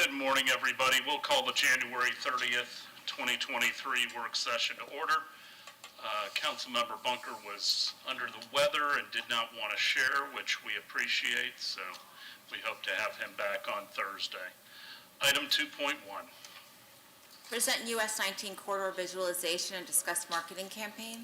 Good morning, everybody. We'll call the January 30th, 2023 work session to order. Councilmember Bunker was under the weather and did not want to share, which we appreciate, so we hope to have him back on Thursday. Item 2.1. Present US19 Corridor Visualization and discuss marketing campaign.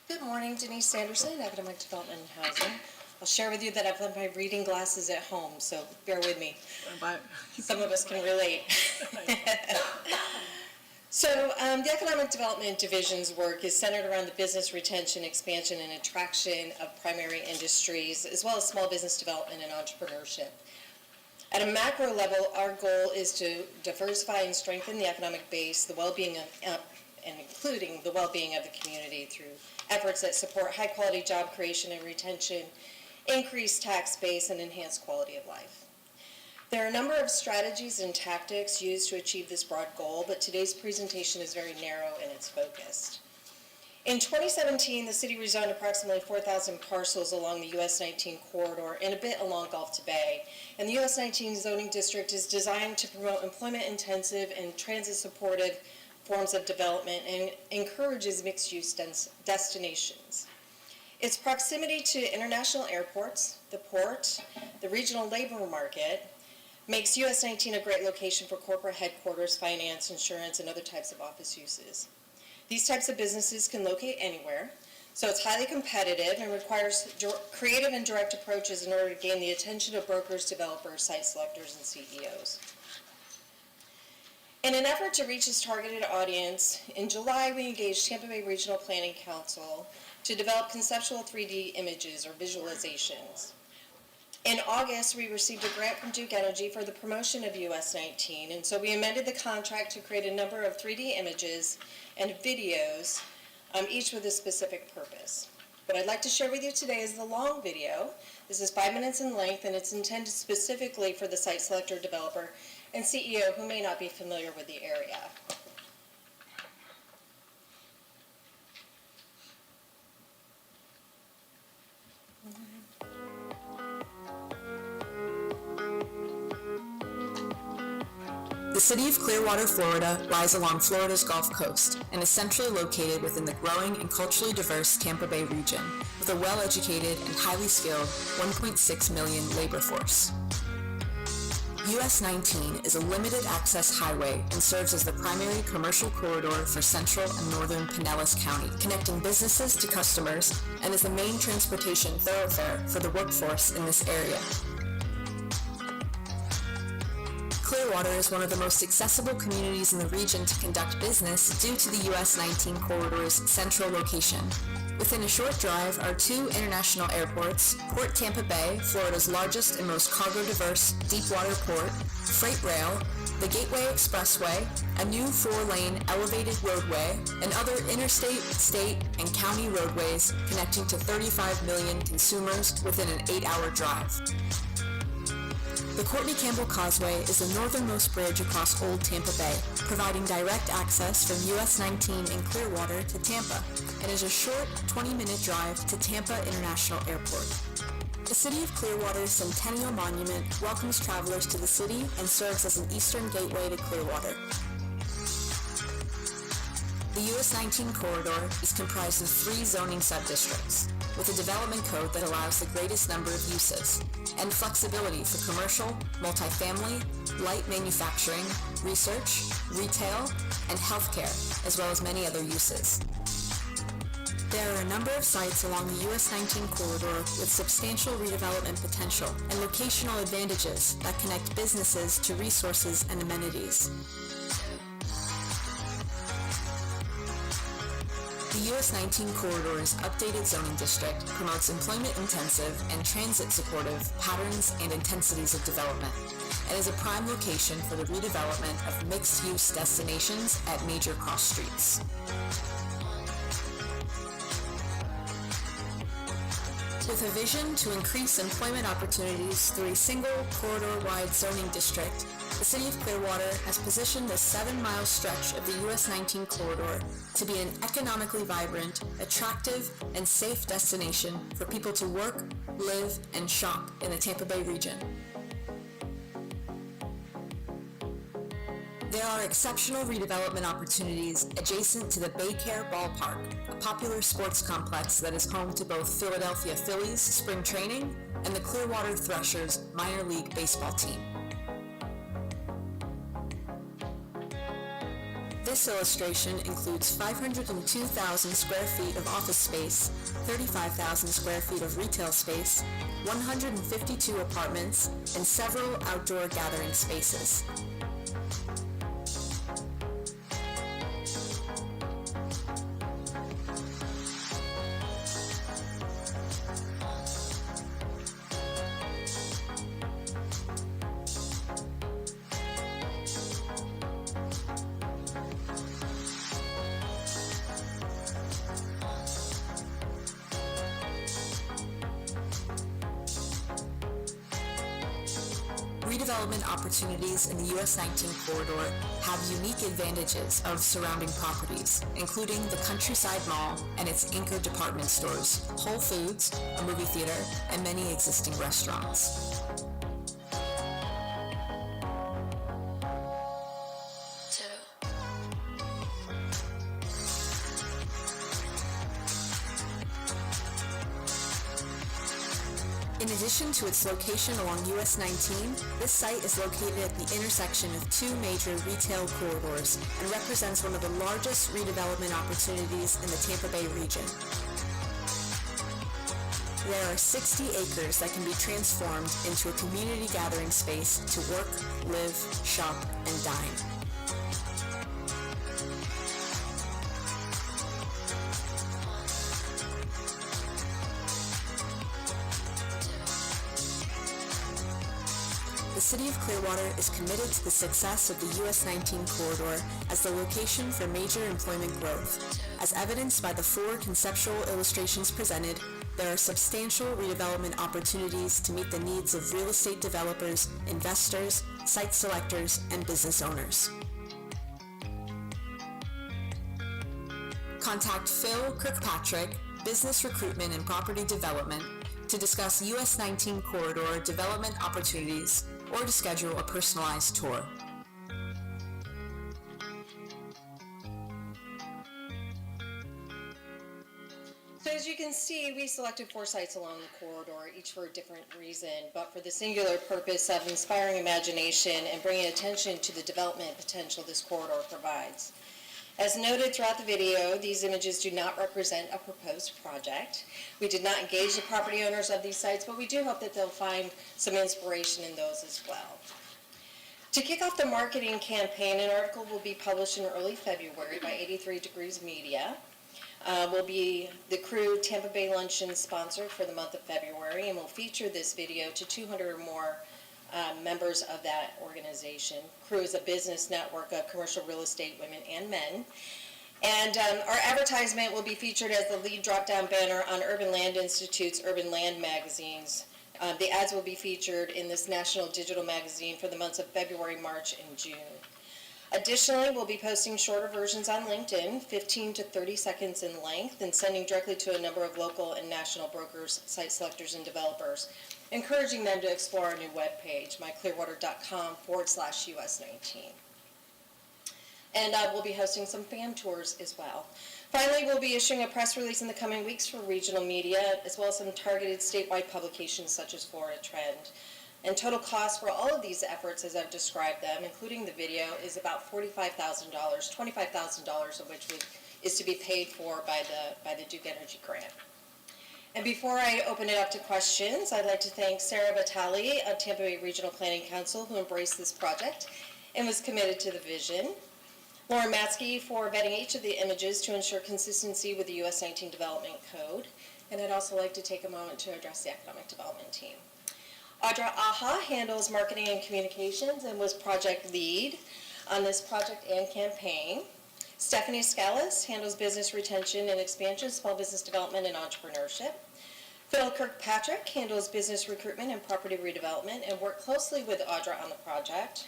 Good morning, Denise Sanderson, Economic Development and Housing. I'll share with you that I've left my reading glasses at home, so bear with me. Some of us can relate. So the Economic Development Division's work is centered around the business retention, expansion, and attraction of primary industries, as well as small business development and entrepreneurship. At a macro level, our goal is to diversify and strengthen the economic base, the well-being of, and including the well-being of the community through efforts that support high-quality job creation and retention, increase tax base, and enhance quality of life. There are a number of strategies and tactics used to achieve this broad goal, but today's presentation is very narrow and it's focused. In 2017, the city rezoned approximately 4,000 parcels along the US19 corridor and a bit along Gulf to Bay. And the US19 zoning district is designed to promote employment-intensive and transit-supportive forms of development and encourages mixed-use destinations. Its proximity to international airports, the port, the regional labor market, makes US19 a great location for corporate headquarters, finance, insurance, and other types of office uses. These types of businesses can locate anywhere, so it's highly competitive and requires creative and direct approaches in order to gain the attention of brokers, developers, site selectors, and CEOs. In an effort to reach this targeted audience, in July we engaged Tampa Bay Regional Planning Council to develop conceptual 3D images or visualizations. In August, we received a grant from Duke Energy for the promotion of US19, and so we amended the contract to create a number of 3D images and videos, each with a specific purpose. What I'd like to share with you today is the long video. This is 5 minutes in length, and it's intended specifically for the site selector, developer, and CEO who may not be familiar with the area. The city of Clearwater, Florida lies along Florida's Gulf Coast and is centrally located within the growing and culturally diverse Tampa Bay region with a well-educated and highly skilled 1.6 million labor force. US19 is a limited access highway and serves as the primary commercial corridor for central and northern Pinellas County, connecting businesses to customers and is the main transportation thoroughfare for the workforce in this area. Clearwater is one of the most accessible communities in the region to conduct business due to the US19 corridor's central location. Within a short drive are two international airports, Port Tampa Bay, Florida's largest and most cargo-diverse deepwater port, freight rail, the Gateway Expressway, a new 4-lane elevated roadway, and other interstate, state, and county roadways connecting to 35 million consumers within an 8-hour drive. The Courtney Campbell Causeway is the northernmost bridge across Old Tampa Bay, providing direct access from US19 in Clearwater to Tampa, and is a short 20-minute drive to Tampa International Airport. The City of Clearwater's Centennial Monument welcomes travelers to the city and serves as an eastern gateway to Clearwater. The US19 corridor is comprised of 3 zoning subdistricts, with a development code that allows the greatest number of uses, and flexibility for commercial, multifamily, light manufacturing, research, retail, and healthcare, as well as many other uses. There are a number of sites along the US19 corridor with substantial redevelopment potential and locational advantages that connect businesses to resources and amenities. The US19 corridor's updated zoning district promotes employment-intensive and transit-supportive patterns and intensities of development, and is a prime location for the redevelopment of mixed-use destinations at major cross streets. With a vision to increase employment opportunities through a single corridor-wide zoning district, The City of Clearwater has positioned this 7-mile stretch of the US 19 corridor to be an economically vibrant, attractive, and safe destination for people to work, live, and shop in the Tampa Bay region. There are exceptional redevelopment opportunities adjacent to the Baycare Ballpark, a popular sports complex that is home to both Philadelphia Phillies spring training and the Clearwater Threshers minor league baseball team. This illustration includes 502,000 square feet of office space, 35,000 square feet of retail space, 152 apartments, and several outdoor gathering spaces. Redevelopment opportunities in the US 19 corridor have unique advantages of surrounding properties, including the Countryside Mall and its anchor department stores, Whole Foods, a movie theater, and many existing restaurants. In addition to its location along US 19, this site is located at the intersection of two major retail corridors and represents one of the largest redevelopment opportunities in the Tampa Bay region. There are 60 acres that can be transformed into a community gathering space to work, live, shop, and dine. The City of Clearwater is committed to the success of the US 19 corridor as the location for major employment growth. As evidenced by the 4 conceptual illustrations presented, there are substantial redevelopment opportunities to meet the needs of real estate developers, investors, site selectors, and business owners. Contact Phil Kirkpatrick, Business Recruitment and Property Development, to discuss US 19 corridor development opportunities or to schedule a personalized tour. So as you can see, we selected 4 sites along the corridor, each for a different reason, but for the singular purpose of inspiring imagination and bringing attention to the development potential this corridor provides. As noted throughout the video, these images do not represent a proposed project. We did not engage the property owners of these sites, but we do hope that they'll find some inspiration in those as well. To kick off the marketing campaign, an article will be published in early February by 83 Degrees Media. Will be the Crew Tampa Bay Luncheon sponsor for the month of February, and will feature this video to 200 or more members of that organization. Crew is a business network of commercial real estate women and men. And our advertisement will be featured as the lead drop-down banner on Urban Land Institute's Urban Land magazines. The ads will be featured in this national digital magazine for the months of February, March, and June. Additionally, we'll be posting shorter versions on LinkedIn, 15 to 30 seconds in length, and sending directly to a number of local and national brokers, site selectors, and developers, encouraging them to explore our new webpage, myclearwater.com/US19. And we'll be hosting some fan tours as well. Finally, we'll be issuing a press release in the coming weeks for regional media, as well as some targeted statewide publications such as Florida Trend. And total cost for all of these efforts, as I've described them, including the video, is about $45,000, $25,000 of which is to be paid for by the Duke Energy grant. And before I open it up to questions, I'd like to thank Sarah Vitale of Tampa Bay Regional Planning Council, who embraced this project and was committed to the vision. Lauren Matsky for vetting each of the images to ensure consistency with the US 19 Development Code. And I'd also like to take a moment to address the Economic Development team. Audra Aja handles marketing and communications and was project lead on this project and campaign. Stephanie Scalise handles business retention and expansion, small business development, and entrepreneurship. Phil Kirkpatrick handles business recruitment and property redevelopment and worked closely with Audra on the project.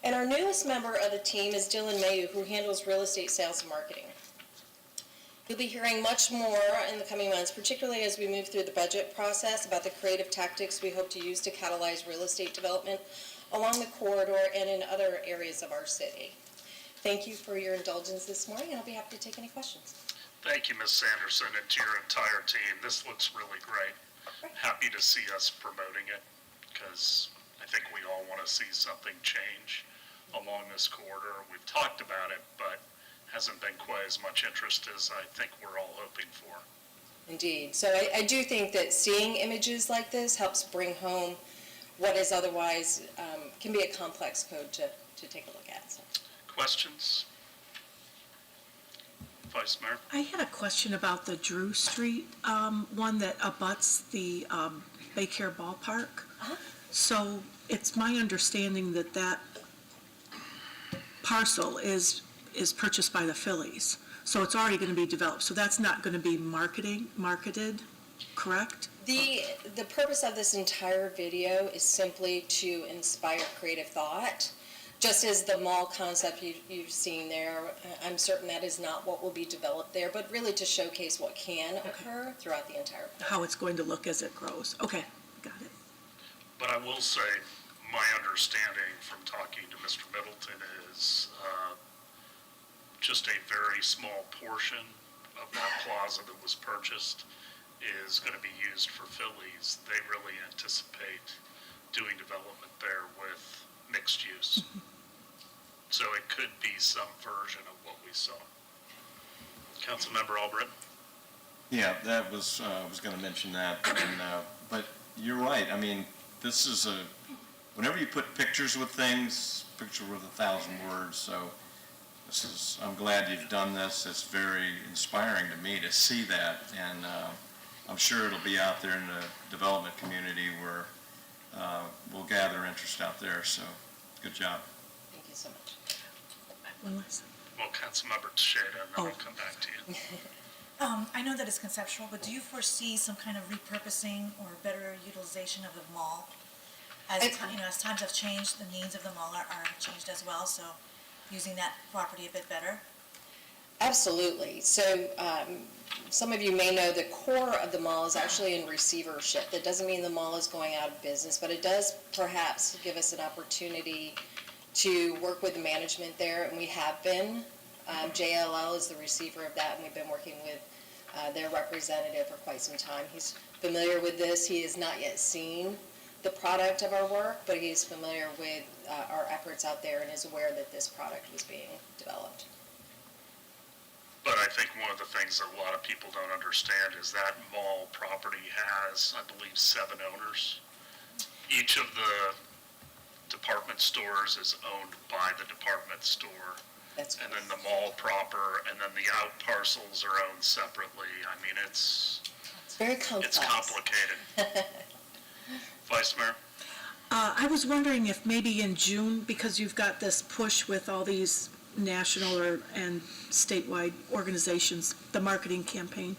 And our newest member of the team is Dylan Mayu, who handles real estate sales and marketing. You'll be hearing much more in the coming months, particularly as we move through the budget process, about the creative tactics we hope to use to catalyze real estate development along the corridor and in other areas of our city. Thank you for your indulgence this morning, and I'll be happy to take any questions. Thank you, Ms. Sanderson, and to your entire team. This looks really great. Happy to see us promoting it, because I think we all want to see something change along this corridor. We've talked about it, but hasn't been quite as much interest as I think we're all hoping for. Indeed. So I do think that seeing images like this helps bring home what is otherwise can be a complex code to take a look at. So. Questions? Vice Mayor? I had a question about the Drew Street one that abuts the Baycare Ballpark. Uh-huh. So it's my understanding that that parcel is purchased by the Phillies. So it's already going to be developed. So that's not going to be marketed, correct? The purpose of this entire video is simply to inspire creative thought. Just as the mall concept you've seen there, I'm certain that is not what will be developed there, but really to showcase what can occur throughout the entire park. How it's going to look as it grows. Okay, got it. But I will say, my understanding from talking to Mr. Middleton is just a very small portion of that plaza that was purchased is going to be used for Phillies. They really anticipate doing development there with mixed use. So it could be some version of what we saw. Councilmember Albritton? Yeah, that was, I was going to mention that, and, but you're right. I mean, this is whenever you put pictures with things, picture worth 1,000 words, so I'm glad you've done this. It's very inspiring to me to see that, and I'm sure it'll be out there in the development community where we'll gather interest out there, so good job. Thank you so much. One last. Well, Councilmember Teixeira, and then I'll come back to you. I know that it's conceptual, but do you foresee some kind of repurposing or better utilization of the mall? As times have changed, the needs of the mall are changed as well, so using that property a bit better? Absolutely. So some of you may know the core of the mall is actually in receivership. That doesn't mean the mall is going out of business, but it does perhaps give us an opportunity to work with the management there, and we have been. JLL is the receiver of that, and we've been working with their representative for quite some time. He's familiar with this. He has not yet seen the product of our work, but he's familiar with our efforts out there and is aware that this product was being developed. But I think one of the things that a lot of people don't understand is that mall property has, I believe, 7 owners. Each of the department stores is owned by the department store. That's And then the mall proper, and then the out parcels are owned separately. I mean, it's very complex. It's complicated. Vice Mayor? I was wondering if maybe in June, because you've got this push with all these national and statewide organizations, the marketing campaign,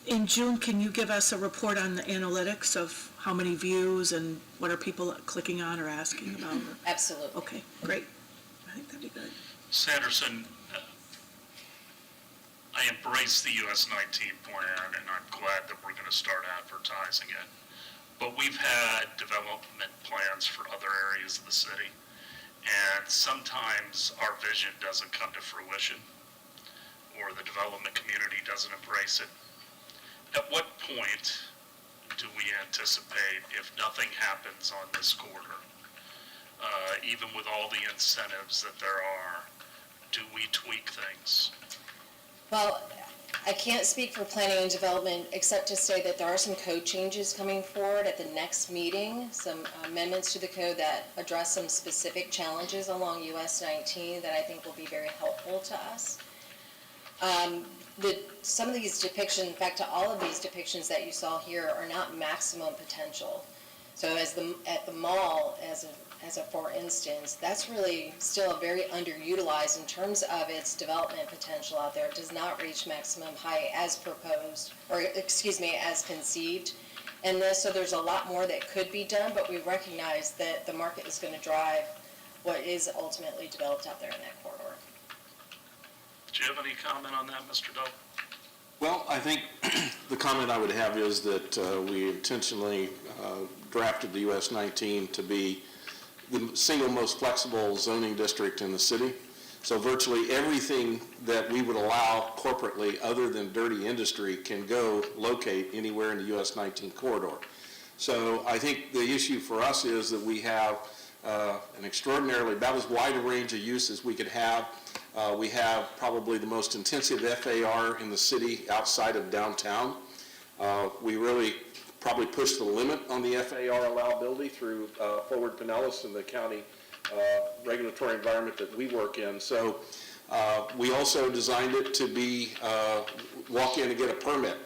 in June, can you give us a report on the analytics of how many views and what are people clicking on or asking about? Absolutely. Okay, great. I think that'd be good. Sanderson, I embrace the US19 plan, and I'm glad that we're going to start advertising it. But we've had development plans for other areas of the city, and sometimes our vision doesn't come to fruition, or the development community doesn't embrace it. At what point do we anticipate, if nothing happens on this corridor, even with all the incentives that there are, do we tweak things? Well, I can't speak for planning and development except to say that there are some code changes coming forward at the next meeting, some amendments to the code that address some specific challenges along US 19 that I think will be very helpful to us. Some of these depictions, in fact, all of these depictions that you saw here are not maximum potential. So at the mall, as a for instance, that's really still very underutilized in terms of its development potential out there. It does not reach maximum height as proposed, or excuse me, as conceived in this. So there's a lot more that could be done, but we recognize that the market is going to drive what is ultimately developed out there in that corridor. Do you have any comment on that, Mr. Dove? Well, I think the comment I would have is that we intentionally drafted the US-19 to be the single most flexible zoning district in the city. So virtually everything that we would allow corporately other than dirty industry can go locate anywhere in the US-19 corridor. So I think the issue for us is that we have an extraordinarily, about as wide a range of use as we could have. We have probably the most intensive FAR in the city outside of downtown. We really probably pushed the limit on the FAR allowability through Forward Pinellas and the county regulatory environment that we work in. So we also designed it to be walk in and get a permit.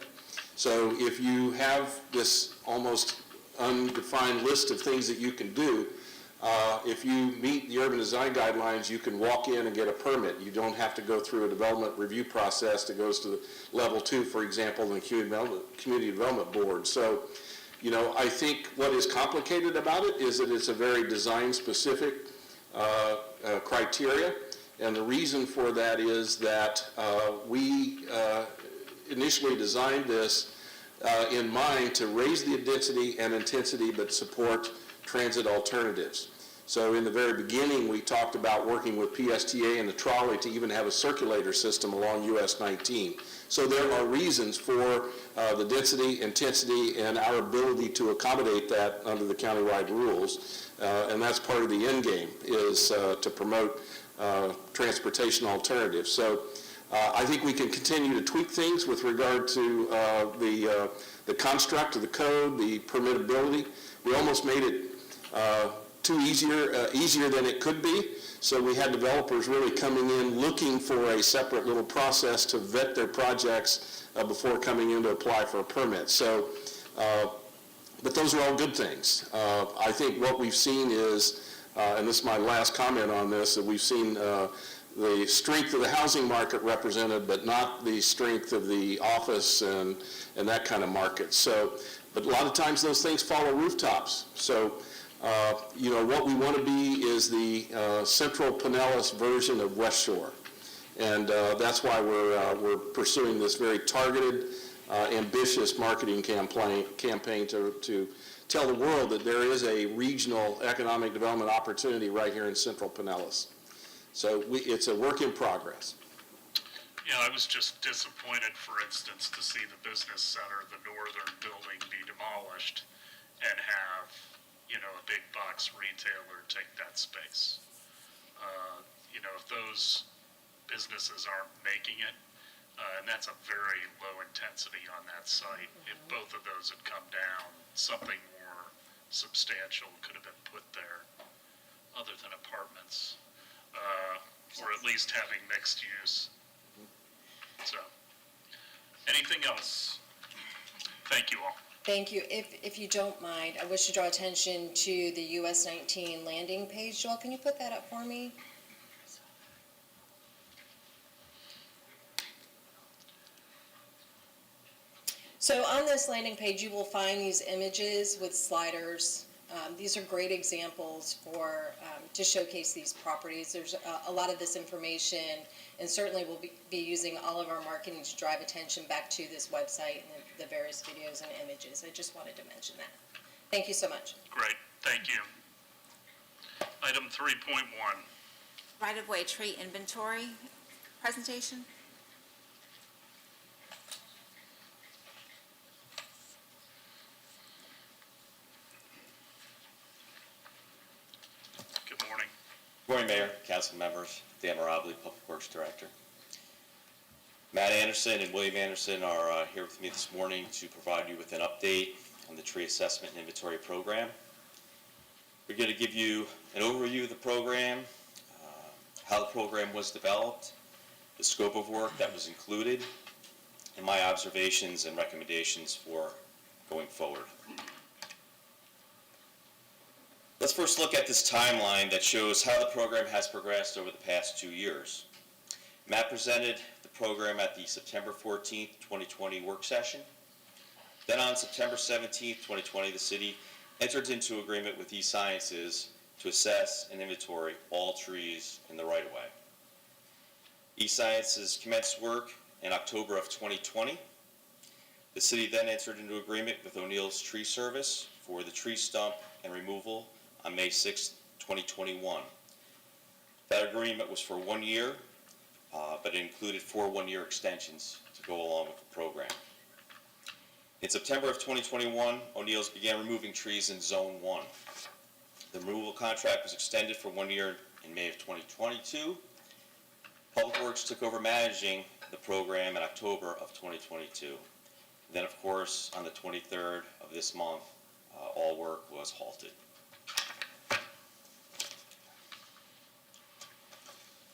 So if you have this almost undefined list of things that you can do, if you meet the urban design guidelines, you can walk in and get a permit. You don't have to go through a development review process that goes to level 2, for example, in the community development board. So, you know, I think what is complicated about it is that it's a very design-specific criteria, and the reason for that is that we initially designed this in mind to raise the density and intensity but support transit alternatives. So in the very beginning, we talked about working with PSTA and the trolley to even have a circulator system along US 19. So there are reasons for the density, intensity, and our ability to accommodate that under the countywide rules. And that's part of the end game, is to promote transportation alternatives. So I think we can continue to tweak things with regard to the construct of the code, the permittability. We almost made it easier than it could be. So we had developers really coming in looking for a separate little process to vet their projects before coming in to apply for a permit. So, but those are all good things. I think what we've seen is, and this is my last comment on this, that we've seen the strength of the housing market represented, but not the strength of the office and that kind of market. So, but a lot of times those things follow rooftops. So, you know, what we want to be is the Central Pinellas version of West Shore. And that's why we're pursuing this very targeted, ambitious marketing campaign to tell the world that there is a regional economic development opportunity right here in Central Pinellas. So it's a work in progress. Yeah, I was just disappointed, for instance, to see the business center, the northern building, be demolished and have, you know, a big box retailer take that space. You know, if those businesses aren't making it, and that's a very low intensity on that site, if both of those had come down, something more substantial could have been put there other than apartments, or at least having mixed use. So, anything else? Thank you all. Thank you. If you don't mind, I wish to draw attention to the US 19 landing page. Joel, can you put that up for me? So on this landing page, you will find these images with sliders. These are great examples for to showcase these properties. There's a lot of this information, and certainly we'll be using all of our marketing to drive attention back to this website and the various videos and images. I just wanted to mention that. Thank you so much. Great, thank you. Item 3.1. Right-of-way tree inventory presentation. Good morning. Good morning, Mayor, council members, Dan Mirabile, Public Works Director. Matt Anderson and William Anderson are here with me this morning to provide you with an update on the tree assessment and inventory program. We're going to give you an overview of the program, how the program was developed, the scope of work that was included, and my observations and recommendations for going forward. Let's first look at this timeline that shows how the program has progressed over the past 2 years. Matt presented the program at the September 14th, 2020 work session. Then on September 17th, 2020, the city entered into agreement with eSciences to assess and inventory all trees in the right-of-way. eSciences commenced work in October of 2020. The city then entered into agreement with O'Neill's Tree Service for the tree stump and removal on May 6, 2021. That agreement was for 1 year, but it included 4 one-year extensions to go along with the program. In September of 2021, O'Neill's began removing trees in Zone 1. The removal contract was extended for 1 year in May of 2022. Public Works took over managing the program in October of 2022. Then, of course, on the 23rd of this month, all work was halted.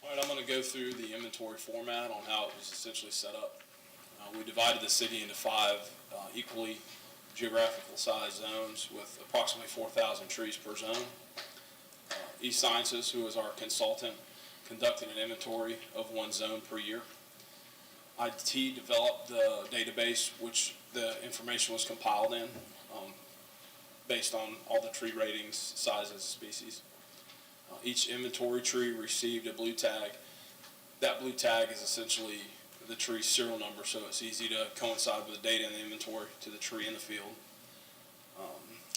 All right, I'm going to go through the inventory format on how it was essentially set up. We divided the city into 5 equally geographical size zones with approximately 4,000 trees per zone. eSciences, who is our consultant, conducted an inventory of 1 zone per year. IT developed the database which the information was compiled in based on all the tree ratings, sizes, species. Each inventory tree received a blue tag. That blue tag is essentially the tree's serial number, so it's easy to coincide with the data in the inventory to the tree in the field.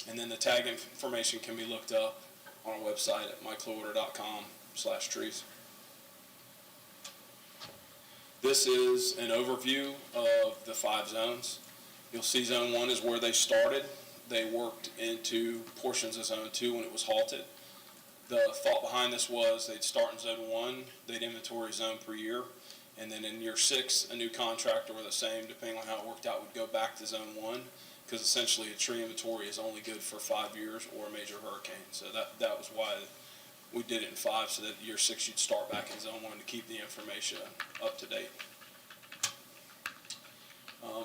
And then the tag information can be looked up on our website at myclearwater.com/trees. This is an overview of the 5 zones. You'll see Zone 1 is where they started. They worked into portions of Zone 2 when it was halted. The thought behind this was they'd start in Zone 1, they'd inventory a zone per year, and then in year 6, a new contractor or the same, depending on how it worked out, would go back to Zone 1, because essentially a tree inventory is only good for 5 years or a major hurricane. So that was why we did it in 5, so that year 6 you'd start back in Zone 1 to keep the information up to date.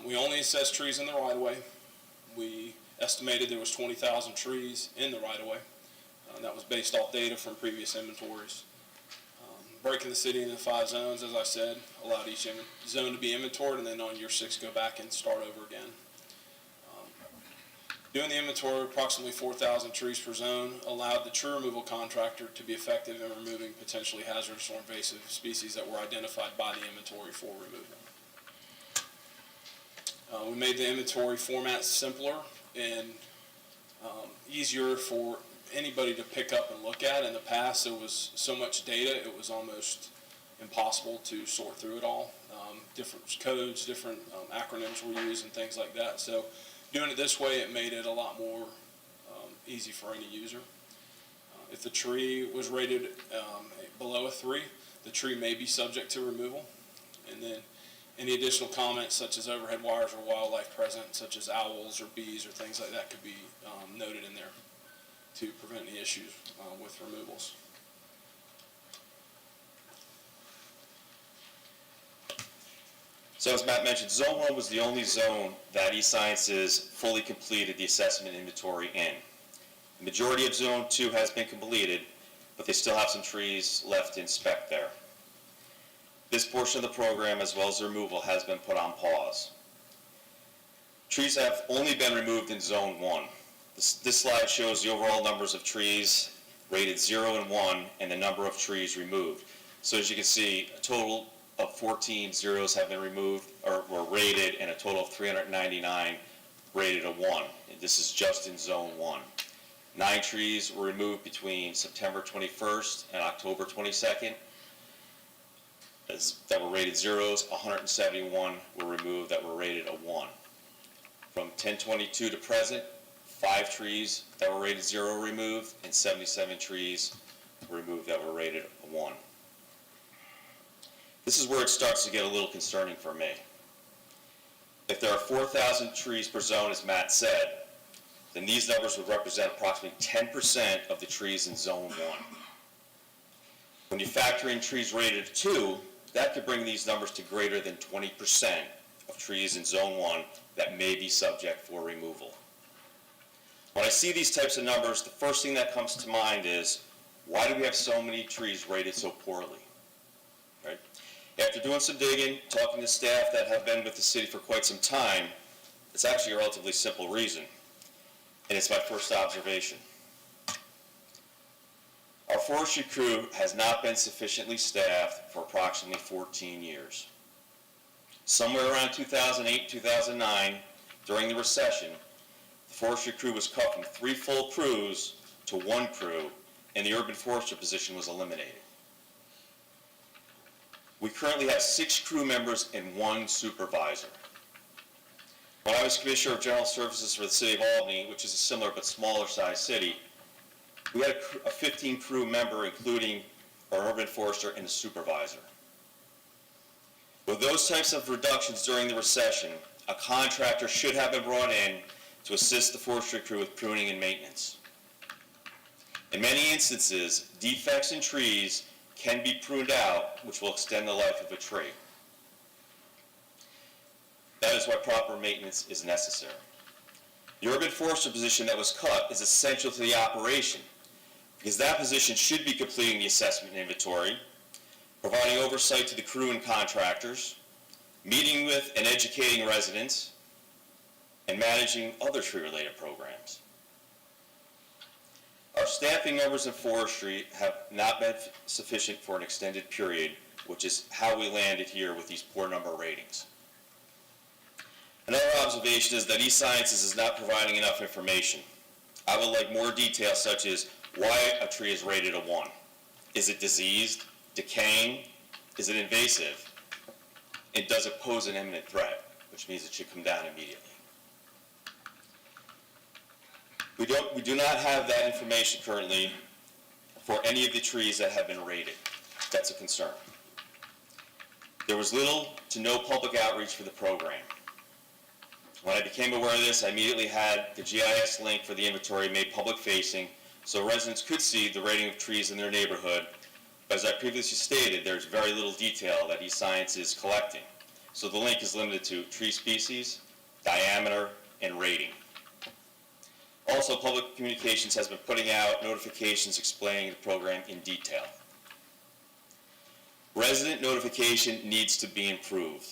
We only assessed trees in the right-of-way. We estimated there was 20,000 trees in the right-of-way. That was based off data from previous inventories. Breaking the city into 5 zones, as I said, allowed each zone to be inventoried, and then on year 6 go back and start over again. Doing the inventory of approximately 4,000 trees per zone allowed the tree removal contractor to be effective in removing potentially hazardous or invasive species that were identified by the inventory for removal. We made the inventory format simpler and easier for anybody to pick up and look at. In the past, there was so much data, it was almost impossible to sort through it all. Different codes, different acronyms were used and things like that. So doing it this way, it made it a lot more easy for any user. If the tree was rated below a 3, the tree may be subject to removal. And then any additional comments such as overhead wires or wildlife present, such as owls or bees or things like that, could be noted in there to prevent any issues with removals. So as Matt mentioned, Zone 1 was the only zone that eSciences fully completed the assessment inventory in. The majority of Zone 2 has been completed, but they still have some trees left to inspect there. This portion of the program, as well as the removal, has been put on pause. Trees have only been removed in Zone 1. This slide shows the overall numbers of trees rated 0 and 1 and the number of trees removed. So as you can see, a total of 14 zeros have been removed or were rated, and a total of 399 rated a 1. And this is just in Zone 1. 9 trees were removed between September 21st and October 22nd. That were rated zeros. 171 were removed that were rated a 1. From 10/22 to present, 5 trees that were rated 0 removed, and 77 trees removed that were rated a 1. This is where it starts to get a little concerning for me. If there are 4,000 trees per zone, as Matt said, then these numbers would represent approximately 10% of the trees in Zone 1. When you factor in trees rated 2, that could bring these numbers to greater than 20% of trees in Zone 1 that may be subject for removal. When I see these types of numbers, the first thing that comes to mind is, why do we have so many trees rated so poorly? Right? After doing some digging, talking to staff that have been with the city for quite some time, it's actually a relatively simple reason, and it's my first observation. Our forestry crew has not been sufficiently staffed for approximately 14 years. Somewhere around 2008, 2009, during the recession, the forestry crew was cut from 3 full crews to 1 crew, and the urban forester position was eliminated. We currently have 6 crew members and 1 supervisor. When I was Commissioner of General Services for the City of Albany, which is a similar but smaller sized city, we had a 15 crew member, including our urban forester and a supervisor. With those types of reductions during the recession, a contractor should have been brought in to assist the forestry crew with pruning and maintenance. In many instances, defects in trees can be pruned out, which will extend the life of a tree. That is why proper maintenance is necessary. The urban forester position that was cut is essential to the operation, because that position should be completing the assessment and inventory, providing oversight to the crew and contractors, meeting with and educating residents, and managing other tree-related programs. Our staffing numbers in forestry have not been sufficient for an extended period, which is how we landed here with these poor number ratings. Another observation is that eSciences is not providing enough information. I would like more details, such as why a tree is rated a 1. Is it diseased, decaying? Is it invasive? And does it pose an imminent threat, which means it should come down immediately. We do not have that information currently for any of the trees that have been rated. That's a concern. There was little to no public outreach for the program. When I became aware of this, I immediately had the GIS link for the inventory made public facing so residents could see the rating of trees in their neighborhood. But as I previously stated, there's very little detail that eScience is collecting. So the link is limited to tree species, diameter, and rating. Also, public communications has been putting out notifications explaining the program in detail. Resident notification needs to be improved.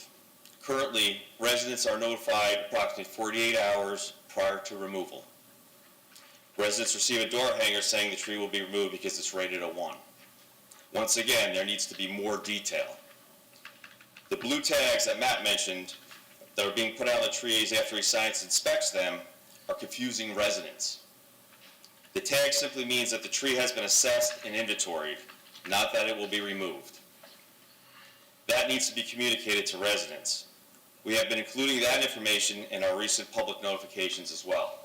Currently, residents are notified approximately 48 hours prior to removal. Residents receive a door hanger saying the tree will be removed because it's rated a 1. Once again, there needs to be more detail. The blue tags that Matt mentioned that are being put on the trees after eScience inspects them are confusing residents. The tag simply means that the tree has been assessed and inventoried, not that it will be removed. That needs to be communicated to residents. We have been including that information in our recent public notifications as well.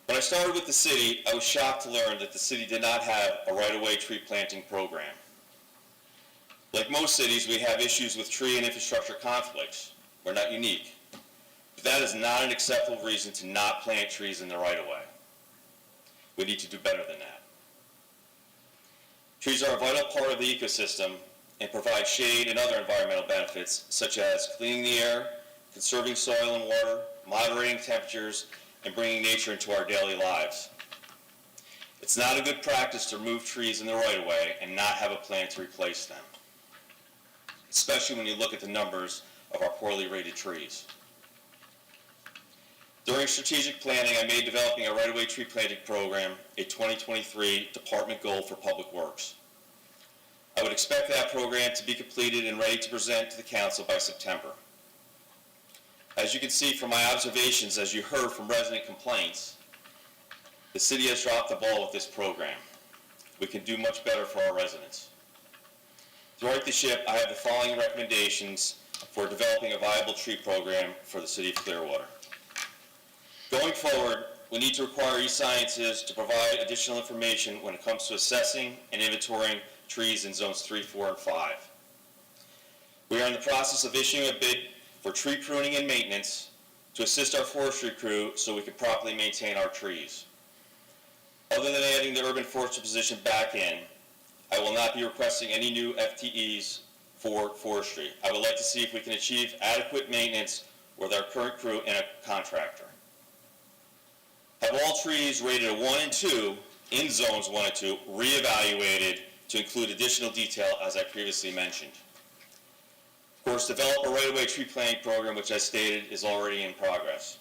When I started with the city, I was shocked to learn that the city did not have a right-of-way tree planting program. Like most cities, we have issues with tree and infrastructure conflicts. We're not unique. But that is not an acceptable reason to not plant trees in the right-of-way. We need to do better than that. Trees are a vital part of the ecosystem and provide shade and other environmental benefits, such as cleaning the air, conserving soil and water, moderating temperatures, and bringing nature into our daily lives. It's not a good practice to remove trees in the right-of-way and not have a plan to replace them, especially when you look at the numbers of our poorly rated trees. During strategic planning, I made developing a right-of-way tree planting program a 2023 department goal for Public Works. I would expect that program to be completed and ready to present to the council by September. As you can see from my observations, as you heard from resident complaints, the city has dropped the ball with this program. We can do much better for our residents. To right the ship, I have the following recommendations for developing a viable tree program for the city of Clearwater. Going forward, we need to require eSciences to provide additional information when it comes to assessing and inventorying trees in zones 3, 4, and 5. We are in the process of issuing a bid for tree pruning and maintenance to assist our forestry crew so we can properly maintain our trees. Other than adding the urban forester position back in, I will not be requesting any new FTEs for forestry. I would like to see if we can achieve adequate maintenance with our current crew and a contractor. Have all trees rated a 1 and 2 in zones 1 and 2 reevaluated to include additional detail, as I previously mentioned. Of course, develop a right-of-way tree planting program, which I stated is already in progress.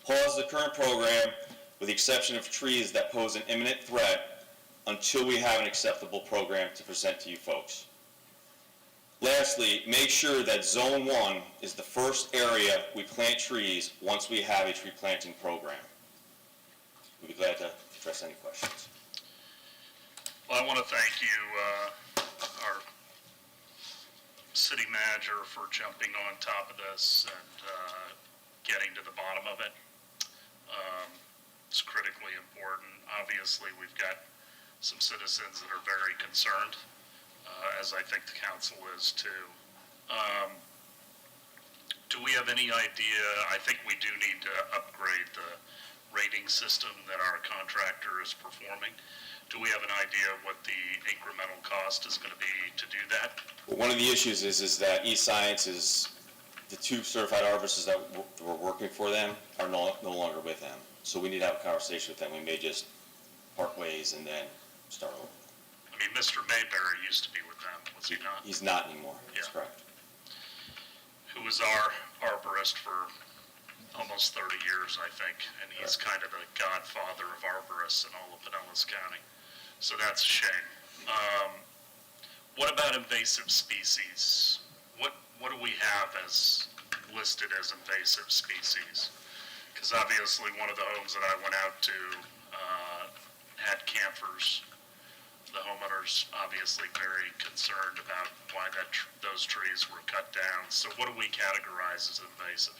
Pause the current program with the exception of trees that pose an imminent threat until we have an acceptable program to present to you folks. Lastly, make sure that Zone 1 is the first area we plant trees once we have a tree planting program. We'll be glad to address any questions. Well, I want to thank you, our city manager, for jumping on top of this and getting to the bottom of it. It's critically important. Obviously, we've got some citizens that are very concerned, as I think the council is too. Do we have any idea? I think we do need to upgrade the rating system that our contractor is performing. Do we have an idea of what the incremental cost is going to be to do that? Well, one of the issues is that eScience the two certified arborists that were working for them are no longer with them. So we need to have a conversation with them. We may just part ways and then start over. I mean, Mr. Mayberry used to be with them, was he not? He's not anymore. That's Yeah. correct. Who was our arborist for almost 30 years, I think, and he's kind of the godfather of arborists in all of Pinellas County. So that's a shame. What about invasive species? What do we have as listed as invasive species? Because obviously one of the homes that I went out to had camphors. The homeowner's obviously very concerned about why those trees were cut down. So what do we categorize as invasive?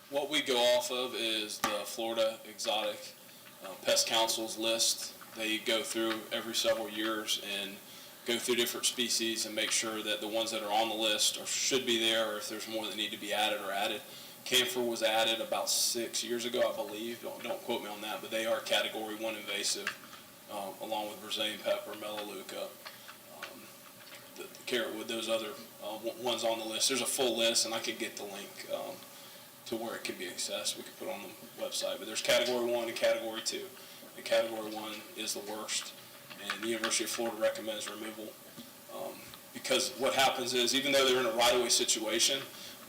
What we go off of is the Florida Exotic Pest Council's list. They go through every several years and go through different species and make sure that the ones that are on the list or should be there, or if there's more that need to be added or added. Camphor was added about 6 years ago, I believe. Don't quote me on that, but they are Category 1 invasive, along with Brazilian pepper, melaleuca, the carrotwood, those other ones on the list. There's a full list, and I could get the link to where it can be accessed. We could put it on the website. But there's Category 1 and Category 2. And Category 1 is the worst, and the University of Florida recommends removal. Because what happens is, even though they're in a right-of-way situation,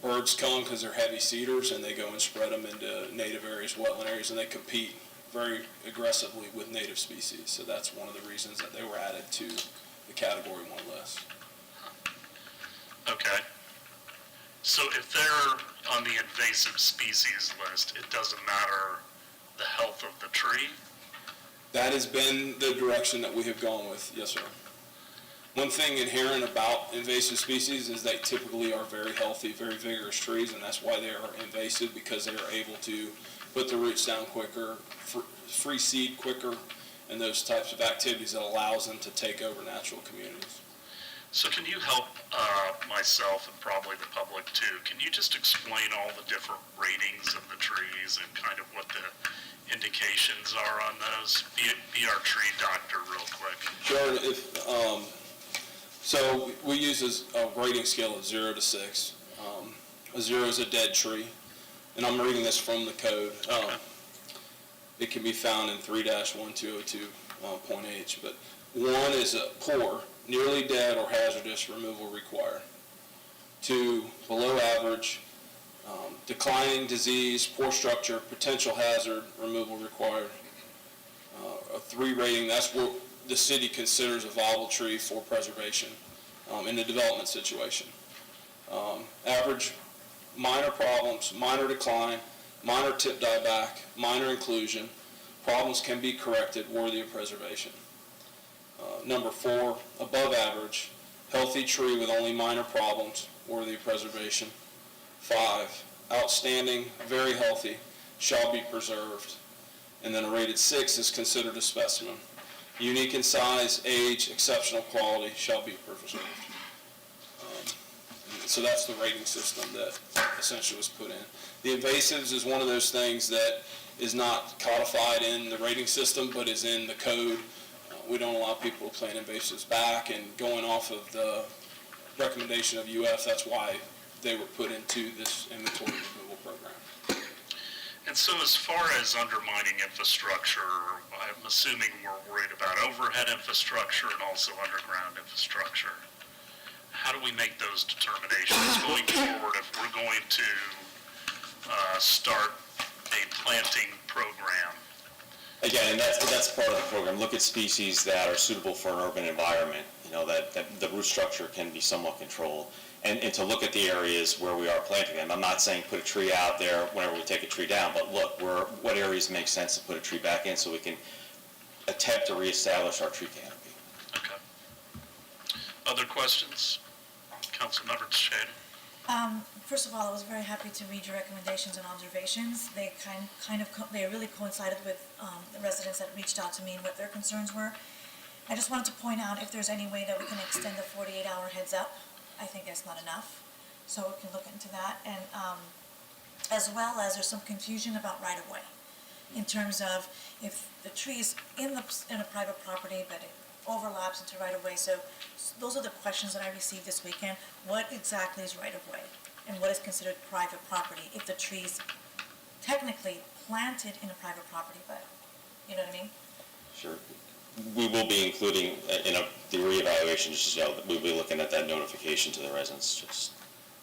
birds come because they're heavy cedars, and they go and spread them into native areas, wetland areas, and they compete very aggressively with native species. So that's one of the reasons that they were added to the Category 1 list. Okay. So if they're on the invasive species list, it doesn't matter the health of the tree? That has been the direction that we have gone with, yes, sir. One thing inherent about invasive species is they typically are very healthy, very vigorous trees, and that's why they are invasive, because they are able to put the roots down quicker, free seed quicker, and those types of activities that allows them to take over natural communities. So can you help myself and probably the public too? Can you just explain all the different ratings of the trees and kind of what the indications are on those? Be our tree doctor real quick. Sure. So we use a rating scale of 0 to 6. A 0 is a dead tree, and I'm reading this from the code. It can be found in 3-1202.h, but 1 is a poor, nearly dead or hazardous, removal required. 2, below average, declining disease, poor structure, potential hazard, removal required. A 3 rating, that's what the city considers a viable tree for preservation in a development situation. Average, minor problems, minor decline, minor tip dieback, minor inclusion. Problems can be corrected, worthy of preservation. Number 4, above average, healthy tree with only minor problems, worthy of preservation. 5, outstanding, very healthy, shall be preserved. And then a rated 6 is considered a specimen. Unique in size, age, exceptional quality, shall be preserved. So that's the rating system that essentially was put in. The invasives is one of those things that is not codified in the rating system, but is in the code. We don't allow people to plant invasives back, and going off of the recommendation of UF, that's why they were put into this inventory removal program. And so as far as undermining infrastructure, I'm assuming we're worried about overhead infrastructure and also underground infrastructure. How do we make those determinations going forward if we're going to start a planting program? Again, and that's part of the program. Look at species that are suitable for an urban environment, that the root structure can be somewhat controlled. And to look at the areas where we are planting them. I'm not saying put a tree out there whenever we take a tree down, but look, what areas make sense to put a tree back in so we can attempt to reestablish our tree canopy. Okay. Other questions? Councilmember Scheib. First of all, I was very happy to read your recommendations and observations. They they really coincided with the residents that reached out to me and what their concerns were. I just wanted to point out if there's any way that we can extend the 48-hour heads up. I think that's not enough, so we can look into that. And as well as there's some confusion about right-of-way in terms of if the tree is in a private property, but it overlaps into right-of-way. So those are the questions that I received this weekend. What exactly is right-of-way, and what is considered private property if the tree's technically planted in a private property, but you know what I mean? Sure. We will be including the reevaluation, just that we'll be looking at that notification to the residents, just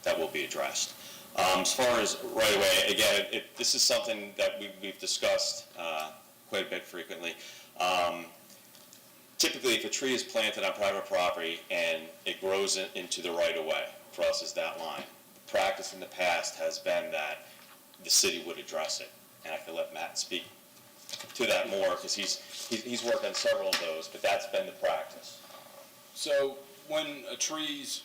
that will be addressed. As far as right away, again, this is something that we've discussed quite a bit frequently. Typically, if a tree is planted on private property and it grows into the right of way, crosses that line, the practice in the past has been that the city would address it, and I can let Matt speak to that more, because he's worked on several of those, but that's been the practice. So when a tree's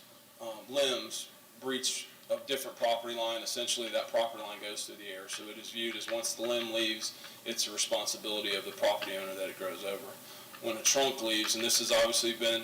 limbs breach a different property line, essentially that property line goes through the air. So it is viewed as once the limb leaves, it's the responsibility of the property owner that it grows over. When a trunk leaves, and this has obviously been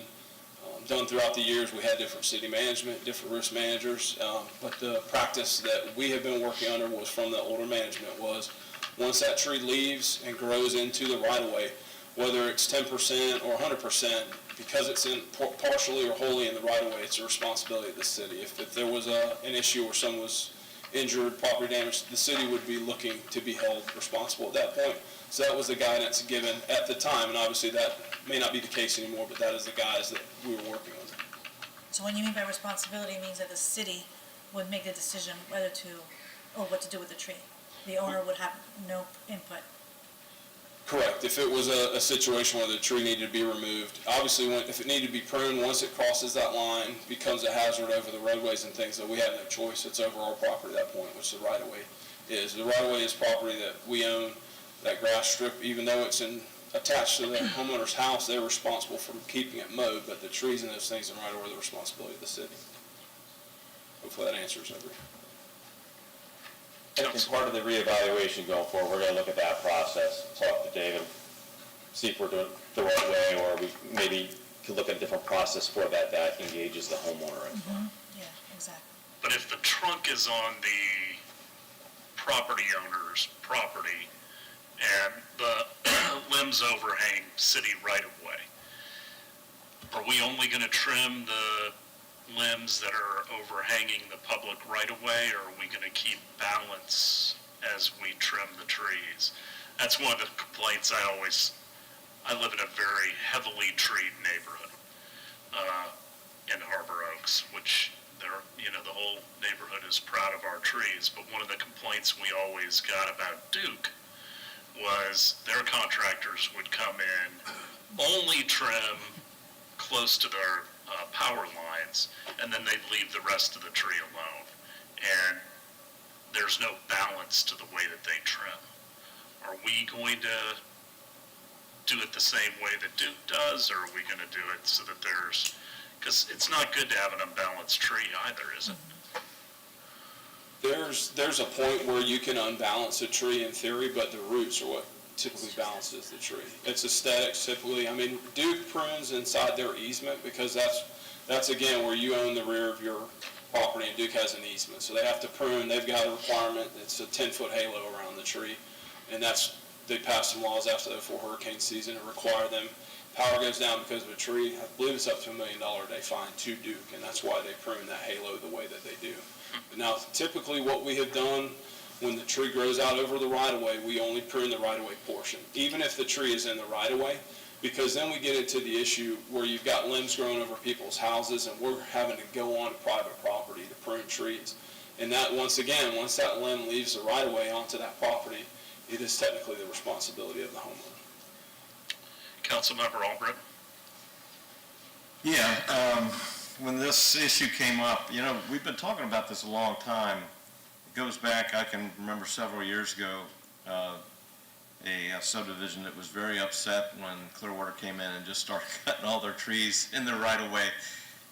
done throughout the years, we had different city management, different risk managers, but the practice that we have been working under was from the older management was once that tree leaves and grows into the right-of-way, whether it's 10% or 100%, because it's in partially or wholly in the right-of-way, it's a responsibility of the city. If there was an issue or someone was injured, property damage, the city would be looking to be held responsible at that point. So that was the guidance given at the time, and obviously that may not be the case anymore, but that is the guise that we were working on. So when you mean by responsibility, it means that the city would make the decision whether to, or what to do with the tree. The owner would have no input. Correct. If it was a situation where the tree needed to be removed, obviously if it needed to be pruned, once it crosses that line, becomes a hazard over the roadways and things, that we have no choice. It's over our property at that point, which the right-of-way is. The right-of-way is property that we own. That grass strip, even though it's attached to the homeowner's house, they're responsible for keeping it mowed, but the trees and those things in right-of-way are the responsibility of the city. Hopefully that answers everything. As part of the reevaluation going forward, we're going to look at that process, talk to David, see if we're doing it the right way, or we maybe could look at a different process for that engages the homeowner as well. Yeah, exactly. But if the trunk is on the property owner's property and the limbs overhang city right-of-way, are we only going to trim the limbs that are overhanging the public right-of-way, or are we going to keep balance as we trim the trees? That's one of the complaints I live in a very heavily treed neighborhood in Harbor Oaks, which the whole neighborhood is proud of our trees, but one of the complaints we always got about Duke was their contractors would come in, only trim close to their power lines, and then they'd leave the rest of the tree alone. And there's no balance to the way that they trim. Are we going to do it the same way that Duke does, or are we going to do it so that because it's not good to have an unbalanced tree either, is it? There's a point where you can unbalance a tree in theory, but the roots are what typically balances the tree. It's aesthetics typically. I mean, Duke prunes inside their easement because that's again where you own the rear of your property and Duke has an easement. So they have to prune. They've got a requirement. It's a 10-foot halo around the tree. And they passed some laws after the 04 hurricane season to require them. Power goes down because of a tree. I believe it's up to $1 million a day fine to Duke, and that's why they prune that halo the way that they do. Now, typically what we have done when the tree grows out over the right-of-way, we only prune the right-of-way portion, even if the tree is in the right-of-way, because then we get into the issue where you've got limbs growing over people's houses, and we're having to go on private property to prune trees. And that, once that limb leaves the right-of-way onto that property, it is technically the responsibility of the homeowner. Councilmember Albrecht. Yeah, when this issue came up, we've been talking about this a long time. It goes back, I can remember several years ago, a subdivision that was very upset when Clearwater came in and just started cutting all their trees in the right-of-way.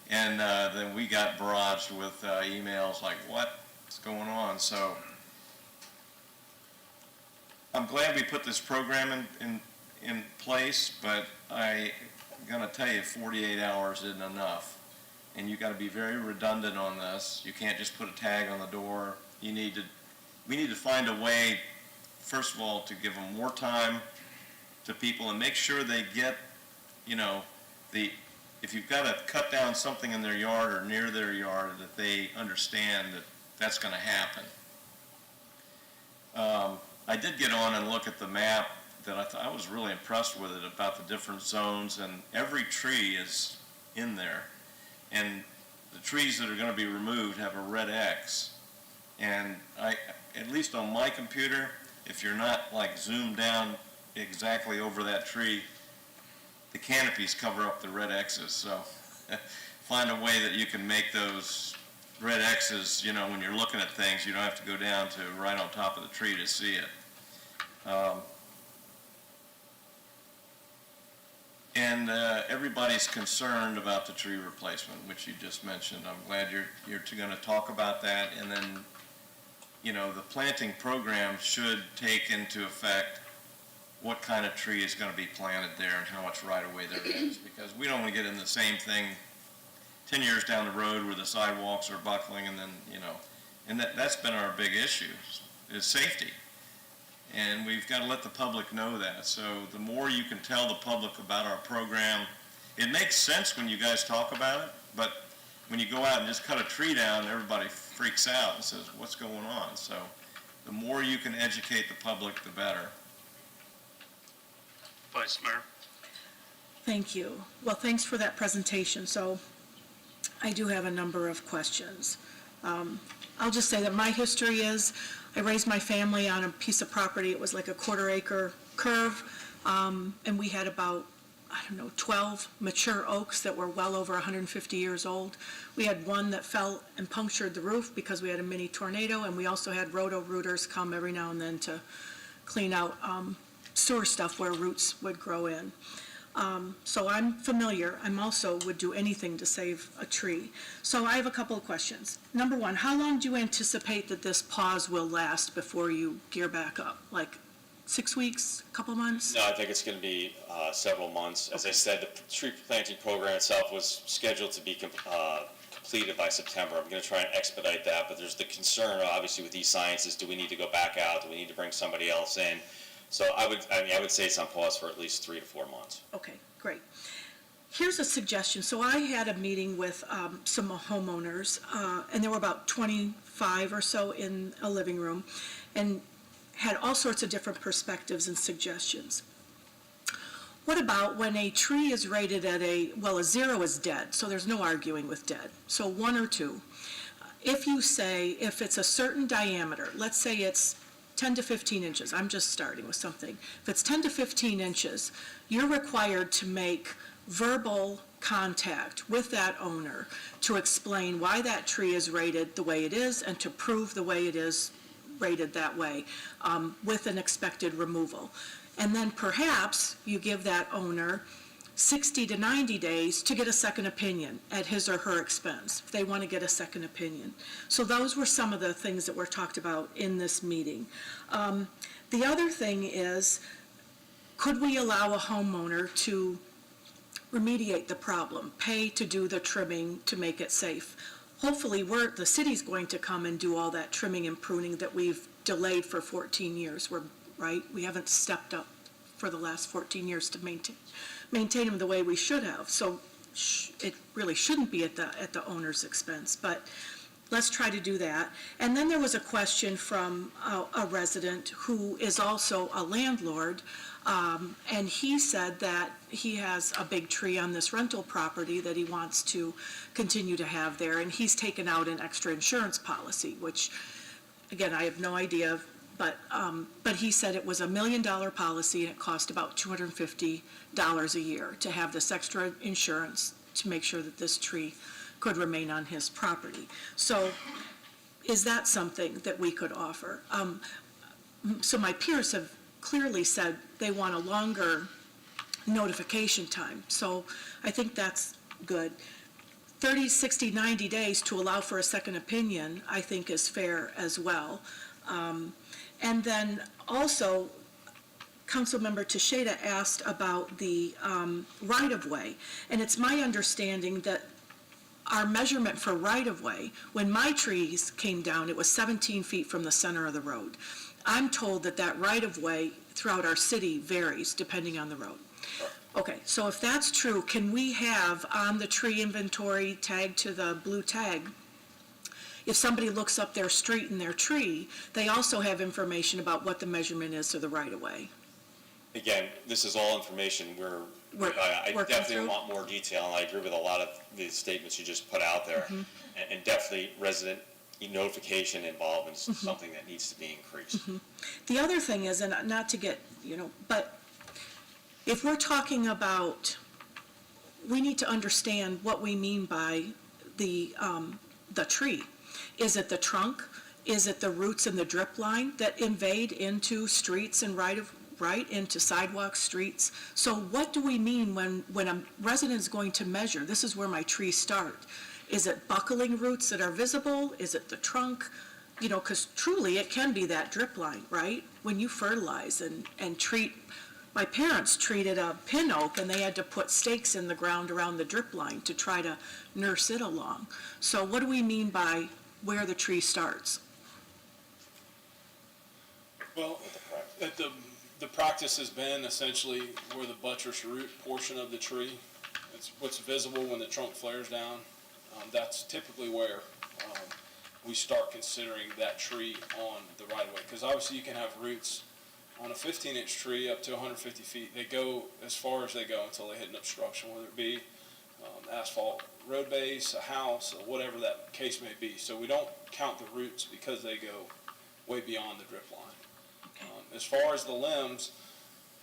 And then we got barraged with emails like, what's going on? So I'm glad we put this program in place, but I'm going to tell you 48 hours isn't enough. And you got to be very redundant on this. You can't just put a tag on the door. We need to find a way, first of all, to give them more time to people and make sure they get, if you've got to cut down something in their yard or near their yard, that they understand that that's going to happen. I did get on and look at the map that I was really impressed with it about the different zones, and every tree is in there. And the trees that are going to be removed have a red X. And at least on my computer, if you're not like zoomed down exactly over that tree, the canopies cover up the red X's. So find a way that you can make those red X's, when you're looking at things, you don't have to go down to right on top of the tree to see it. And everybody's concerned about the tree replacement, which you just mentioned. I'm glad you're going to talk about that. And then, the planting program should take into effect what kind of tree is going to be planted there and how much right-of-way there is, because we don't want to get in the same thing 10 years down the road where the sidewalks are buckling, and then, and that's been our big issue, is safety. And we've got to let the public know that. So the more you can tell the public about our program, it makes sense when you guys talk about it, but when you go out and just cut a tree down, everybody freaks out and says, what's going on? So the more you can educate the public, the better. Vice Mayor. Thank you. Well, thanks for that presentation. So I do have a number of questions. I'll just say that my history is I raised my family on a piece of property. It was like a quarter-acre curve, and we had about 12 mature oaks that were well over 150 years old. We had one that fell and punctured the roof because we had a mini tornado, and we also had roto-rooters come every now and then to clean out sewer stuff where roots would grow in. So I'm familiar. I'm also would do anything to save a tree. So I have a couple of questions. Number one, how long do you anticipate that this pause will last before you gear back up? Like 6 weeks, a couple months? No, I think it's going to be several months. As I said, the tree planting program itself was scheduled to be completed by September. I'm going to try and expedite that, but there's the concern, obviously, with e-sciences. Do we need to go back out? Do we need to bring somebody else in? So I would say it's on pause for at least 3 to 4 months. Okay, great. Here's a suggestion. So I had a meeting with some homeowners, and there were about 25 or so in a living room, and had all sorts of different perspectives and suggestions. What about when a tree is rated at a 0 is dead, so there's no arguing with dead, so 1 or 2. If you say, if it's a certain diameter, let's say it's 10 to 15 inches, I'm just starting with something. If it's 10 to 15 inches, you're required to make verbal contact with that owner to explain why that tree is rated the way it is and to prove the way it is rated that way with an expected removal. And then perhaps you give that owner 60 to 90 days to get a second opinion at his or her expense, if they want to get a second opinion. So those were some of the things that were talked about in this meeting. The other thing is, could we allow a homeowner to remediate the problem, pay to do the trimming to make it safe? Hopefully, the city's going to come and do all that trimming and pruning that we've delayed for 14 years, right? We haven't stepped up for the last 14 years to maintain them the way we should have. So it really shouldn't be at the owner's expense, but let's try to do that. And then there was a question from a resident who is also a landlord, and he said that he has a big tree on this rental property that he wants to continue to have there, and he's taken out an extra insurance policy, which, again, I have no idea but he said it was $1 million policy and it cost about $250 a year to have this extra insurance to make sure that this tree could remain on his property. So is that something that we could offer? So my peers have clearly said they want a longer notification time. So I think that's good. 30, 60, 90 days to allow for a second opinion, I think is fair as well. And then also, Councilmember Teixeira asked about the right-of-way. And it's my understanding that our measurement for right-of-way, when my trees came down, it was 17 feet from the center of the road. I'm told that that right-of-way throughout our city varies depending on the road. Okay, so if that's true, can we have on the tree inventory tagged to the blue tag, if somebody looks up their street and their tree, they also have information about what the measurement is to the right-of-way? Again, this is all information I working definitely through? want more detail, and I agree with a lot of the statements you just put out there. And definitely resident notification involvement is something that needs to be increased. The other thing is, and not to get, but if we're talking about, we need to understand what we mean by the tree. Is it the trunk? Is it the roots and the drip line that invade into streets and right into sidewalks, streets? So what do we mean when a resident is going to measure, this is where my trees start? Is it buckling roots that are visible? Is it the trunk? Because truly it can be that drip line, right? When you fertilize and treat, my parents treated a pin oak and they had to put stakes in the ground around the drip line to try to nurse it along. So what do we mean by where the tree starts? Well, the practice has been essentially where the buttress root portion of the tree, it's what's visible when the trunk flares down. That's typically where we start considering that tree on the right of way. Because obviously you can have roots on a 15-inch tree up to 150 feet. They go as far as they go until they hit an obstruction, whether it be asphalt road base, a house, or whatever that case may be. So we don't count the roots because they go way beyond the drip line. As far as the limbs,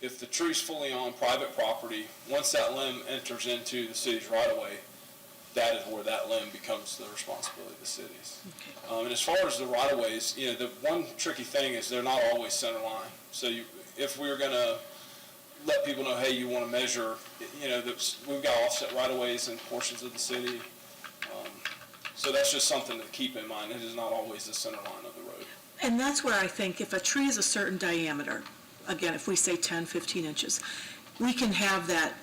if the tree's fully on private property, once that limb enters into the city's right-of-way, that is where that limb becomes the responsibility of the cities. And as far as the right-of-ways, the one tricky thing is they're not always center line. So if we're going to let people know, hey, you want to measure, we've got offset right-of-ways in portions of the city. So that's just something to keep in mind. It is not always the center line of the road. And that's where I think if a tree is a certain diameter, again, if we say 10, 15 inches, we can have that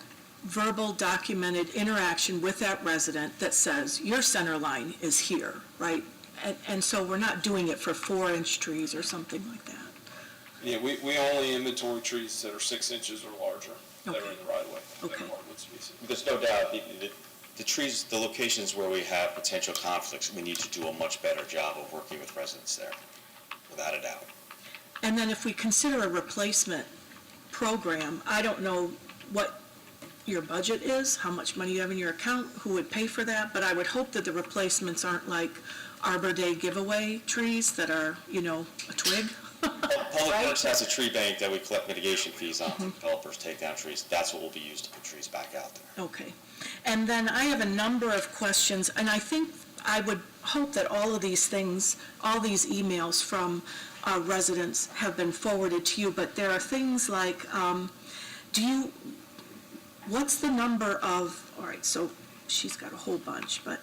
verbal documented interaction with that resident that says, your center line is here, right? And so we're not doing it for 4-inch trees or something like that. Yeah, we only inventory trees that are 6 inches or larger that are in the right of way. Okay. Hardwood species. There's no doubt, the trees, the locations where we have potential conflicts, we need to do a much better job of working with residents there, without a doubt. And then if we consider a replacement program, I don't know what your budget is, how much money you have in your account, who would pay for that, but I would hope that the replacements aren't like Arbor Day giveaway trees that are, a twig. Public Works has a tree bank that we collect mitigation fees on. Developers take down trees. That's what will be used to put trees back out there. Okay. And then I have a number of questions, and I think I would hope that all of these things, all these emails from residents have been forwarded to you, but there are things like, what's the number of, all right, so she's got a whole bunch, but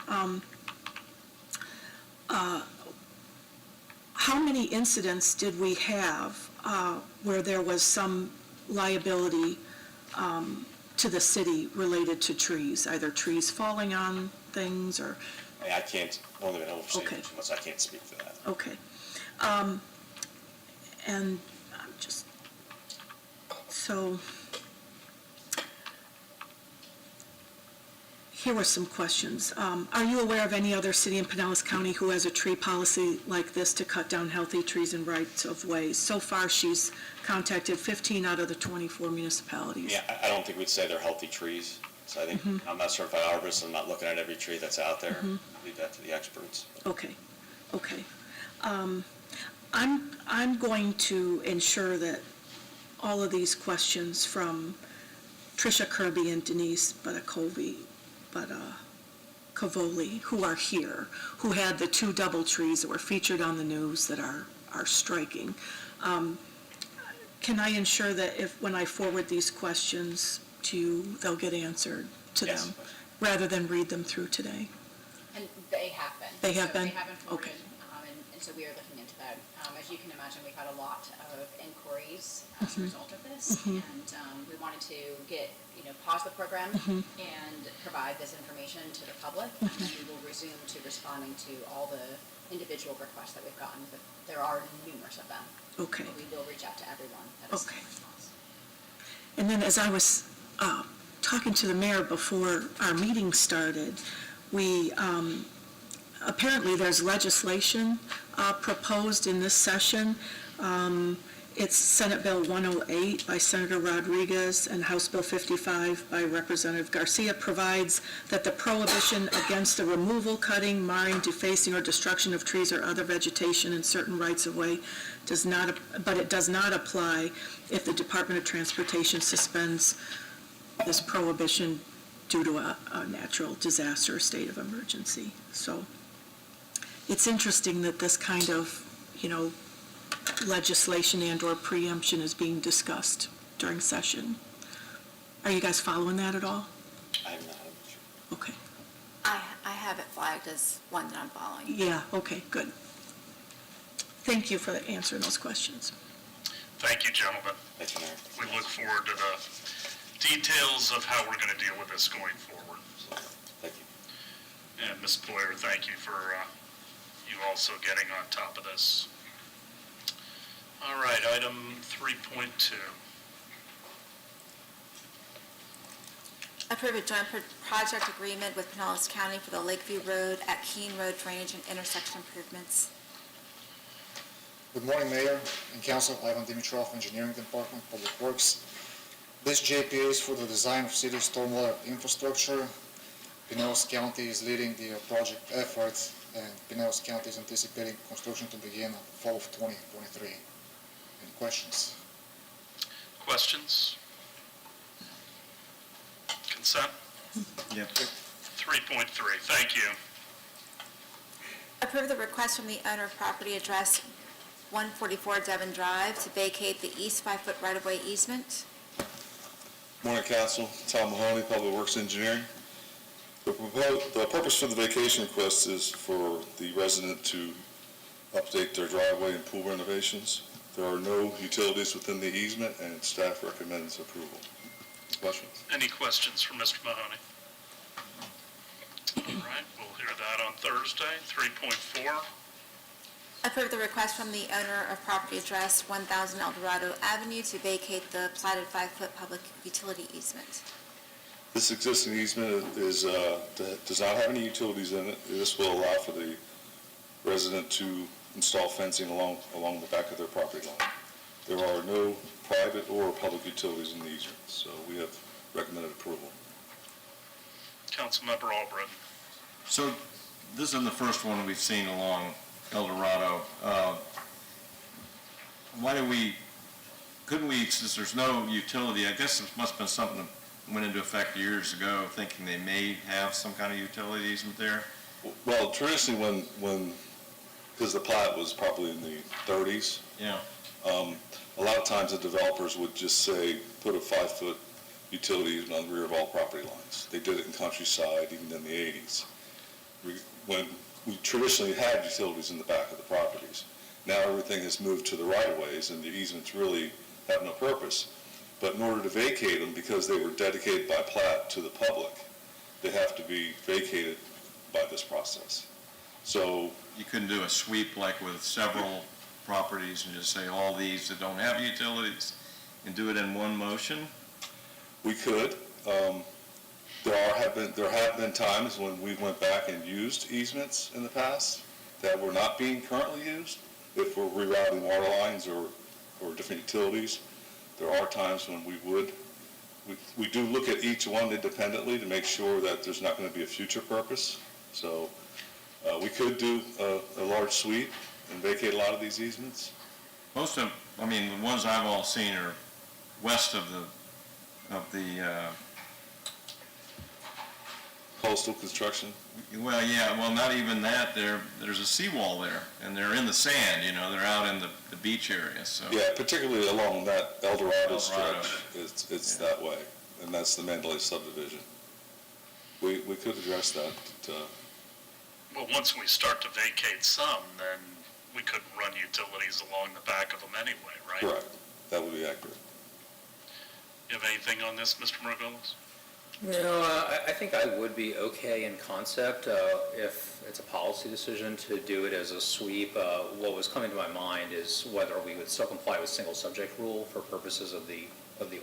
how many incidents did we have where there was some liability to the city related to trees, either trees falling on things or? I can't, won't even overstate Okay. it too much. I can't speak to that. Okay. And I'm just, so, here were some questions. Are you aware of any other city in Pinellas County who has a tree policy like this to cut down healthy trees and rights of ways? So far, she's contacted 15 out of the 24 municipalities. Yeah, I don't think we'd say they're healthy trees. So I think, I'm not certified arborist, I'm not looking at every tree that's out there. Leave that to the experts. Okay. I'm going to ensure that all of these questions from Tricia Kirby and Denise Cavoli, who are here, who had the 2 double trees that were featured on the news that are striking. Can I ensure that when I forward these questions to you, they'll get answered to Yes. them, rather than read them through today? And they have been. They have been? They have been forwarded, Okay. and so we are looking into that. As you can imagine, we've had a lot of inquiries as a result of this, and we wanted to pause the program and provide this information to the public, and then we will resume to responding to all the individual requests that we've gotten, but there are numerous of them. Okay. We will reach out to everyone that is in Okay. response. And then as I was talking to the mayor before our meeting started, we, apparently there's legislation proposed in this session. It's Senate Bill 108 by Senator Rodriguez and House Bill 55 by Representative Garcia provides that the prohibition against the removal, cutting, marring, defacing, or destruction of trees or other vegetation in certain rights-of-way does not apply if the Department of Transportation suspends this prohibition due to a natural disaster or state of emergency. So it's interesting that this kind of, legislation and/or preemption is being discussed during session. Are you guys following that at all? I am not, I'm sure. Okay. I have it flagged as one that I'm following. Yeah, okay, good. Thank you for answering those questions. Thank you, gentlemen. Thank you, Mayor. We look forward to the details of how we're going to deal with this going forward. Thank you. And Ms. Blair, thank you for you also getting on top of this. All right, item 3.2. Approve a joint project agreement with Pinellas County for the Lakeview Road at Keene Road drainage and intersection improvements. Good morning, Mayor and Council. Ivan Dimitrov, Engineering Department, Public Works. This JPA is for the design of city stormwater infrastructure. Pinellas County is leading the project effort, and Pinellas County is anticipating construction to begin in the fall of 2023. Any questions? Questions? Consent? Yep. 3.3, thank you. Approve the request from the owner of property address 144 Devon Drive to vacate the east 5-foot right-of-way easement. Morning, Council. Tom Mahoney, Public Works Engineering. The purpose for the vacation request is for the resident to update their driveway and pool renovations. There are no utilities within the easement, and staff recommends approval. Questions? Any questions for Mr. Mahoney? All right, we'll hear that on Thursday. 3.4. Approve the request from the owner of property address 1000 Eldorado Avenue to vacate the platted 5-foot public utility easement. This existing easement does not have any utilities in it. This will allow for the resident to install fencing along the back of their property line. There are no private or public utilities in the easement, so we have recommended approval. Councilmember Albrecht. So this isn't the first one we've seen along Eldorado. Since there's no utility, I guess it must have been something that went into effect years ago, thinking they may have some kind of utility easement there? Well, traditionally because the plat was probably in the 30s, Yeah. a lot of times the developers would just say, put a 5-foot utility easement on the rear of all property lines. They did it in Countryside even in the 80s. When we traditionally had utilities in the back of the properties. Now everything has moved to the right-of-ways, and the easements really have no purpose. But in order to vacate them, because they were dedicated by plat to the public, they have to be vacated by this process. So You couldn't do a sweep like with several properties and just say all these that don't have utilities and do it in one motion? we could. There have been times when we went back and used easements in the past that were not being currently used, if we're rerouting water lines or different utilities. There are times when we do look at each one independently to make sure that there's not going to be a future purpose. So we could do a large sweep and vacate a lot of these easements? Most of, I mean, the ones I've all seen are west of the Coastal construction? well, yeah, well, not even that, there's a seawall there, and they're in the sand, you know, they're out in the beach area, so. Yeah, particularly along that Eldorado Eldorado. stretch, it's that way, and that's the Mandalay subdivision. We could address that. Well, once we start to vacate some, then we couldn't run utilities along the back of them anyway, right? Correct, that would be accurate. You have anything on this, Mr. Mirabile? No, I think I would be okay in concept if it's a policy decision to do it as a sweep. What was coming to my mind is whether we would still comply with single subject rule for purposes of the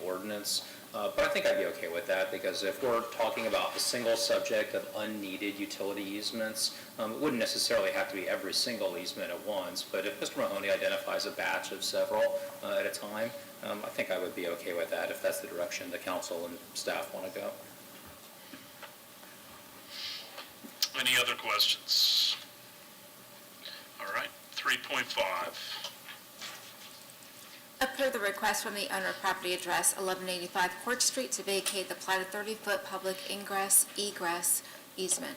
ordinance. But I think I'd be okay with that, because if we're talking about a single subject of unneeded utility easements, it wouldn't necessarily have to be every single easement at once. But if Mr. Mahoney identifies a batch of several at a time, I think I would be okay with that if that's the direction the council and staff want to go. Any other questions? All right, 3.5. Approve the request from the owner of property address 1185 Court Street to vacate the platted 30-foot public ingress, egress easement.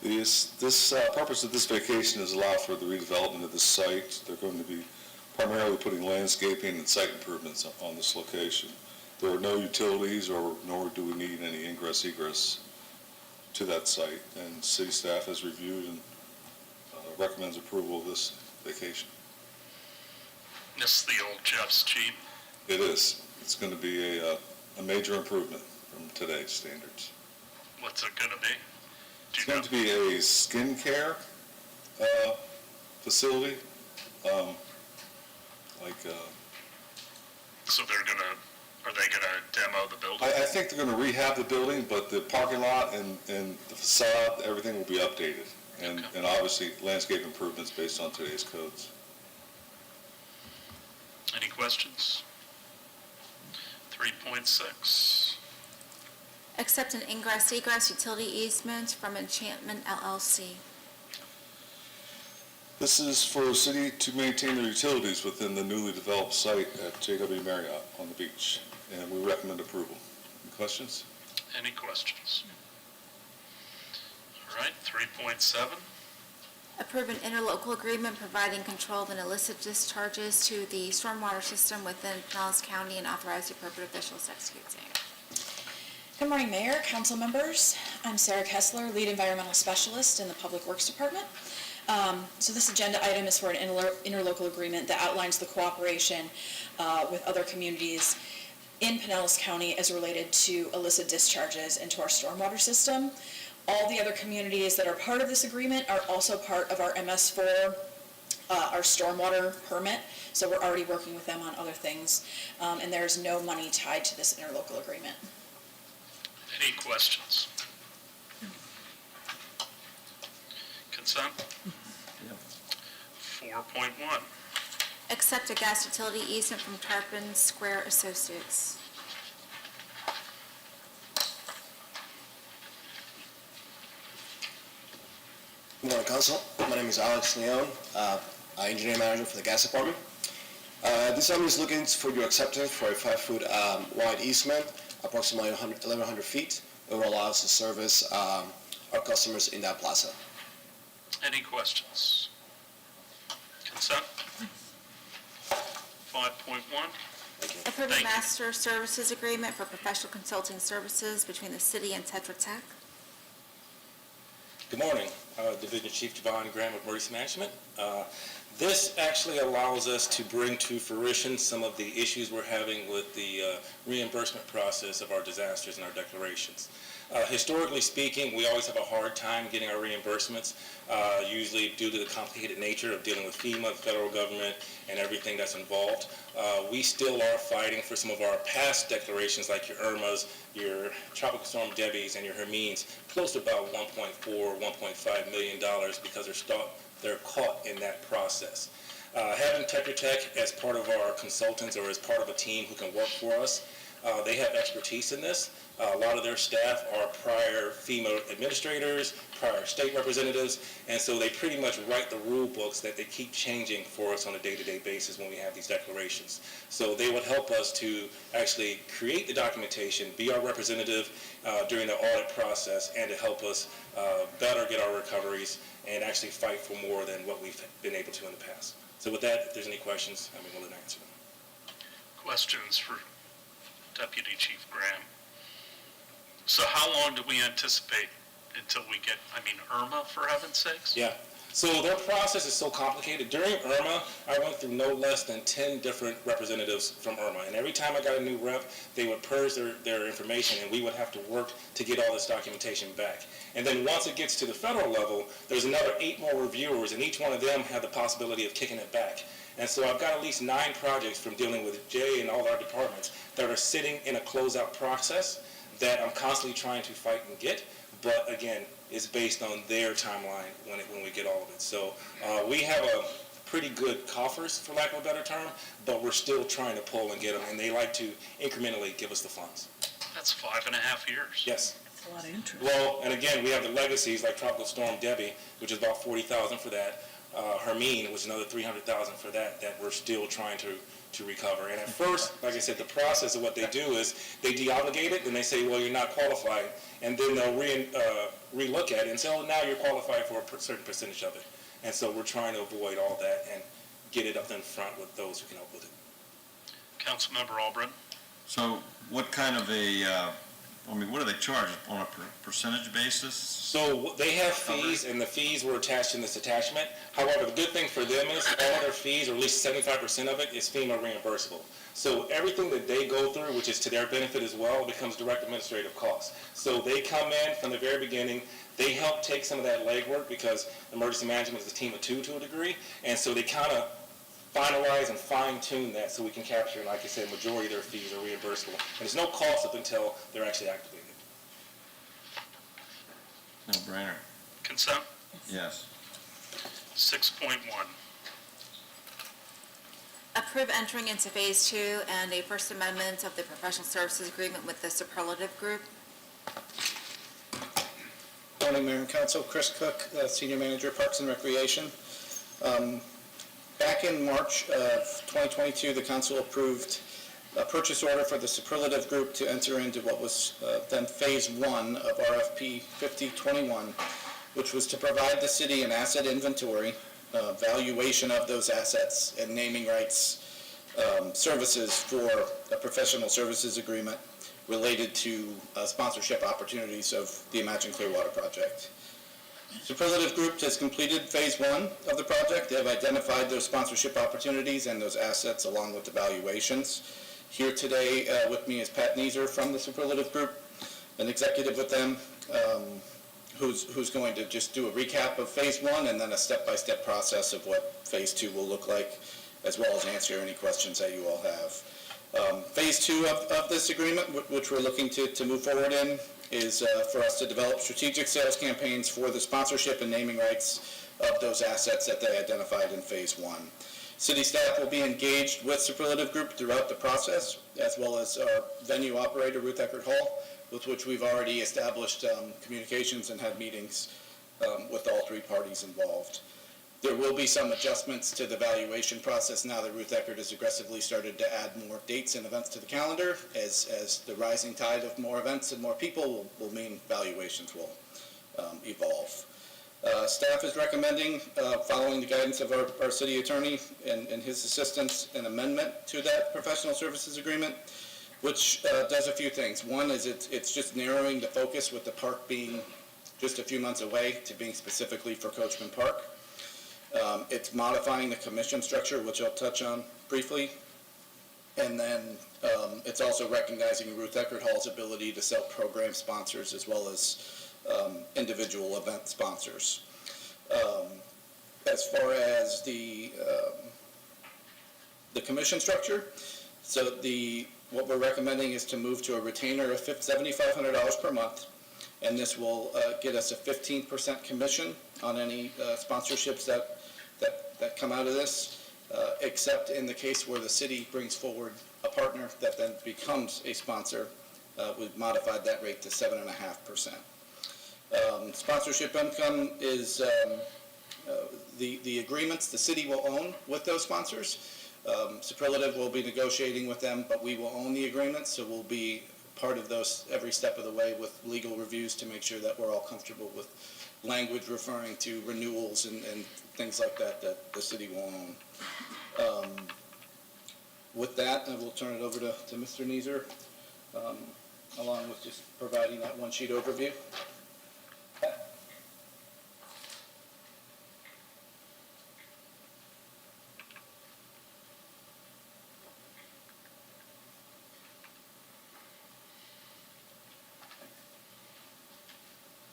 This purpose of this vacation is allow for the redevelopment of the site. They're going to be primarily putting landscaping and site improvements on this location. There are no utilities, nor do we need any ingress, egress to that site, and city staff has reviewed and recommends approval of this vacation. This is the old Jeff's Jeep. It is. It's going to be a major improvement from today's standards. What's it going to be? It's going to be a skincare facility, So are they going to demo the building? I think they're going to rehab the building, but the parking lot and the facade, everything will be updated. And obviously landscape improvements based on today's codes. Any questions? 3.6. Accept an ingress, egress utility easement from Enchantment LLC. This is for the city to maintain their utilities within the newly developed site at JW Marriott on the beach, and we recommend approval. Any questions? Any questions? All right, 3.7. Approve an interlocal agreement providing control of an illicit discharges to the stormwater system within Pinellas County and authorize the appropriate officials to execute same. Good morning, Mayor, council members. I'm Sarah Kessler, Lead Environmental Specialist in the Public Works Department. So this agenda item is for an interlocal agreement that outlines the cooperation with other communities in Pinellas County as related to illicit discharges into our stormwater system. All the other communities that are part of this agreement are also part of our MS4, our stormwater permit. So we're already working with them on other things, and there's no money tied to this interlocal agreement. Any questions? Consent? 4.1. Accept a gas utility easement from Tarpon Square Associates. Good morning, Council. My name is Alex Leon, Engineer Manager for the Gas Department. This item is looking for your acceptance for a 5-foot wide easement, approximately 1,100 feet. It will allow us to service our customers in that plaza. Any questions? Consent? 5.1. Approve Thank a you. master services agreement for professional consulting services between the city and Tetra Tech. Good morning, Division Chief Devon Graham of Emergency Management. This actually allows us to bring to fruition some of the issues we're having with the reimbursement process of our disasters and our declarations. Historically speaking, we always have a hard time getting our reimbursements, usually due to the complicated nature of dealing with FEMA, the federal government, and everything that's involved. We still are fighting for some of our past declarations, like your Irmas, your Tropical Storm Debbies, and your Hermines, close to about $1.4, $1.5 million because they're caught in that process. Having Tetra Tech as part of our consultants or as part of a team who can work for us They have expertise in this. A lot of their staff are prior FEMA administrators, prior state representatives, and so they pretty much write the rule books that they keep changing for us on a day-to-day basis when we have these declarations. So they would help us to actually create the documentation, be our representative during the audit process, and to help us better get our recoveries and actually fight for more than what we've been able to in the past. So with that, if there's any questions, I'm willing to answer them. Questions for Deputy Chief Graham? So how long do we anticipate until we get, Irma, for heaven's sakes? Yeah. So their process is so complicated. During Irma, I went through no less than 10 different representatives from Irma. And every time I got a new rep, they would purge their information, and we would have to work to get all this documentation back. And then once it gets to the federal level, there's another 8 more reviewers, and each one of them have the possibility of kicking it back. And so I've got at least 9 projects from dealing with Jay and all our departments that are sitting in a closeout process that I'm constantly trying to fight and get. But again, it's based on their timeline when we get all of it. So we have a pretty good coffers, for lack of a better term, but we're still trying to pull and get them, and they like to incrementally give us the funds. That's 5.5 years. Yes. That's a lot of interest. Well, and again, we have the legacies like Tropical Storm Debbie, which is about $40,000 for that. Hermine was another $300,000 for that we're still trying to recover. And at first, like I said, the process of what they do is they de-obligate it, and they say, well, you're not qualified, and then they'll re-look at it and say, oh, now you're qualified for a certain percentage of it. And so we're trying to avoid all that and get it up in front with those who can help with it. Councilmember Albritton? So what kind of a, what do they charge on a percentage basis? So they have fees, and the fees were attached in this attachment. However, the good thing for them is all their fees, or at least 75% of it, is FEMA reimbursable. So everything that they go through, which is to their benefit as well, becomes direct administrative costs. So they come in from the very beginning. They help take some of that legwork because emergency management is a team of 2 to a degree, and so they kind of finalize and fine-tune that so we can capture, like I said, majority of their fees are reimbursable. And there's no cost up until they're actually activated. No brainer. Consent? Yes. 6.1. Approve entering into Phase 2 and a First Amendment of the Professional Services Agreement with the Superlative Group. Morning, Mayor and Council. Chris Cook, Senior Manager, Parks and Recreation. Back in March of 2022, the council approved a purchase order for the Superlative Group to enter into what was then Phase 1 of RFP 5021, which was to provide the city an asset inventory, valuation of those assets, and naming rights services for a professional services agreement related to sponsorship opportunities of the Imagine Clearwater project. Superlative Group has completed Phase 1 of the project. They have identified those sponsorship opportunities and those assets along with the valuations. Here today with me is Pat Neeser from the Superlative Group, an executive with them, who's going to just do a recap of Phase 1 and then a step-by-step process of what Phase 2 will look like, as well as answer any questions that you all have. Phase 2 of this agreement, which we're looking to move forward in, is for us to develop strategic sales campaigns for the sponsorship and naming rights of those assets that they identified in Phase 1. City staff will be engaged with Superlative Group throughout the process, as well as our venue operator, Ruth Eckert Hall, with which we've already established communications and had meetings with all 3 parties involved. There will be some adjustments to the valuation process now that Ruth Eckert has aggressively started to add more dates and events to the calendar, as the rising tide of more events and more people will mean valuations will evolve. Staff is recommending, following the guidance of our city attorney and his assistants, an amendment to that professional services agreement, which does a few things. One is it's just narrowing the focus, with the park being just a few months away, to being specifically for Coachman Park. It's modifying the commission structure, which I'll touch on briefly. And then it's also recognizing Ruth Eckert Hall's ability to sell program sponsors as well as individual event sponsors. As far as the commission structure, so what we're recommending is to move to a retainer of $7,500 per month, and this will get us a 15% commission on any sponsorships that come out of this, except in the case where the city brings forward a partner that then becomes a sponsor, we've modified that rate to 7.5%. Sponsorship income is the agreements the city will own with those sponsors. Superlative will be negotiating with them, but we will own the agreements, so we'll be part of those every step of the way with legal reviews to make sure that we're all comfortable with language referring to renewals and things like that the city will own. With that, I will turn it over to Mr. Neeser, along with just providing that one-sheet overview.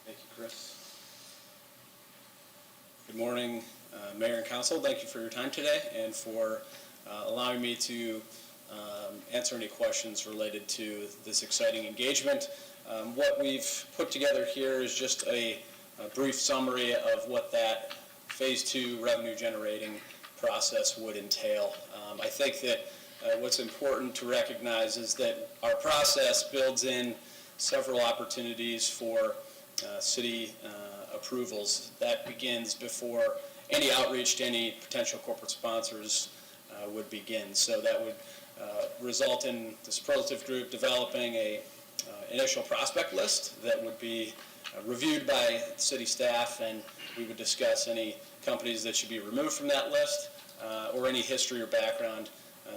Thank you, Chris. Good morning, Mayor and Council. Thank you for your time today and for allowing me to answer any questions related to this exciting engagement. What we've put together here is just a brief summary of what that Phase 2 revenue generating process would entail. I think that what's important to recognize is that our process builds in several opportunities for city approvals. That begins before any outreach to any potential corporate sponsors would begin. So that would result in the superlative group developing a initial prospect list that would be reviewed by city staff, and we would discuss any companies that should be removed from that list or any history or background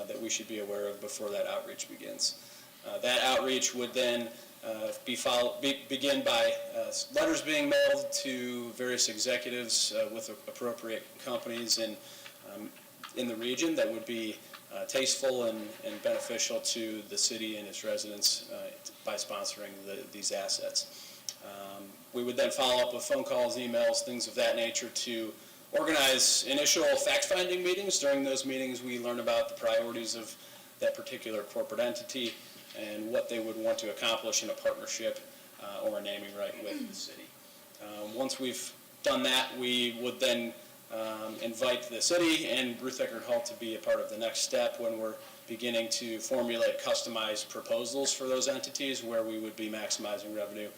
that we should be aware of before that outreach begins. That outreach would then begin by letters being mailed to various executives with appropriate companies in the region that would be tasteful and beneficial to the city and its residents by sponsoring these assets. We would then follow up with phone calls, emails, things of that nature to organize initial fact-finding meetings. During those meetings, we learn about the priorities of that particular corporate entity and what they would want to accomplish in a partnership or a naming right with the city. Once we've done that, we would then invite the city and Ruth Eckerd Hall to be a part of the next step when we're beginning to formulate customized proposals for those entities where we would be maximizing revenue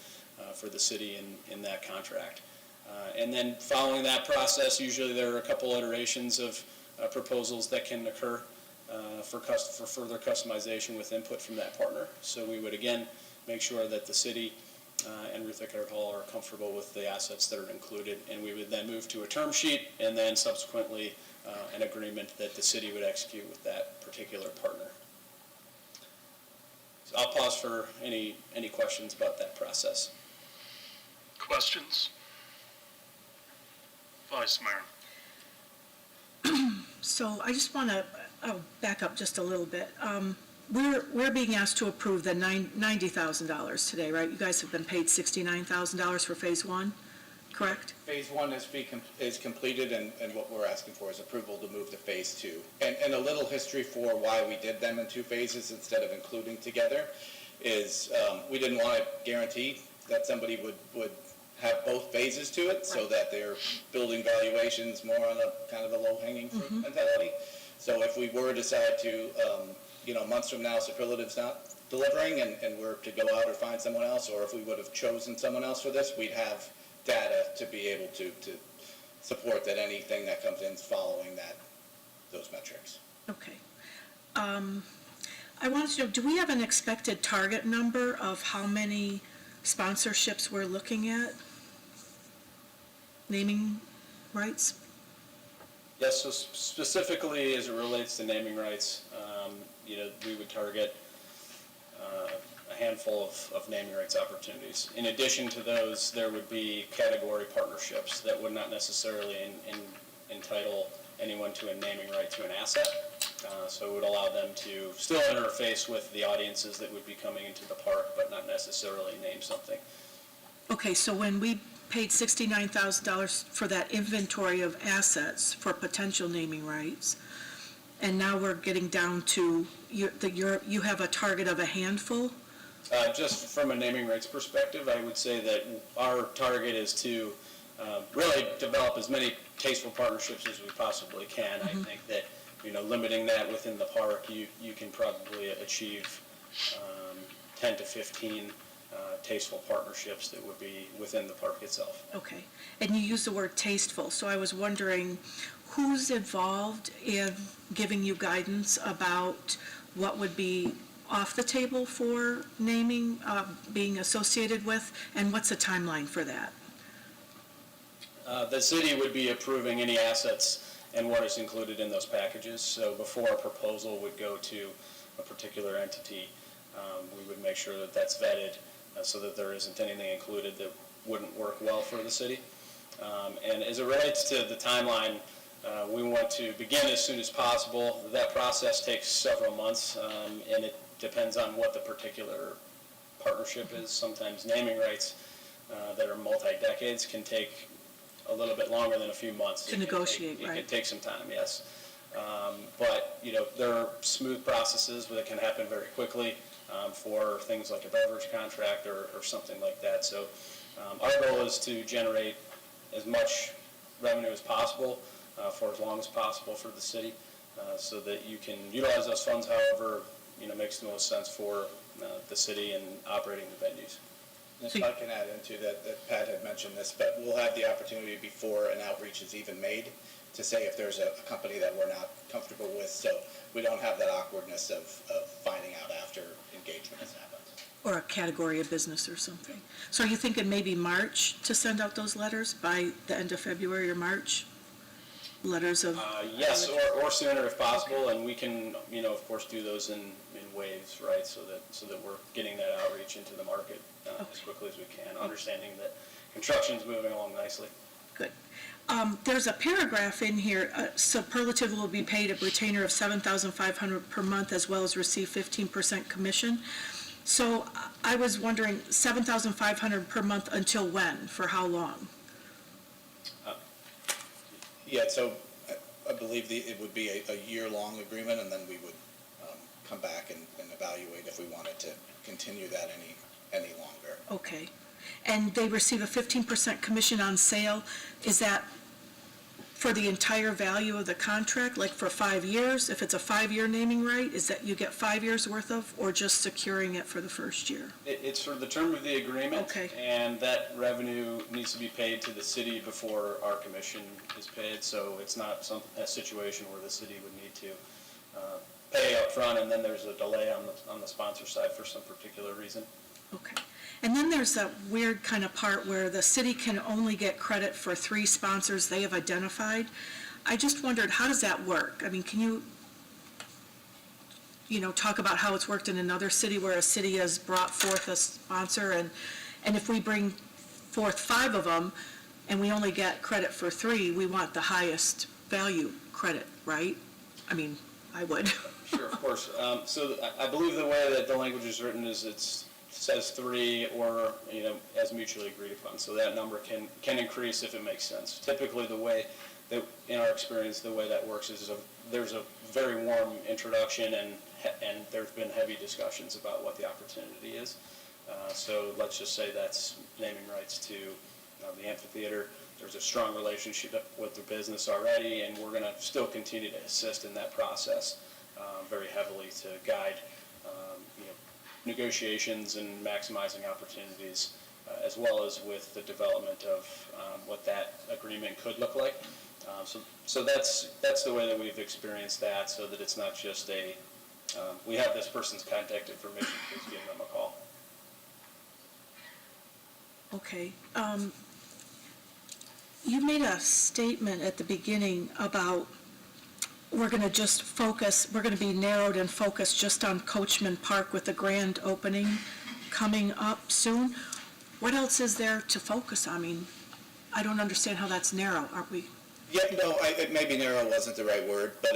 for the city in that contract. And then following that process, usually there are a couple iterations of proposals that can occur for further customization with input from that partner. So we would again make sure that the city and Ruth Eckerd Hall are comfortable with the assets that are included, and we would then move to a term sheet and then subsequently an agreement that the city would execute with that particular partner. So I'll pause for any questions about that process. Questions? Vice Mayor. So I just want to back up just a little bit. We're being asked to approve the $90,000 today, right? You guys have been paid $69,000 for Phase 1, correct? Phase 1 is completed, and what we're asking for is approval to move to Phase 2. And a little history for why we did them in two phases instead of including together is we didn't want to guarantee that somebody would have both phases to it, so that they're building valuations more on a kind of a low-hanging fruit mentality. So if we were to decide to, months from now, superlative's not delivering and we're to go out or find someone else, or if we would have chosen someone else for this, we'd have data to be able to support that anything that comes in is following those metrics. Okay. I wanted to know, do we have an expected target number of how many sponsorships we're looking at? Naming rights? Yes, so specifically as it relates to naming rights, we would target a handful of naming rights opportunities. In addition to those, there would be category partnerships that would not necessarily entitle anyone to a naming right to an asset. So it would allow them to still interface with the audiences that would be coming into the park, but not necessarily name something. Okay, so when we paid $69,000 for that inventory of assets for potential naming rights, and now we're getting down to you have a target of a handful? Just from a naming rights perspective, I would say that our target is to really develop as many tasteful partnerships as we possibly can. I think that limiting that within the park, you can probably achieve 10 to 15 tasteful partnerships that would be within the park itself. Okay. And you use the word tasteful, so I was wondering who's involved in giving you guidance about what would be off the table for naming, being associated with, and what's the timeline for that? The city would be approving any assets and what is included in those packages. So before a proposal would go to a particular entity, we would make sure that that's vetted so that there isn't anything included that wouldn't work well for the city. And as it relates to the timeline, we want to begin as soon as possible. That process takes several months, and it depends on what the particular partnership is. Sometimes naming rights that are multi-decades can take a little bit longer than a few months. To negotiate, right? It can take some time, yes. But, there are smooth processes that can happen very quickly for things like a beverage contract or something like that. So our goal is to generate as much revenue as possible for as long as possible for the city so that you can utilize those funds however, makes the most sense for the city and operating the venues. If I can add into that Pat had mentioned this, but we'll have the opportunity before an outreach is even made to say if there's a company that we're not comfortable with, so we don't have that awkwardness of finding out after engagement has happened. Or a category of business or something. So are you thinking maybe March to send out those letters, by the end of February or March? Letters of... Yes, or sooner if possible, and we can, of course, do those in waves, right, so that we're getting that outreach into the market as quickly as we can, understanding that construction's moving along nicely. Good. There's a paragraph in here, superlative will be paid a retainer of $7,500 per month as well as receive 15% commission. So I was wondering, $7,500 per month until when? For how long? Yeah, so I believe it would be a year-long agreement, and then we would come back and evaluate if we wanted to continue that any longer. Okay. And they receive a 15% commission on sale. Is that for the entire value of the contract, like for 5 years? If it's a 5-year naming right, is that you get 5 years worth of, or just securing it for the first year? It's for the term of the agreement. Okay. And that revenue needs to be paid to the city before our commission is paid. So it's not a situation where the city would need to pay up front and then there's a delay on the sponsor side for some particular reason. Okay. And then there's that weird kind of part where the city can only get credit for 3 sponsors they have identified. I just wondered, how does that work? I mean, can you talk about how it's worked in another city where a city has brought forth a sponsor, and if we bring forth 5 of them and we only get credit for 3, we want the highest value credit, right? I mean, I would. Sure, of course. So I believe the way that the language is written is it says 3 or, as mutually agreed upon. So that number can increase if it makes sense. Typically, the way that, in our experience, the way that works is there's a very warm introduction and there's been heavy discussions about what the opportunity is. So let's just say that's naming rights to the amphitheater. There's a strong relationship with the business already, and we're going to still continue to assist in that process very heavily to guide negotiations and maximizing opportunities, as well as with the development of what that agreement could look like. So that's the way that we've experienced that, so that it's not just we have this person's contact information, please give them a call. Okay. You made a statement at the beginning about we're going to be narrowed and focused just on Coachman Park with the grand opening coming up soon. What else is there to focus on? I mean, I don't understand how that's narrow, aren't we? Yeah, no, maybe narrow wasn't the right word, but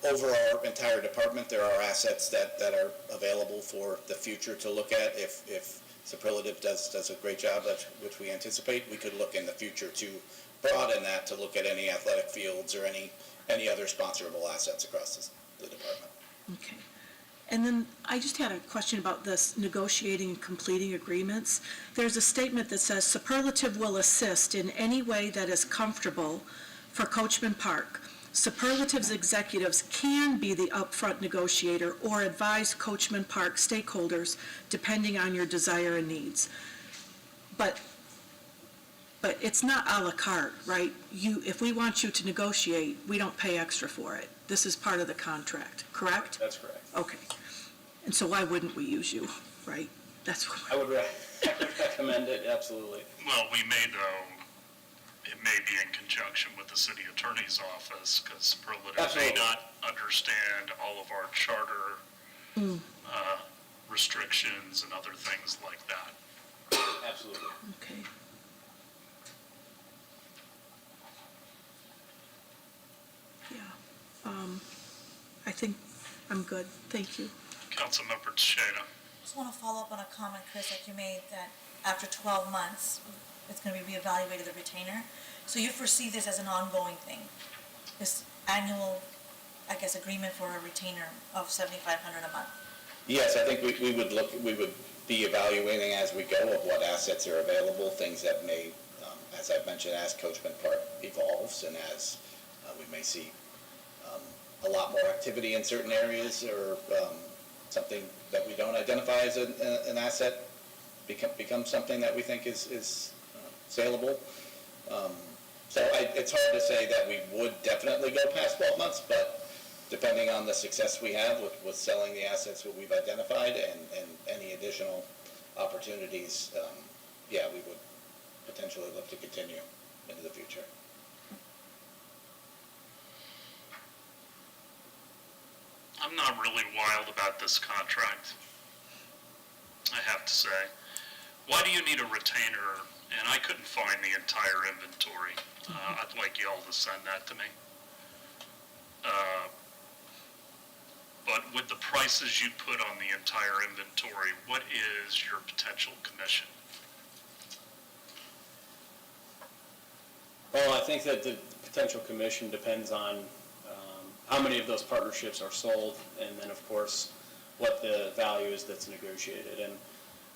over our entire department, there are assets that are available for the future to look at. If Superlative does a great job, which we anticipate, we could look in the future to broaden that to look at any athletic fields or any other sponsorable assets across the department. Okay. And then I just had a question about this negotiating and completing agreements. There's a statement that says Superlative will assist in any way that is comfortable for Coachman Park. Superlatives executives can be the upfront negotiator or advise Coachman Park stakeholders depending on your desire and needs. But it's not à la carte, right? If we want you to negotiate, we don't pay extra for it. This is part of the contract, correct? That's correct. Okay. And so why wouldn't we use you, right? That's what. I would recommend it, absolutely. Well, we may, though, it may be in conjunction with the city attorney's office, because superlative may Absolutely. not understand all of our charter restrictions and other things like that. Absolutely. Okay. Yeah. I think I'm good. Thank you. Councilmember Tejeda. Just want to follow up on a comment, Chris, that you made, that after 12 months, it's going to be reevaluated, the retainer. So you foresee this as an ongoing thing, this annual, I guess, agreement for a retainer of $7,500 a month? Yes, I think we would be evaluating as we go of what assets are available, things that may, as I've mentioned, as Coachman Park evolves and as we may see a lot more activity in certain areas or something that we don't identify as an asset becomes something that we think is saleable. So it's hard to say that we would definitely go past 12 months, but depending on the success we have with selling the assets that we've identified and any additional opportunities, yeah, we would potentially look to continue into the future. I'm not really wild about this contract, I have to say. Why do you need a retainer? And I couldn't find the entire inventory. I'd like y'all to send that to me. But with the prices you put on the entire inventory, what is your potential commission? Well, I think that the potential commission depends on how many of those partnerships are sold, and then, of course, what the value is that's negotiated. And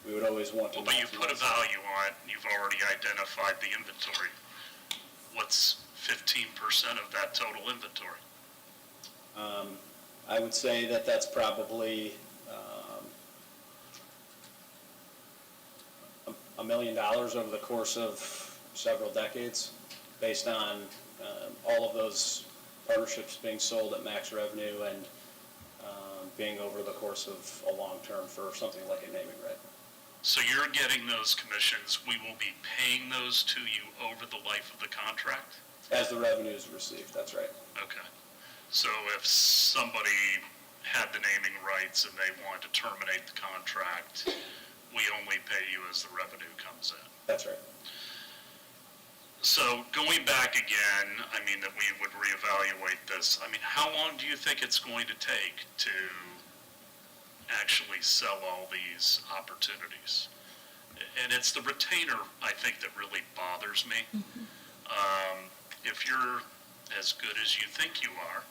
we would always want to. Well, but you put a value on it, you've already identified the inventory. What's 15% of that total inventory? I would say that that's probably $1 million over the course of several decades, based on all of those partnerships being sold at max revenue and being over the course of a long term for something like a naming right. So you're getting those commissions, we will be paying those to you over the life of the contract? As the revenue is received, that's right. Okay. So if somebody had the naming rights and they wanted to terminate the contract, we only pay you as the revenue comes in? That's right. So going back again, I mean, that we would reevaluate this. I mean, how long do you think it's going to take to actually sell all these opportunities? And it's the retainer, I think, that really bothers me. If you're as good as you think you are,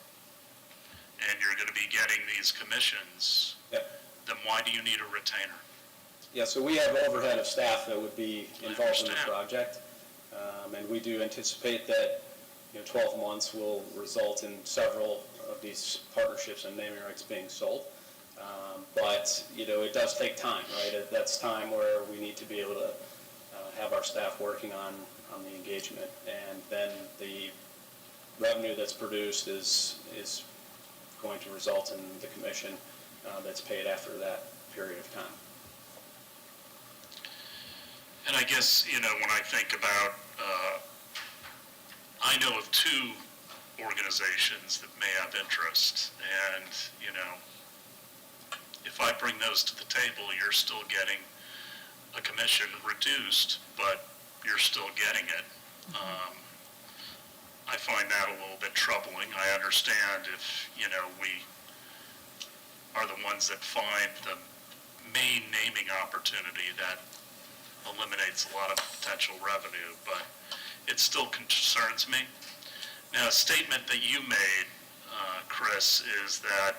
and you're going to be getting these commissions, then why do you need a retainer? Yeah, so we have overhead of staff that would be involved in the project. And we do anticipate that 12 months will result in several of these partnerships and naming rights being sold. But it does take time, right? That's time where we need to be able to have our staff working on the engagement. And then the revenue that's produced is going to result in the commission that's paid after that period of time. And I guess, when I think about, I know of two organizations that may have interest, and, if I bring those to the table, you're still getting a commission reduced, but you're still getting it. I find that a little bit troubling. I understand if, we are the ones that find the main naming opportunity, that eliminates a lot of potential revenue, but it still concerns me. Now, a statement that you made, Chris, is that,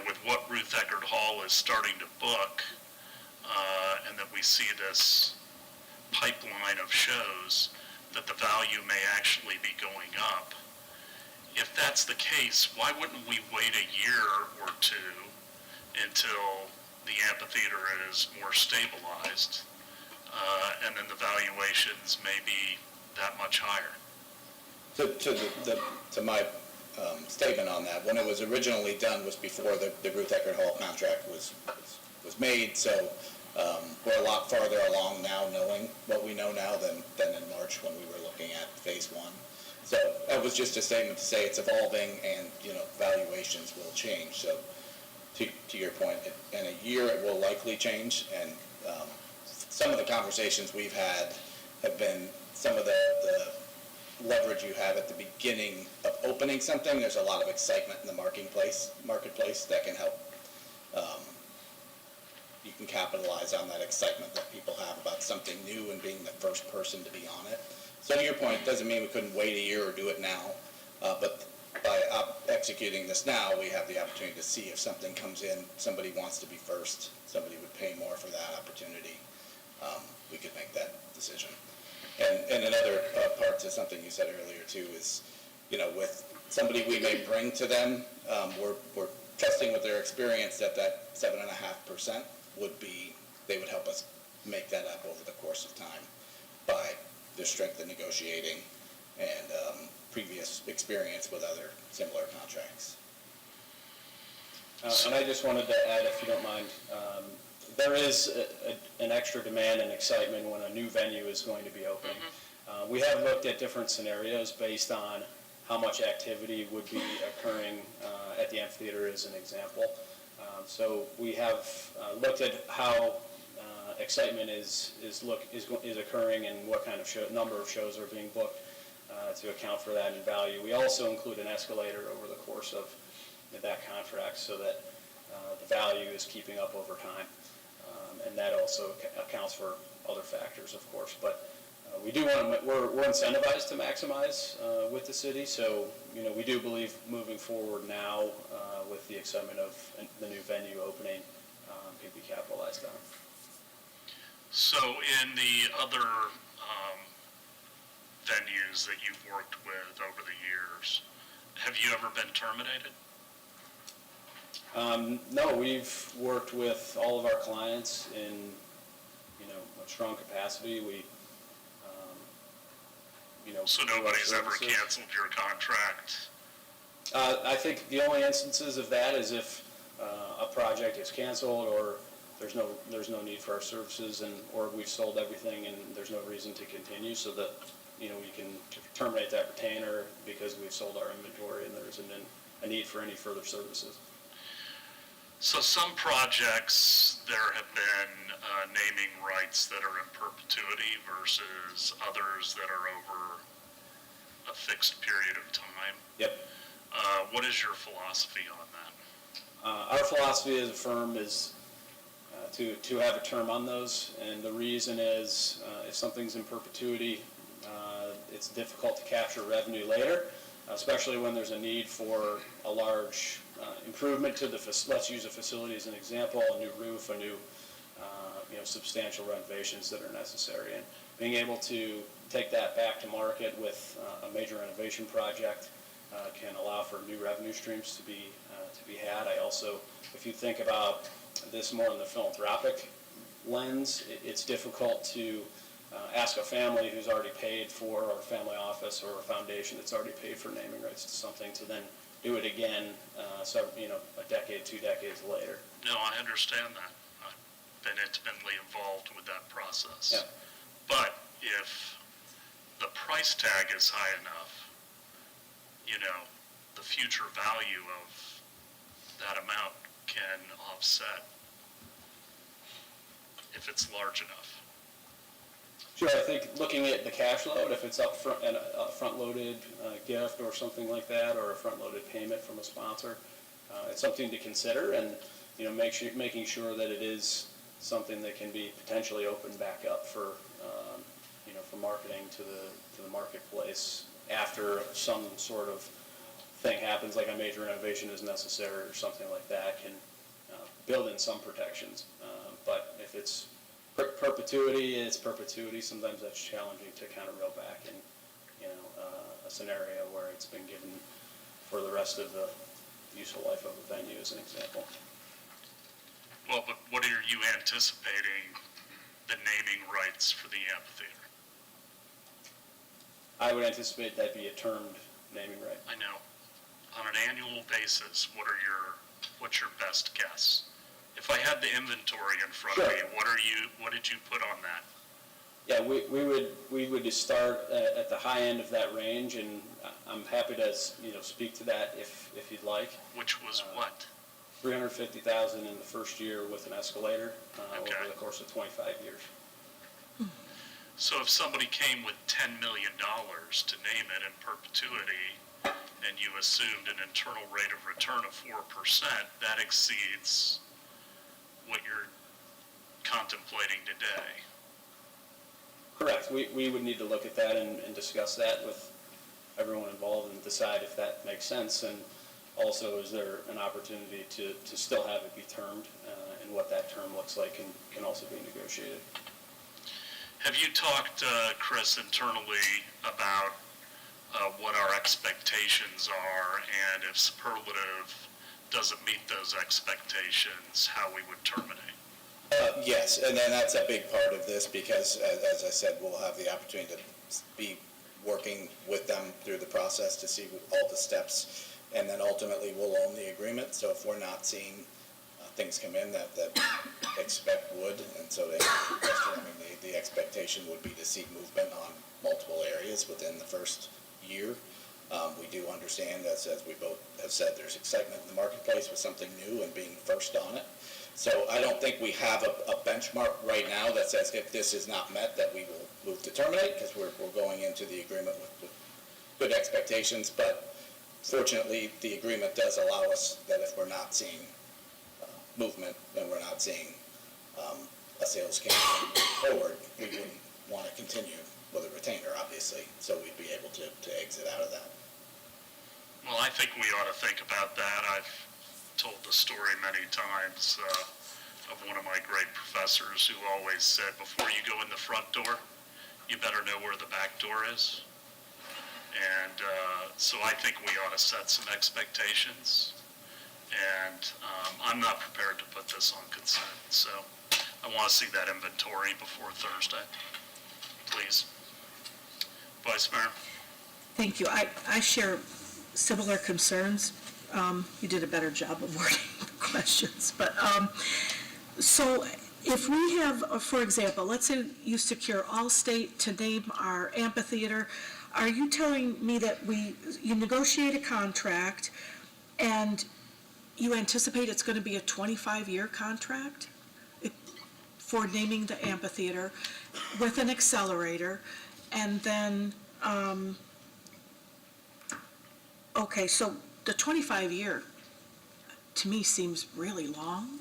with what Ruth Eckerd Hall is starting to book, and that we see this pipeline of shows, that the value may actually be going up. if that's the case, why wouldn't we wait a year or two until the amphitheater is more stabilized, and then the valuations may be that much higher? To my statement on that, when it was originally done was before the Ruth Eckerd Hall contract was made, so we're a lot farther along now knowing what we know now than in March when we were looking at phase one. So that was just a statement to say it's evolving and, valuations will change. So to your point, in a year it will likely change, and some of the conversations we've had have been some of the leverage you have at the beginning of opening something. There's a lot of excitement in the marketplace that can help. You can capitalize on that excitement that people have about something new and being the first person to be on it. So to your point, it doesn't mean we couldn't wait a year or do it now, but by executing this now, we have the opportunity to see if something comes in, somebody wants to be first, somebody would pay more for that opportunity, we could make that decision. And another part to something you said earlier too is, with somebody we may bring to them, we're trusting with their experience that 7.5% they would help us make that up over the course of time by their strength in negotiating and previous experience with other similar contracts. And I just wanted to add, if you don't mind, there is an extra demand and excitement when a new venue is going to be opening. We have looked at different scenarios based on how much activity would be occurring at the amphitheater as an example. So we have looked at how excitement is occurring and what kind of number of shows are being booked to account for that in value. We also include an escalator over the course of that contract so that the value is keeping up over time. And that also accounts for other factors, of course. But we do want to, we're incentivized to maximize with the city. So, we do believe moving forward now with the excitement of the new venue opening can be capitalized on. So in the other venues that you've worked with over the years, have you ever been terminated? No, we've worked with all of our clients in, a strong capacity. We, so nobody's ever canceled your contract? I think the only instances of that is if a project is canceled or there's no need for our services, or we've sold everything and there's no reason to continue, so that we can terminate that retainer because we've sold our inventory and there isn't a need for any further services. So some projects, there have been naming rights that are in perpetuity versus others that are over a fixed period of time. Yep. What is your philosophy on that? Our philosophy as a firm is to have a term on those, and the reason is if something's in perpetuity, it's difficult to capture revenue later, especially when there's a need for a large improvement to let's use a facility as an example, a new roof, a new substantial renovations that are necessary. And being able to take that back to market with a major renovation project can allow for new revenue streams to be had. I also, if you think about this more in the philanthropic lens, it's difficult to ask a family who's already paid for, or a family office or a foundation that's already paid for naming rights to something, to then do it again, a decade, 2 decades later. No, I understand that. I've been intimately involved with that process. Yeah. But if the price tag is high enough, the future value of that amount can offset if it's large enough. Sure, I think looking at the cash load, if it's a front-loaded gift or something like that, or a front-loaded payment from a sponsor, it's something to consider, and making sure that it is something that can be potentially opened back up for for marketing to the marketplace after some sort of thing happens, like a major renovation is necessary or something like that, can build in some protections. But if it's perpetuity, it's perpetuity. Sometimes that's challenging to kind of reel back in, a scenario where it's been given for the rest of the useful life of the venue, as an example. Well, but what are you anticipating the naming rights for the amphitheater? I would anticipate that'd be a termed naming right. I know. On an annual basis, what's your best guess? If I had the inventory in front of me, what did you put on that? Yeah, we would start at the high end of that range, and I'm happy to, speak to that if you'd like. Which was what? $350,000 in the first year with an escalator Okay. over the course of 25 years. So if somebody came with $10 million to name it in perpetuity, and you assumed an internal rate of return of 4%, that exceeds what you're contemplating today. Correct. We would need to look at that and discuss that with everyone involved and decide if that makes sense. And also, is there an opportunity to still have it be termed, and what that term looks like and can also be negotiated. Have you talked, Chris, internally about what our expectations are, and if superlative doesn't meet those expectations, how we would terminate? Yes, and then that's a big part of this because, as I said, we'll have the opportunity to be working with them through the process to see all the steps, and then ultimately we'll own the agreement. So if we're not seeing things come in that expect would, and so the expectation would be to see movement on multiple areas within the first year. We do understand, as we both have said, there's excitement in the marketplace with something new and being first on it. So I don't think we have a benchmark right now that says if this is not met that we will move to terminate, because we're going into the agreement with good expectations. But fortunately, the agreement does allow us that if we're not seeing movement and we're not seeing a sales campaign forward, we wouldn't want to continue with a retainer, obviously. So we'd be able to exit out of that. Well, I think we ought to think about that. I've told the story many times of one of my great professors who always said, before you go in the front door, you better know where the back door is. And so I think we ought to set some expectations. And I'm not prepared to put this on consent. So I want to see that inventory before Thursday. Please. Vice Mayor. Thank you. I share similar concerns. You did a better job of wording the questions. But so if we have, for example, let's say you secure Allstate to name our amphitheater, are you telling me that you negotiate a contract and you anticipate it's going to be a 25-year contract for naming the amphitheater with an accelerator, and then, okay, so the 25-year, to me, seems really long.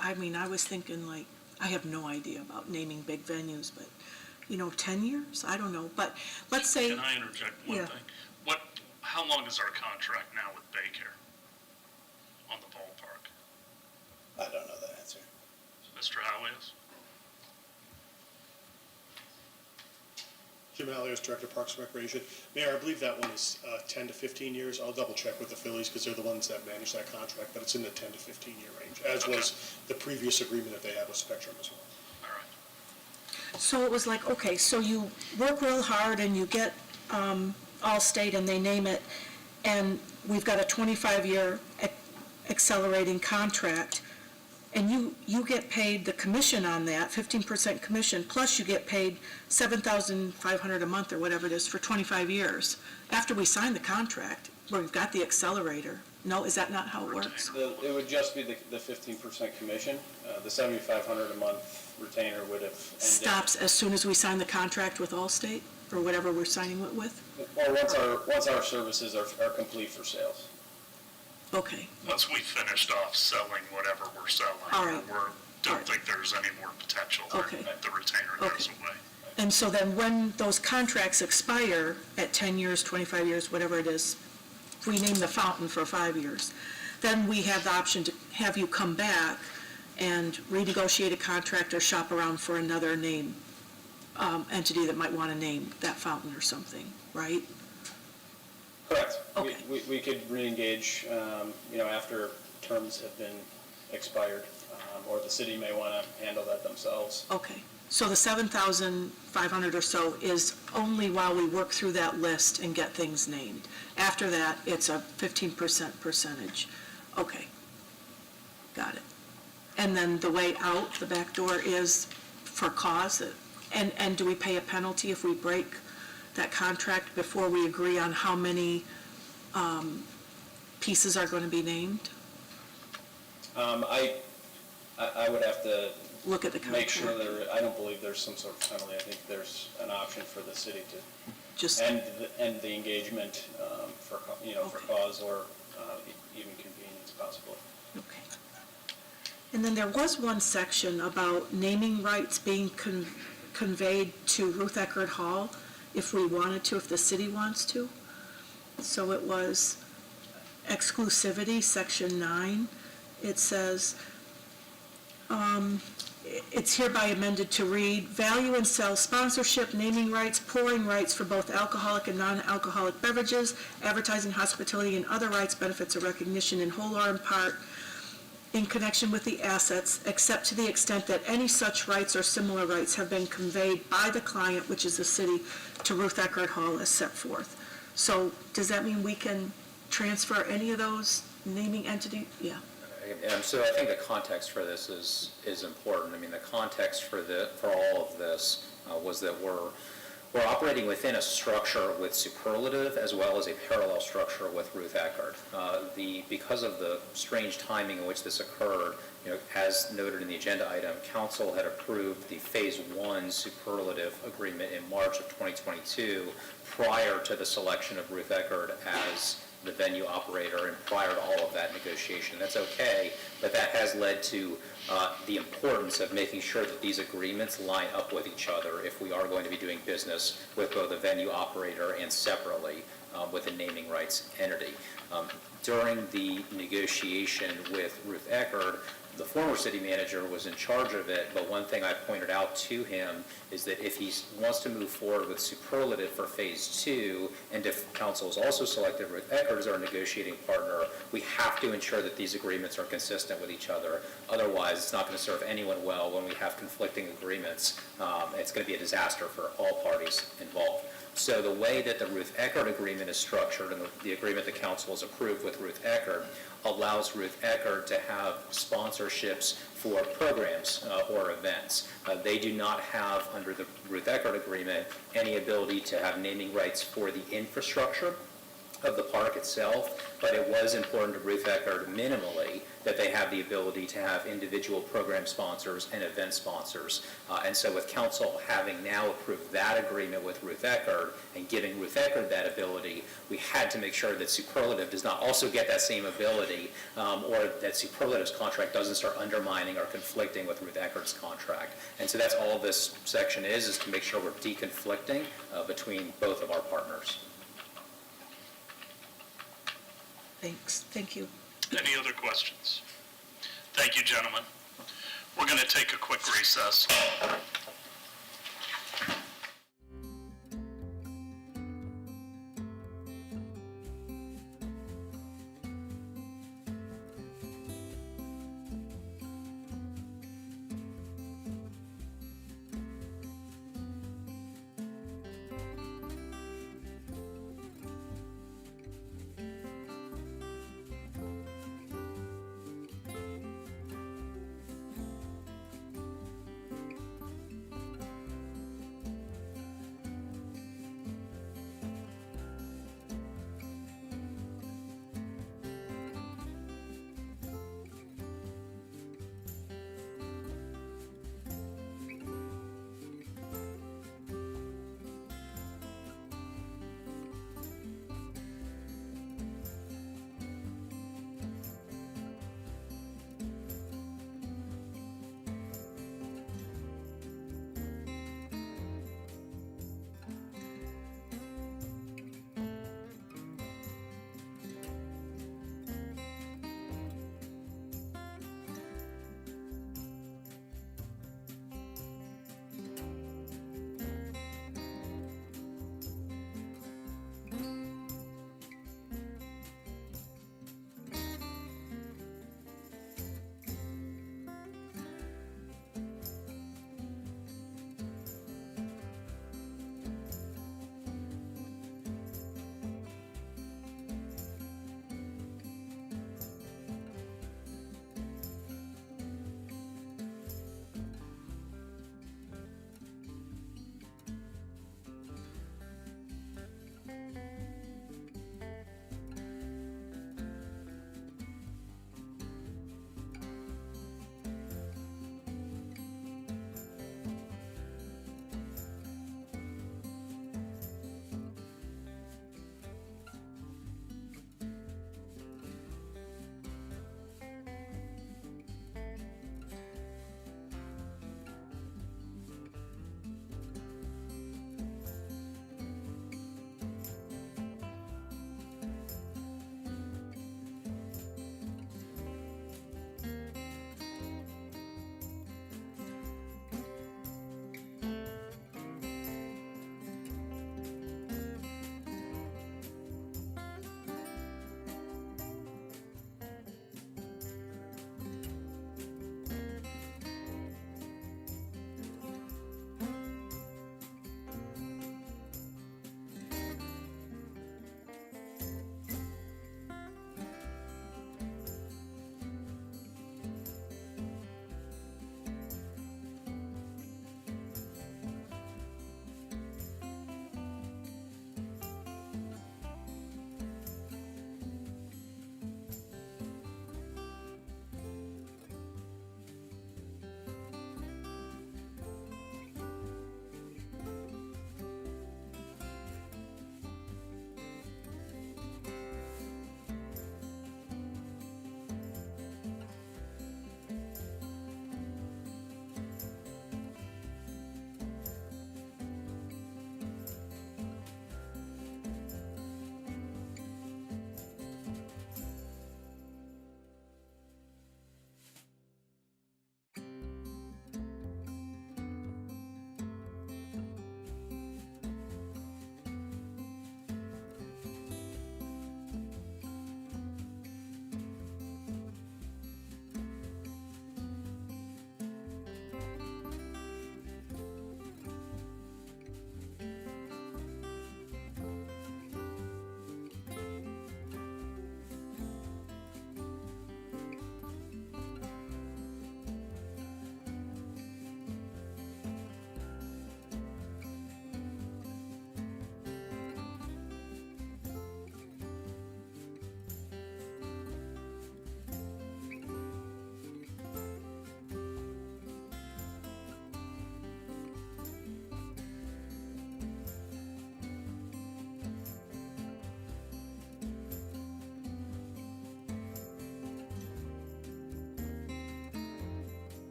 I mean, I was thinking like, I have no idea about naming big venues, but, 10 years? I don't know. But let's say... Can I interject one thing? How long is our contract now with Baycare on the ballpark? I don't know that answer. Mr. Howe is? Jim Alliers, Director of Parks and Recreation. Mayor, I believe that one is 10 to 15 years. I'll double check with the Phillies because they're the ones that manage that contract, but it's in the 10 to 15 year range, as was the previous agreement that they have with Spectrum as well. All right. So it was like, okay, so you work real hard and you get Allstate and they name it, and we've got a 25-year accelerating contract, and you get paid the commission on that, 15% commission, plus you get paid $7,500 a month or whatever it is for 25 years. After we sign the contract, where we've got the accelerator. No, is that not how it works? It would just be the 15% commission. The $7,500 a month retainer would have ended. Stops as soon as we sign the contract with Allstate, or whatever we're signing it with? Or once our services are complete for sales. Okay. Once we finished off selling whatever we're selling, All right. don't think there's any more potential. Okay. The retainer goes away. And so then when those contracts expire at 10 years, 25 years, whatever it is, if we name the fountain for 5 years, then we have the option to have you come back and renegotiate a contract or shop around for another name, entity that might want to name that fountain or something, right? Correct. Okay. We could reengage, after terms have been expired, or the city may want to handle that themselves. Okay, so the 7,500 or so is only while we work through that list and get things named. After that, it's a 15% percentage. Okay, got it. And then the way out, the back door, is for cause? And do we pay a penalty if we break that contract before we agree on how many pieces are going to be named? I would have to look at the make sure contract. I don't believe there's some sort of penalty. I think there's an option for the city to Just end the engagement for cause or even convenience possibly. Okay. And then there was one section about naming rights being conveyed to Ruth Eckerd Hall if we wanted to, if the city wants to. So it was exclusivity, section 9. It says, it's hereby amended to read, value and sell sponsorship, naming rights, pouring rights for both alcoholic and non-alcoholic beverages, advertising, hospitality, and other rights, benefits, or recognition in whole or in part in connection with the assets, except to the extent that any such rights or similar rights have been conveyed by the client, which is the city, to Ruth Eckerd Hall as set forth. So does that mean we can transfer any of those naming entities? Yeah. So I think the context for this is important. I mean, the context for all of this was that we're operating within a structure with superlative as well as a parallel structure with Ruth Eckerd. Because of the strange timing in which this occurred, as noted in the agenda item, Council had approved the Phase 1 superlative agreement in March of 2022 prior to the selection of Ruth Eckerd as the venue operator and prior to all of that negotiation. That's okay, but that has led to the importance of making sure that these agreements line up with each other if we are going to be doing business with both a venue operator and separately with a naming rights entity. During the negotiation with Ruth Eckerd, the former city manager was in charge of it, but one thing I pointed out to him is that if he wants to move forward with superlative for Phase 2, and if council has also selected Ruth Eckerd as our negotiating partner, we have to ensure that these agreements are consistent with each other. Otherwise, it's not going to serve anyone well when we have conflicting agreements. It's going to be a disaster for all parties involved. So the way that the Ruth Eckerd agreement is structured and the agreement the council has approved with Ruth Eckerd allows Ruth Eckerd to have sponsorships for programs or events. They do not have, under the Ruth Eckerd agreement, any ability to have naming rights for the infrastructure of the park itself, but it was important to Ruth Eckerd minimally that they have the ability to have individual program sponsors and event sponsors. And so with council having now approved that agreement with Ruth Eckerd and giving Ruth Eckerd that ability, we had to make sure that superlative does not also get that same ability or that superlative's contract doesn't start undermining or conflicting with Ruth Eckerd's contract. And so that's all this section is to make sure we're deconflicting between both of our partners. Thanks. Thank you. Any other questions? Thank you, gentlemen. We're going to take a quick recess.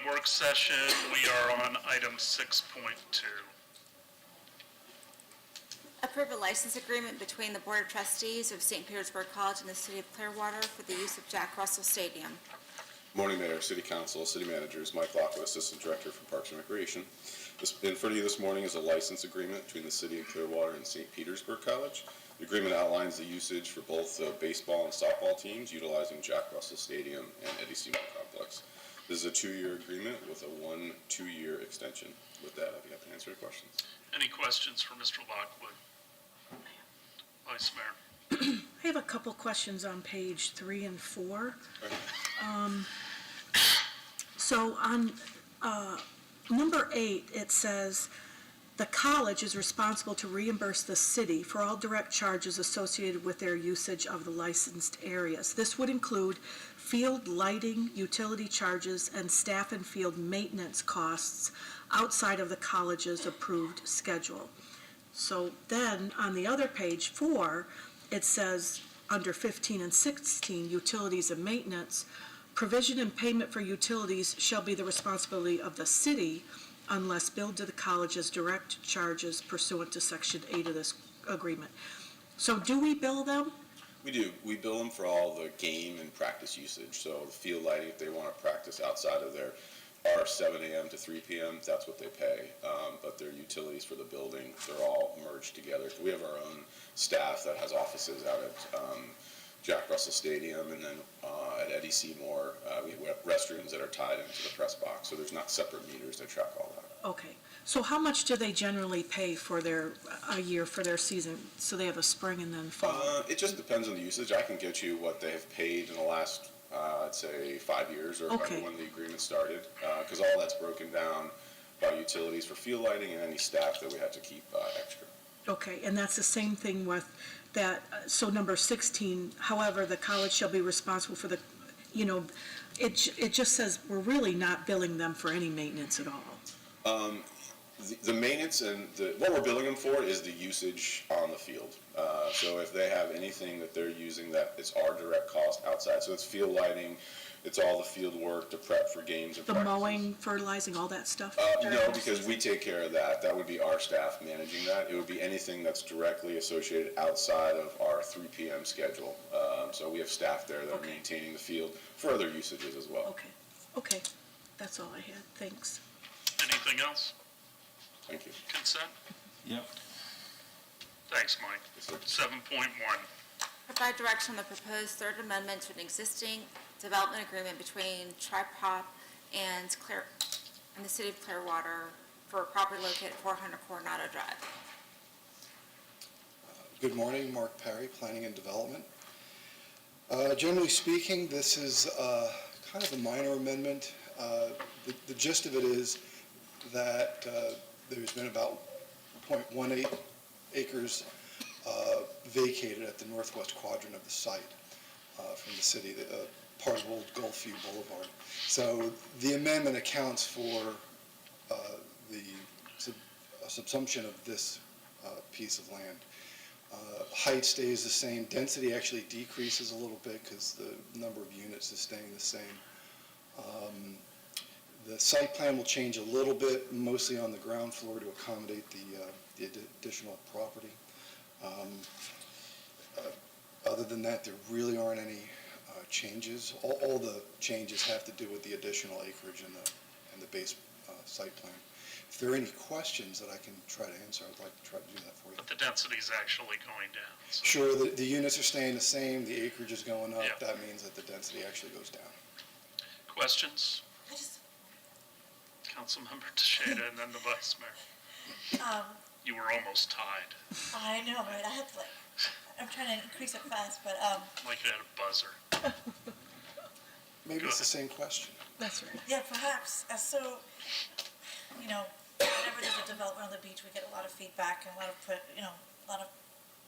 work session. We are on item 6.2. Approve a license agreement between the Board of Trustees of St. Petersburg College and the City of Clearwater for the use of Jack Russell Stadium. Morning, Mayor, City Council, City Managers, Mike Lockwood, Assistant Director for Parks and Recreation. In front of you this morning is a license agreement between the City of Clearwater and St. Petersburg College. The agreement outlines the usage for both baseball and softball teams utilizing Jack Russell Stadium and Eddie Seymour Complex. This is a 2-year agreement with a 1 2-year extension. With that, I'd be happy to answer your questions. Any questions for Mr. Lockwood? Vice Mayor. I have a couple questions on page 3 and 4. So on number 8, it says, the college is responsible to reimburse the city for all direct charges associated with their usage of the licensed areas. This would include field lighting, utility charges, and staff and field maintenance costs outside of the college's approved schedule. So then, on the other page, 4, it says, under 15 and 16, utilities and maintenance, provision and payment for utilities shall be the responsibility of the city unless billed to the college as direct charges pursuant to Section 8 of this agreement. So do we bill them? We do. We bill them for all the game and practice usage. So the field lighting, if they want to practice outside of their 7 a.m. to 3 p.m., that's what they pay. But their utilities for the building, they're all merged together. We have our own staff that has offices out at Jack Russell Stadium, and then at Eddie Seymour, we have restrooms that are tied into the press box. So there's not separate meters that track all that. Okay. So how much do they generally pay for a year for their season? So they have a spring and then fall? It just depends on the usage. I can get you what they have paid in the last I'd say 5 years or Okay. when the agreement started, because all that's broken down by utilities for field lighting and any staff that we have to keep extra. Okay, and that's the same thing with that, so number 16, however, the college shall be responsible for the, it just says we're really not billing them for any maintenance at all. The maintenance and what we're billing them for is the usage on the field. So if they have anything that they're using that it's our direct cost outside, so it's field lighting, it's all the field work to prep for games and The practices. mowing, fertilizing, all that stuff? No, because we take care of that. That would be our staff managing that. It would be anything that's directly associated outside of our 3 p.m. schedule. So we have staff there that are maintaining the field for other usages as well. Okay, that's all I had, thanks. Anything else? Thank you. Consent? Yep. Thanks, Mike. 7.1. Provide direction on the proposed Third Amendment to an existing development agreement between Tri-Pop and the City of Clearwater for a property located at 400 Coronado Drive. Good morning, Mark Perry, Planning and Development. Generally speaking, this is kind of a minor amendment. The gist of it is that there's been about 0.18 acres vacated at the northwest quadrant of the site from the city, part of Old Gulfview Boulevard. So the amendment accounts for the subsumption of this piece of land. Height stays the same. Density actually decreases a little bit because the number of units is staying the same. The site plan will change a little bit, mostly on the ground floor to accommodate the additional property. Other than that, there really aren't any changes. All the changes have to do with the additional acreage and the base site plan. If there are any questions that I can try to answer, I'd like to try to do that for you. But the density is actually going down. So. Sure, the units are staying the same, the acreage is going up. Yep. That means that the density actually goes down. Questions? Councilmember Teixeira and then the Vice Mayor. You were almost tied. I know, right? I had to I'm trying to increase it fast, but Like you had a buzzer. Maybe it's the same question. That's right. Yeah, perhaps. So, whenever there's a development on the beach, we get a lot of feedback and a lot of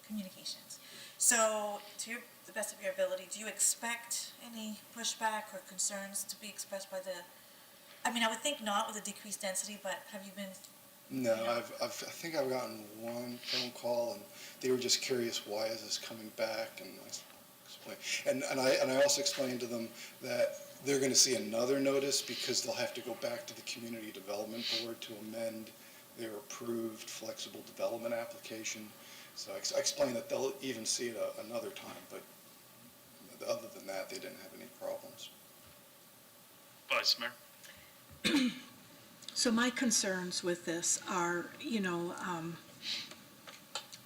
communications. So, to the best of your ability, do you expect any pushback or concerns to be expressed by I would think not with a decreased density, but have you been? No, I think I've gotten one phone call, and they were just curious, why is this coming back? And I explained, and I also explained to them that they're going to see another notice because they'll have to go back to the Community Development Board to amend their approved flexible development application. So I explained that they'll even see it another time, but other than that, they didn't have any problems. Vice Mayor? So my concerns with this are,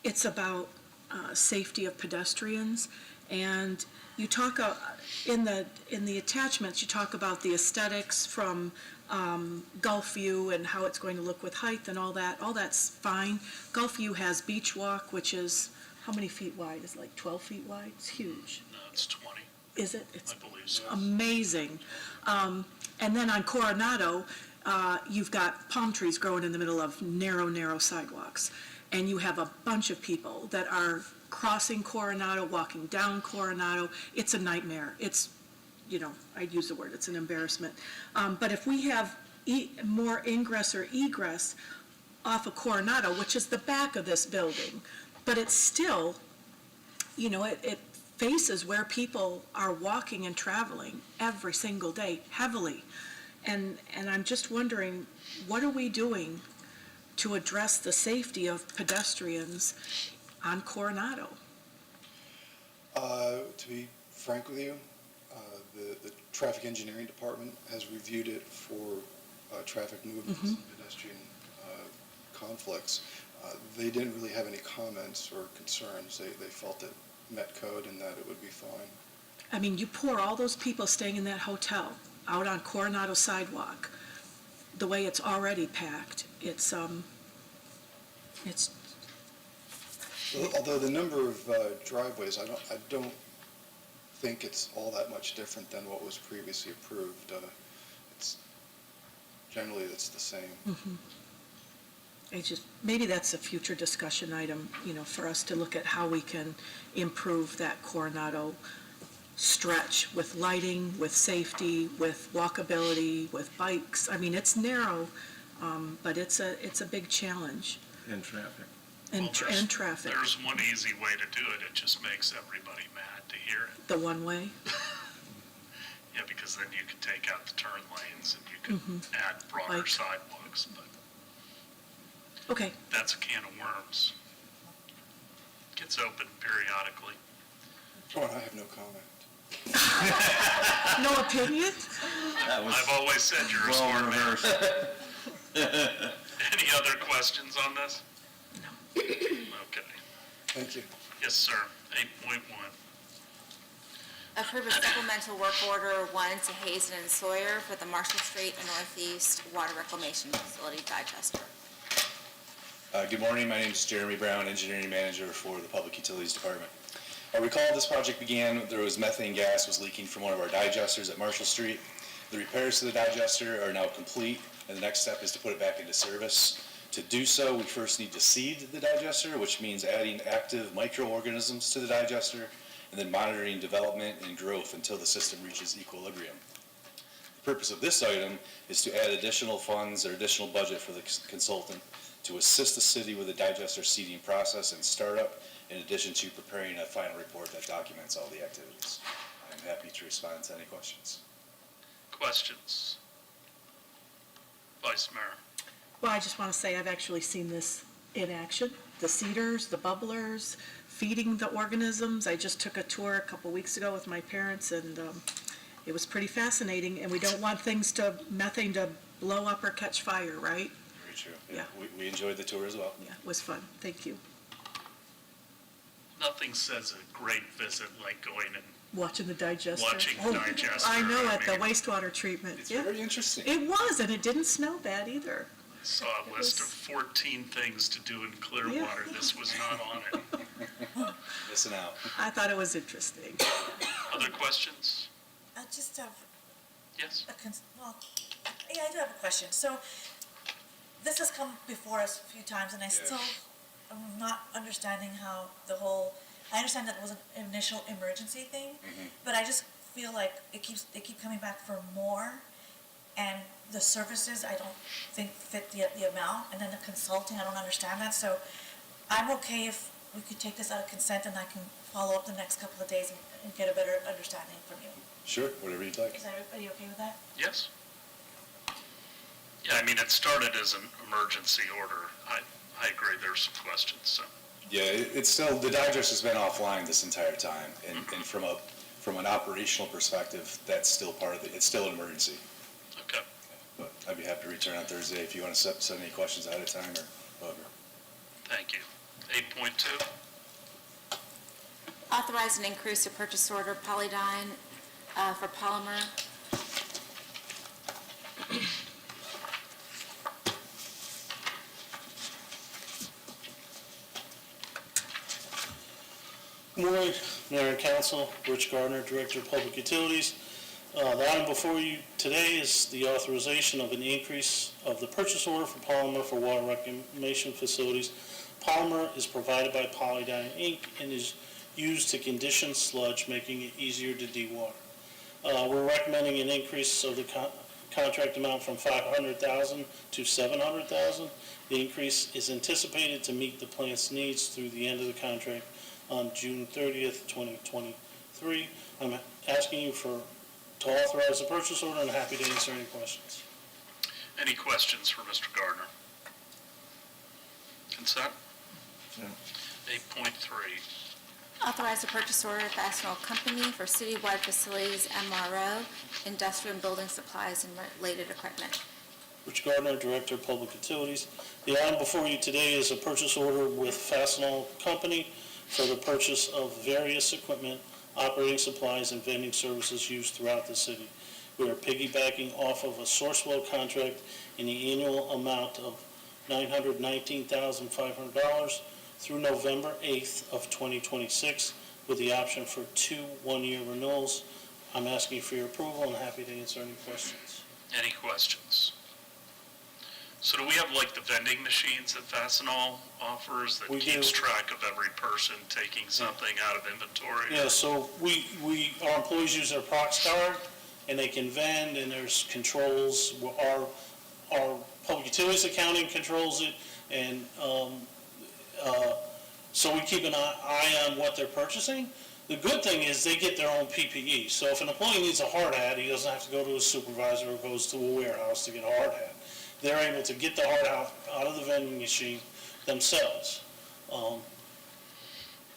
it's about safety of pedestrians, and you talk in the attachments, you talk about the aesthetics from Gulf View and how it's going to look with height and all that. All that's fine. Gulf View has Beach Walk, which is how many feet wide? Is it like 12 feet wide? It's huge. No, it's 20. Is it? It's I believe so. amazing. And then on Coronado, you've got palm trees growing in the middle of narrow sidewalks. And you have a bunch of people that are crossing Coronado, walking down Coronado. It's a nightmare. It's, I'd use the word, it's an embarrassment. But if we have more ingress or egress off of Coronado, which is the back of this building, but it's still, it faces where people are walking and traveling every single day heavily. And I'm just wondering, what are we doing to address the safety of pedestrians on Coronado? To be frank with you, the Traffic Engineering Department has reviewed it for traffic movements and pedestrian conflicts. They didn't really have any comments or concerns. They felt it met code and that it would be fine. I mean, you pour all those people staying in that hotel out on Coronado sidewalk, the way it's already packed, it's Although the number of driveways, I don't think it's all that much different than what was previously approved. Generally, it's the same. Maybe that's a future discussion item, for us to look at how we can improve that Coronado stretch with lighting, with safety, with walkability, with bikes. I mean, it's narrow, but it's a big challenge. In traffic. And traffic. There's one easy way to do it. It just makes everybody mad to hear it. The one way? Yeah, because then you can take out the turn lanes and you can add broader sidewalks, but Okay. that's a can of worms. Gets opened periodically. Oh, and I have no comment. No opinion? I've always said you're a smart man. Any other questions on this? No. Okay. Thank you. Yes, sir. 8.1. Approve a supplemental work order 1 to Hazen and Sawyer for the Marshall Street and Northeast Water Reclamation Facility digester. Good morning, my name is Jeremy Brown, Engineering Manager for the Public Utilities Department. I recall this project began, there was methane gas was leaking from one of our digesters at Marshall Street. The repairs to the digester are now complete, and the next step is to put it back into service. To do so, we first need to seed the digester, which means adding active microorganisms to the digester, and then monitoring development and growth until the system reaches equilibrium. The purpose of this item is to add additional funds or additional budget for the consultant to assist the city with the digester seeding process and startup, in addition to preparing a final report that documents all the activities. I'm happy to respond to any questions. Questions? Vice Mayor. Well, I just want to say I've actually seen this in action. The seeders, the bubblers, feeding the organisms. I just took a tour a couple weeks ago with my parents, and it was pretty fascinating. And we don't want methane to blow up or catch fire, right? Very true. Yeah. We enjoyed the tour as well. Yeah, it was fun. Thank you. Nothing says a great visit like going and Watching the digester. watching the digester. I know, at the mean, wastewater treatment. It's Yeah. very interesting. It was, and it didn't smell bad either. I saw a list of 14 things to do in Clearwater. This was not on it. Listen out. I thought it was interesting. Other questions? I just have Yes? I do have a question. So this has come before us a few times, and I still am not understanding how I understand that it was an initial emergency thing, but I just feel like they keep coming back for more, and the services I don't think fit the amount, and then the consulting, I don't understand that. So I'm okay if we could take this out of consent and I can follow up the next couple of days and get a better understanding from you. Sure, whatever you'd like. Is everybody okay with that? Yes. Yeah, I mean, it started as an emergency order. I agree, there's some questions, so. Yeah, it's still, the digest has been offline this entire time, and from an operational perspective, that's still part of it's still an emergency. Okay. But I'd be happy to return on Thursday if you want to send any questions ahead of time or whatever. Thank you. 8.2. Authorize an increase to purchase order Polydyne for polymer. Good morning, Mayor and Council. Rich Gardner, Director of Public Utilities. The item before you today is the authorization of an increase of the purchase order for polymer for water reclamation facilities. Polymer is provided by Polydyne Inc. and is used to condition sludge, making it easier to dewater. We're recommending an increase of the contract amount from $500,000 to $700,000. The increase is anticipated to meet the plant's needs through the end of the contract on June 30th, 2023. I'm asking you to authorize the purchase order, and happy to answer any questions. Any questions for Mr. Gardner? Consent? No. 8.3. Authorize a purchase order of Fastenal Company for citywide facilities MRO, industrial and building supplies and related equipment. Rich Gardner, Director of Public Utilities. The item before you today is a purchase order with Fastenal Company for the purchase of various equipment, operating supplies, and vending services used throughout the city. We are piggybacking off of a Sourcewell contract in the annual amount of $919,500 through November 8th of 2026, with the option for 2 one-year renewals. I'm asking for your approval and happy to answer any questions. Any questions? So do we have like the vending machines that Fastenal offers that keeps track of every person taking something out of inventory? Yeah, so our employees use their Prox card, and they can vend, and there's controls. Our public utilities accounting controls it, and so we keep an eye on what they're purchasing. The good thing is they get their own PPE. So if an employee needs a hard hat, he doesn't have to go to a supervisor or goes to a warehouse to get a hard hat. They're able to get the hard hat out of the vending machine themselves.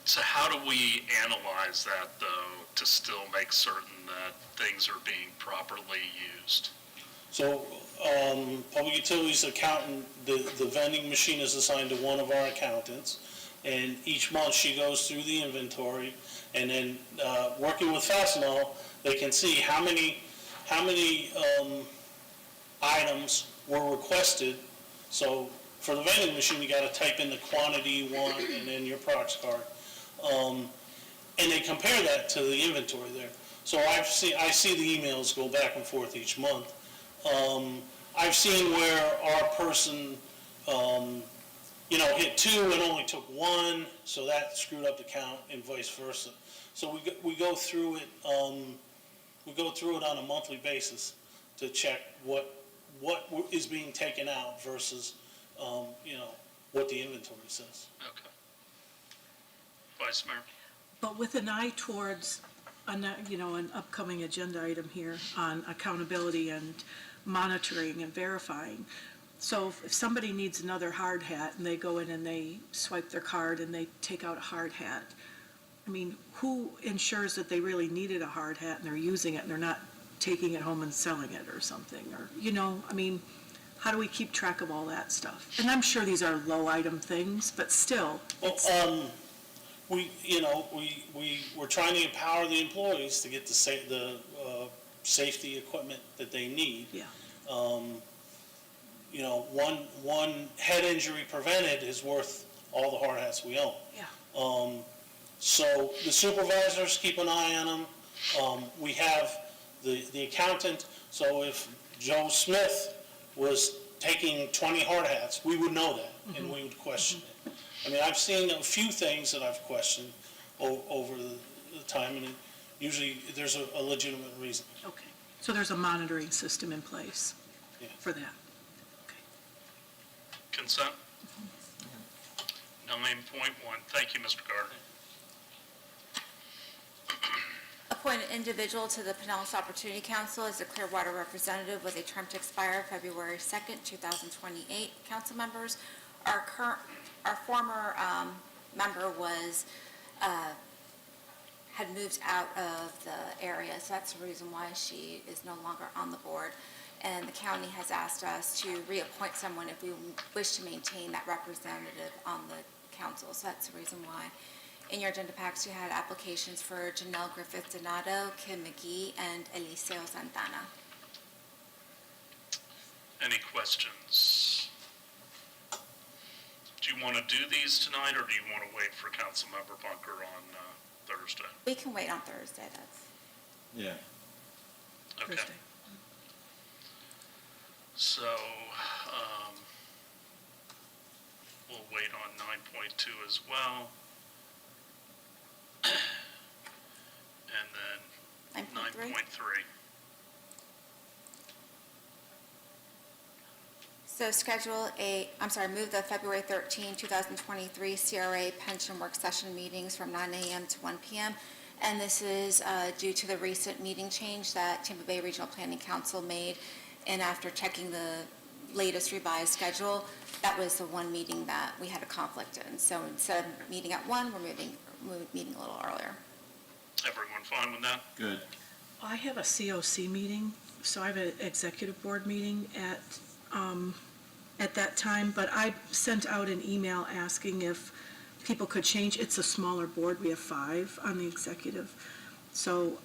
So how do we analyze that, though, to still make certain that things are being properly used? So public utilities accountant, the vending machine is assigned to one of our accountants, and each month she goes through the inventory, and then working with Fastenal, they can see how many items were requested. So for the vending machine, you got to type in the quantity you want and then your Prox card, and they compare that to the inventory there. So I see the emails go back and forth each month. I've seen where our person, hit 2 and only took 1, so that screwed up the count, and vice versa. So we go through it. We go through it on a monthly basis to check what is being taken out versus, what the inventory says. Okay. Vice Mayor? But with an eye towards, an upcoming agenda item here on accountability and monitoring and verifying. So if somebody needs another hard hat and they go in and they swipe their card and they take out a hard hat, I mean, who ensures that they really needed a hard hat and they're using it and they're not taking it home and selling it or something? Or, how do we keep track of all that stuff? And I'm sure these are low item things, but still. Well, we're trying to empower the employees to get the safety equipment that they need. Yeah. One head injury prevented is worth all the hard hats we own. Yeah. So the supervisors keep an eye on them. We have the accountant, so if Joe Smith was taking 20 hard hats, we would know that, and we would question it. I mean, I've seen a few things that I've questioned over the time, and usually there's a legitimate reason. Okay. So there's a monitoring system in place for that. Consent? 9.1. Thank you, Mr. Gardner. appoint an individual to the Pinellas Opportunity Council as a Clearwater representative with a term to expire February 2nd, 2028. Council members, our former member was, had moved out of the area, so that's the reason why she is no longer on the board. And the county has asked us to reappoint someone if we wish to maintain that representative on the council, so that's the reason why. In your agenda packs, you had applications for Janelle Griffith-Donato, Kim McGee, and Eliseo Santana. Any questions? Do you want to do these tonight, or do you want to wait for Councilmember Bunker on Thursday? We can wait on Thursday, that's. Yeah. Okay. Thursday. So, we'll wait on 9.2 as well. And then 9.3. So move the February 13, 2023 CRA pension work session meetings from 9 a.m. to 1 p.m. And this is due to the recent meeting change that Tampa Bay Regional Planning Council made. And after checking the latest revised schedule, that was the one meeting that we had a conflict in. So instead of meeting at 1, we're meeting a little earlier. Everyone fine with that? Good. I have a COC meeting, so I have an executive board meeting at that time, but I sent out an email asking if people could change. It's a smaller board. We have 5 on the executive. So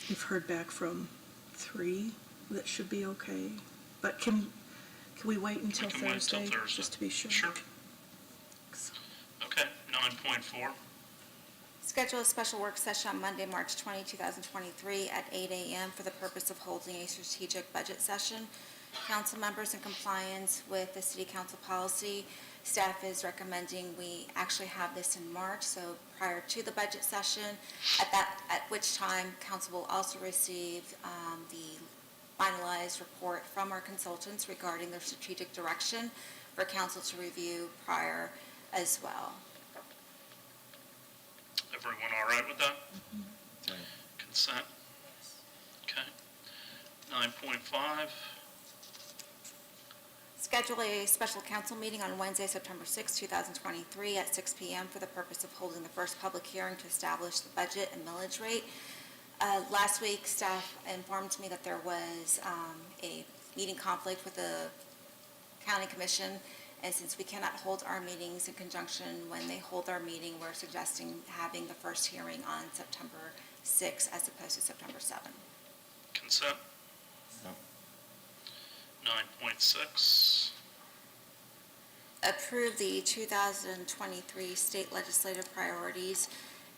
we've heard back from 3 that should be okay. But can we wait until Thursday? Just to be sure. Sure. Okay, 9.4. Schedule a special work session on Monday, March 20, 2023 at 8 a.m. for the purpose of holding a strategic budget session. Council members in compliance with the city council policy, staff is recommending we actually have this in March, so prior to the budget session, at which time council will also receive the finalized report from our consultants regarding their strategic direction for council to review prior as well. Everyone all right with that? Okay. Consent? Okay. 9.5. Schedule a special council meeting on Wednesday, September 6, 2023 at 6 p.m. for the purpose of holding the first public hearing to establish the budget and millage rate. Last week, staff informed me that there was a meeting conflict with the county commission, and since we cannot hold our meetings in conjunction when they hold our meeting, we're suggesting having the first hearing on September 6 as opposed to September 7. Consent? Yep. 9.6. Approve the 2023 state legislative priorities.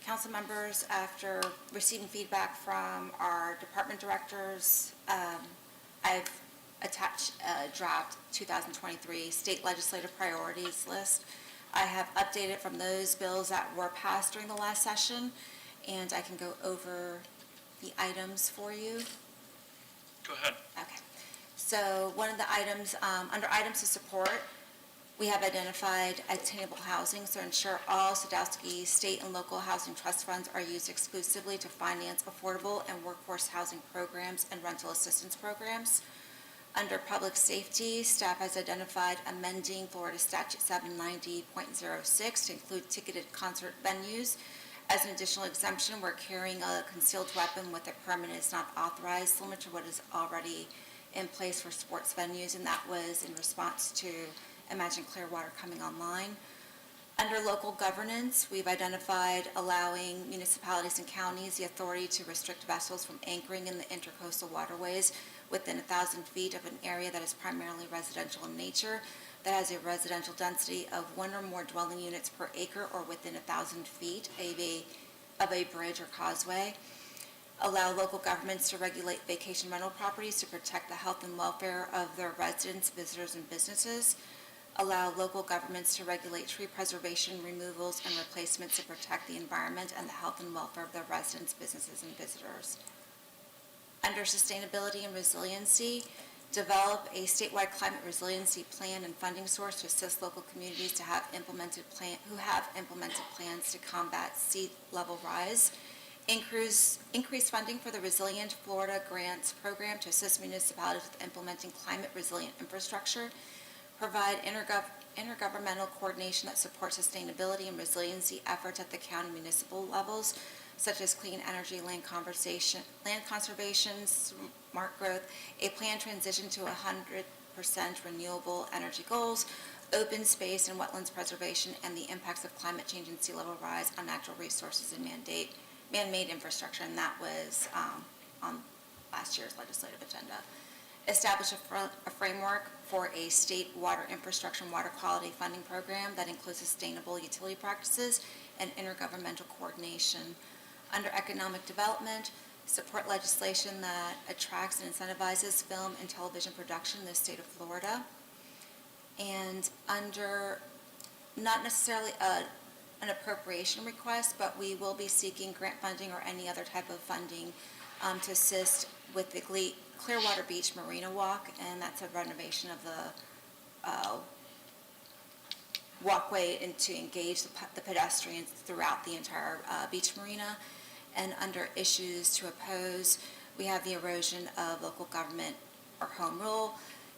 Council members, after receiving feedback from our department directors, I've attached a draft 2023 state legislative priorities list. I have updated from those bills that were passed during the last session, and I can go over the items for you. Go ahead. Okay. So one of the items, under items to support, we have identified attainable housing, so ensure all Sadowski state and local housing trust funds are used exclusively to finance affordable and workforce housing programs and rental assistance programs. Under public safety, staff has identified amending Florida Statute 790.06 to include ticketed concert venues as an additional exemption where carrying a concealed weapon with a permit is not authorized, similar to what is already in place for sports venues, and that was in response to Imagine Clearwater coming online. Under local governance, we've identified allowing municipalities and counties the authority to restrict vessels from anchoring in the intercoastal waterways within 1,000 feet of an area that is primarily residential in nature, that has a residential density of 1 or more dwelling units per acre or within 1,000 feet of a bridge or causeway. Allow local governments to regulate vacation rental properties to protect the health and welfare of their residents, visitors, and businesses. Allow local governments to regulate tree preservation, removals, and replacements to protect the environment and the health and welfare of their residents, businesses, and visitors. Under sustainability and resiliency, develop a statewide climate resiliency plan and funding source to assist local communities who have implemented plans to combat sea level rise Increase funding for the Resilient Florida Grants Program to assist municipalities with implementing climate-resilient infrastructure. Provide intergovernmental coordination that supports sustainability and resiliency efforts at the county municipal levels, such as clean energy, land conservation, smart growth, a planned transition to 100% renewable energy goals, open space and wetlands preservation, and the impacts of climate change and sea level rise on natural resources and man-made infrastructure, and that was on last year's legislative agenda. Establish a framework for a state water infrastructure and water quality funding program that includes sustainable utility practices and intergovernmental coordination. Under economic development, support legislation that attracts and incentivizes film and television production in the state of Florida. And under, not necessarily an appropriation request, but we will be seeking grant funding or any other type of funding to assist with the Clearwater Beach Marina Walk, and that's a renovation of the walkway and to engage the pedestrians throughout the entire beach marina. And under issues to oppose, we have the erosion of local government or home rule,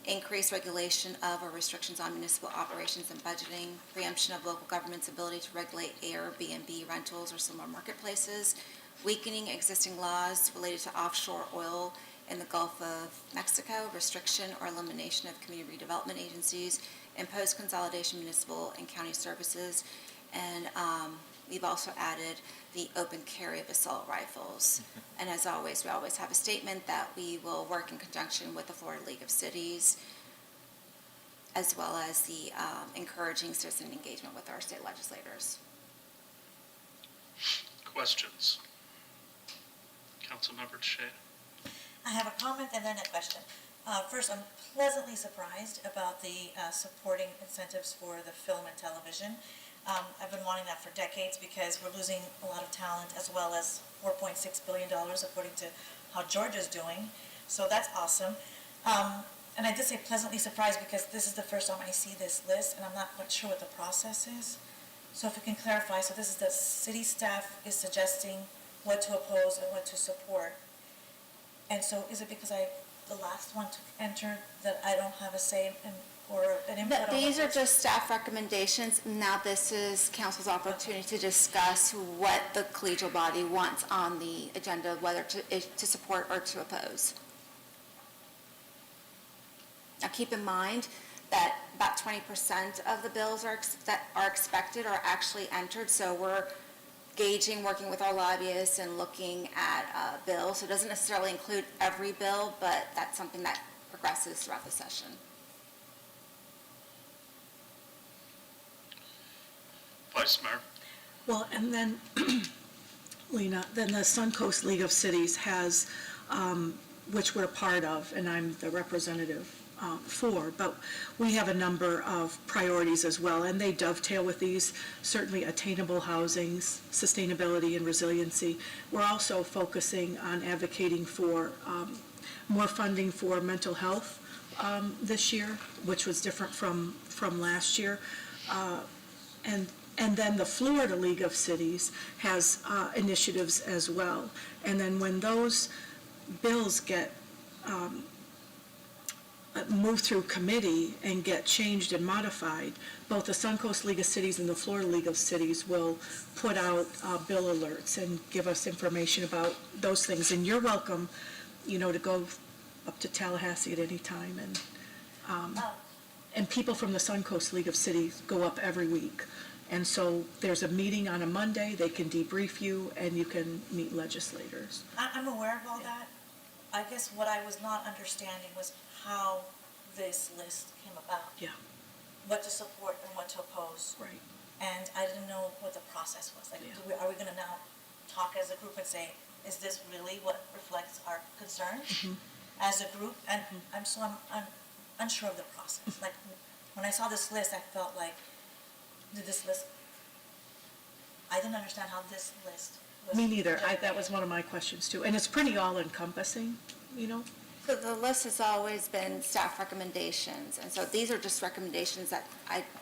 increased regulation of or restrictions on municipal operations and budgeting, preemption of local government's ability to regulate Airbnb rentals or similar marketplaces, weakening existing laws related to offshore oil in the Gulf of Mexico, restriction or elimination of community redevelopment agencies, impose consolidation municipal and county services, and we've also added the open carry of assault rifles. And as always, we always have a statement that we will work in conjunction with the Florida League of Cities, as well as the encouraging citizen engagement with our state legislators. Questions? Councilmember Scheib. I have a comment and then a question. First, I'm pleasantly surprised about the supporting incentives for the film and television. I've been wanting that for decades because we're losing a lot of talent, as well as $4.6 billion according to how Georgia's doing. So that's awesome. And I did say pleasantly surprised because this is the first time I see this list, and I'm not quite sure what the process is. So if you can clarify, so this is the city staff is suggesting what to oppose and what to support. And so is it because the last one to enter that I don't have a say in, or an input on These are this? just staff recommendations. Now this is council's opportunity to discuss what the collegial body wants on the agenda, whether to support or to oppose. Now keep in mind that about 20% of the bills that are expected are actually entered, so we're gauging, working with our lobbyists and looking at bills. So it doesn't necessarily include every bill, but that's something that progresses throughout the session. Vice Mayor. Well, and then, Lena, then the Suncoast League of Cities has, which we're part of, and I'm the representative for, but we have a number of priorities as well, and they dovetail with these, certainly attainable housings, sustainability and resiliency. We're also focusing on advocating for more funding for mental health this year, which was different from last year. And then the Florida League of Cities has initiatives as well. And then when those bills get move through committee and get changed and modified, both the Suncoast League of Cities and the Florida League of Cities will put out bill alerts and give us information about those things. And you're welcome, to go up to Tallahassee at any time. And people from the Suncoast League of Cities go up every week. And so there's a meeting on a Monday, they can debrief you, and you can meet legislators. I'm aware of all that. I guess what I was not understanding was how this list came about. Yeah. What to support and what to oppose. Right. And I didn't know what the process was. Like, are we going to now talk as a group and say, is this really what reflects our concerns as a group? And I'm unsure of the process. Like, when I saw this list, I felt like, I didn't understand how this list was. Me neither. That was one of my questions too. And it's pretty all-encompassing, So the list has always been staff recommendations, and so these are just recommendations that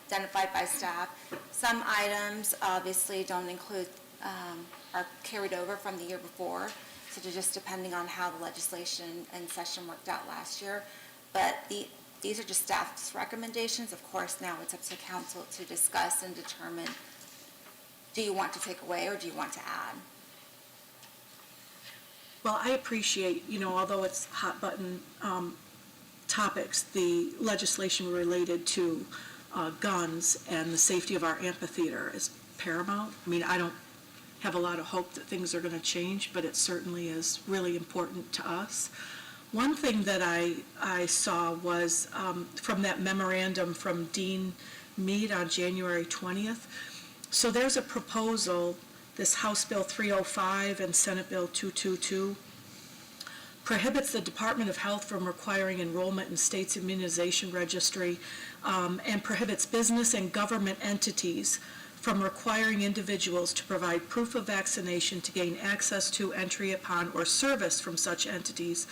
identified by staff. Some items obviously don't include are carried over from the year before. So they're just depending on how the legislation and session worked out last year. But these are just staff's recommendations. Of course, now it's up to council to discuss and determine, do you want to take away or do you want to add? Well, I appreciate, although it's hot button topics, the legislation related to guns and the safety of our amphitheater is paramount. I mean, I don't have a lot of hope that things are going to change, but it certainly is really important to us. One thing that I saw was from that memorandum from Dean Mead on January 20th. So there's a proposal, this House Bill 305 and Senate Bill 222, prohibits the Department of Health from requiring enrollment in state's immunization registry, and prohibits business and government entities from requiring individuals to provide proof of vaccination to gain access to, entry upon, or service from such entities.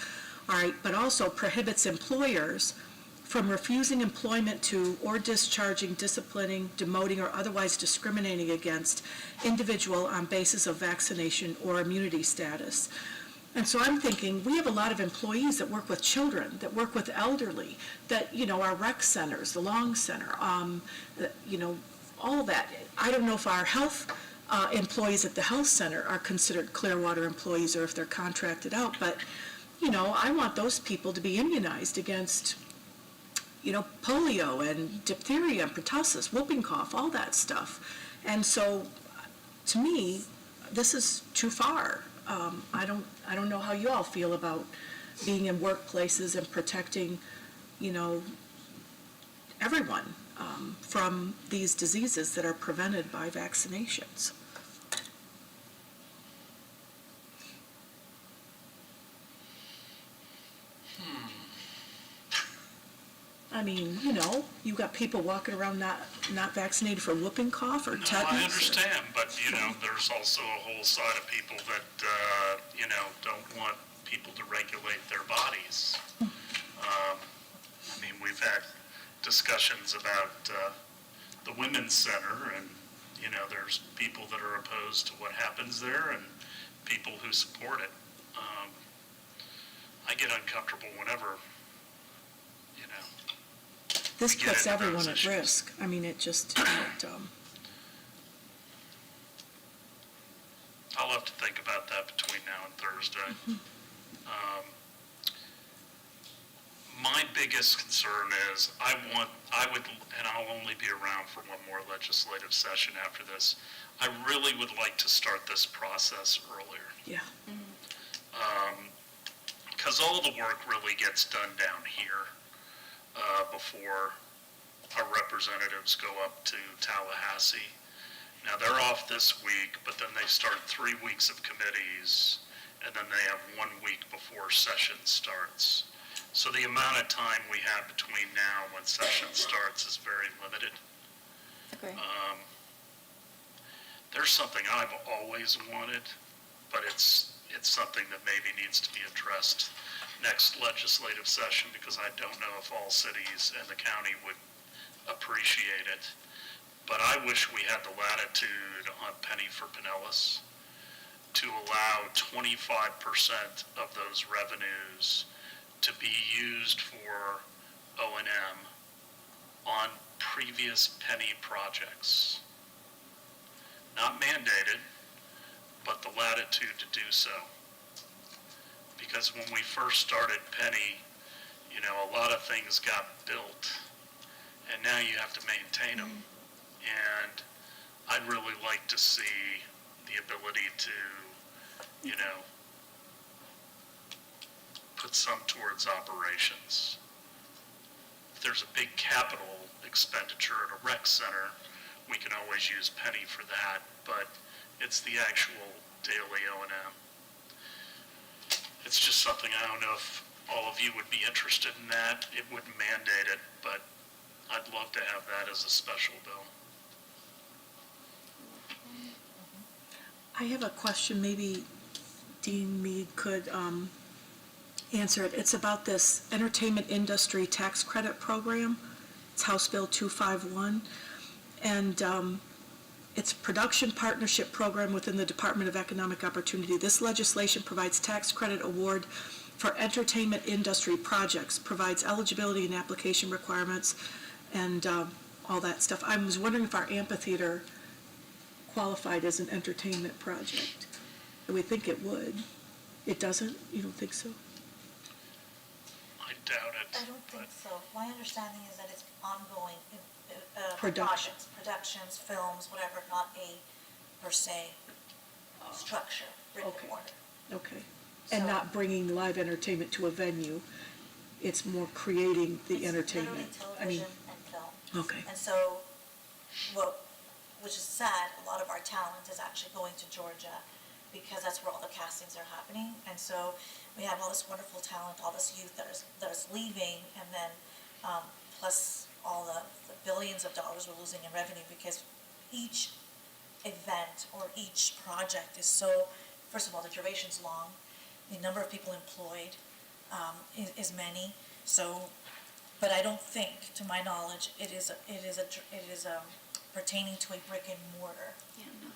All right, but also prohibits employers from refusing employment to or discharging, disciplining, demoting, or otherwise discriminating against individual on basis of vaccination or immunity status. And so I'm thinking, we have a lot of employees that work with children, that work with elderly, that, our rec centers, the Long Center, all that. I don't know if our health employees at the health center are considered Clearwater employees or if they're contracted out, but, I want those people to be immunized against, polio and diphtheria and pertussis, whooping cough, all that stuff. And so, to me, this is too far. I don't know how you all feel about being in workplaces and protecting, everyone from these diseases that are prevented by vaccinations. I mean, you've got people walking around not vaccinated for whooping cough or tetanus. I understand, but, there's also a whole side of people that, don't want people to regulate their bodies. We've had discussions about the Women's Center, and, there's people that are opposed to what happens there and people who support it. I get uncomfortable whenever, This we get puts into everyone those at issues. risk. I mean, it just, I'll have to think about that between now and Thursday. My biggest concern is I would, and I'll only be around for one more legislative session after this, I really would like to start this process earlier. yeah. Because all the work really gets done down here before our representatives go up to Tallahassee. Now, they're off this week, but then they start 3 weeks of committees, and then they have 1 week before session starts. So the amount of time we have between now and when session starts is very limited. Agree. There's something I've always wanted, but it's something that maybe needs to be addressed next legislative session, because I don't know if all cities and the county would appreciate it. But I wish we had the latitude on penny for Pinellas to allow 25% of those revenues to be used for O&M on previous penny projects. Not mandated, but the latitude to do so. Because when we first started Penny, a lot of things got built, and now you have to maintain them. And I'd really like to see the ability to, put some towards operations. If there's a big capital expenditure at a rec center, we can always use Penny for that, but it's the actual daily O&M. It's just something, I don't know if all of you would be interested in that. It wouldn't mandate it, but I'd love to have that as a special bill. I have a question, maybe Dean Mead could answer it. It's about this entertainment industry tax credit program. It's House Bill 251. And It's a production partnership program within the Department of Economic Opportunity. This legislation provides tax credit award for entertainment industry projects, provides eligibility and application requirements, and all that stuff. I was wondering if our amphitheater qualified as an entertainment project. We think it would. It doesn't? You don't think so? I doubt it. I don't think so. My understanding is that it's ongoing Production. productions, films, whatever, not a per se structure, written Okay. order. Okay. And So- not bringing live entertainment to a venue. It's more creating the It's entertainment. literally I mean, television and film. okay. And so, which is sad, a lot of our talent is actually going to Georgia because that's where all the castings are happening. And so we have all this wonderful talent, all this youth that is leaving, and then plus all the billions of dollars we're losing in revenue because each event or each project is so, first of all, the duration's long, the number of people employed is many. So, but I don't think, to my knowledge, it is pertaining to a brick and mortar. Yeah, no.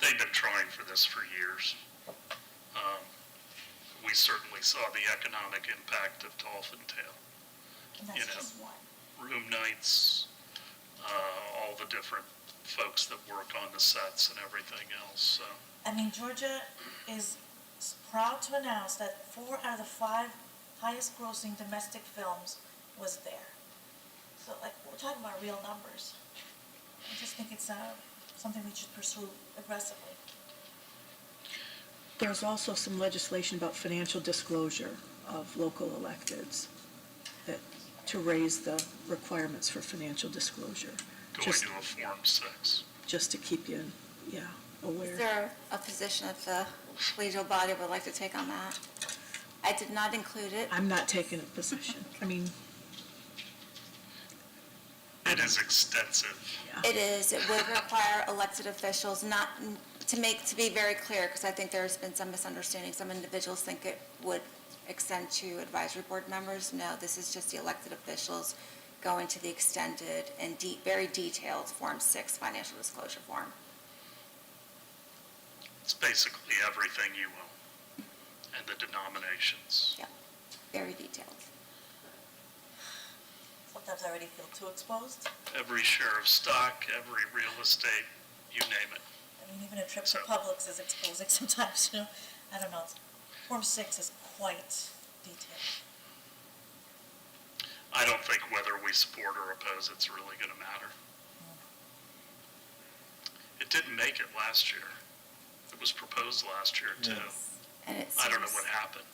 They've been trying for this for years. We certainly saw the economic impact of Dolphin Tale. And You that's know. just one. Room nights, all the different folks that work on the sets and everything else, so. I mean, Georgia is proud to announce that 4 out of the 5 highest grossing domestic films was there. So like, we're talking about real numbers. I just think it's something we should pursue aggressively. There's also some legislation about financial disclosure of local electeds to raise the requirements for financial disclosure. Going to a Form 6. Just to keep you, aware. Is there a position that the collegial body would like to take on that? I did not include it. I'm not taking a position. I mean, It is extensive. It is, it would require elected officials, not, to be very clear, because I think there's been some misunderstanding. Some individuals think it would extend to advisory board members. No, this is just the elected officials going to the extended and very detailed Form 6 financial disclosure form. It's basically everything you own and the denominations. Yeah, very detailed. Sometimes I already feel too exposed. Every share of stock, every real estate, you name it. I mean, even a trip to Publix is exposing sometimes, I don't know. Form 6 is quite detailed. I don't think whether we support or oppose it's really going to matter. It didn't make it last year. It was proposed last year too. And it I don't know seems- what happened.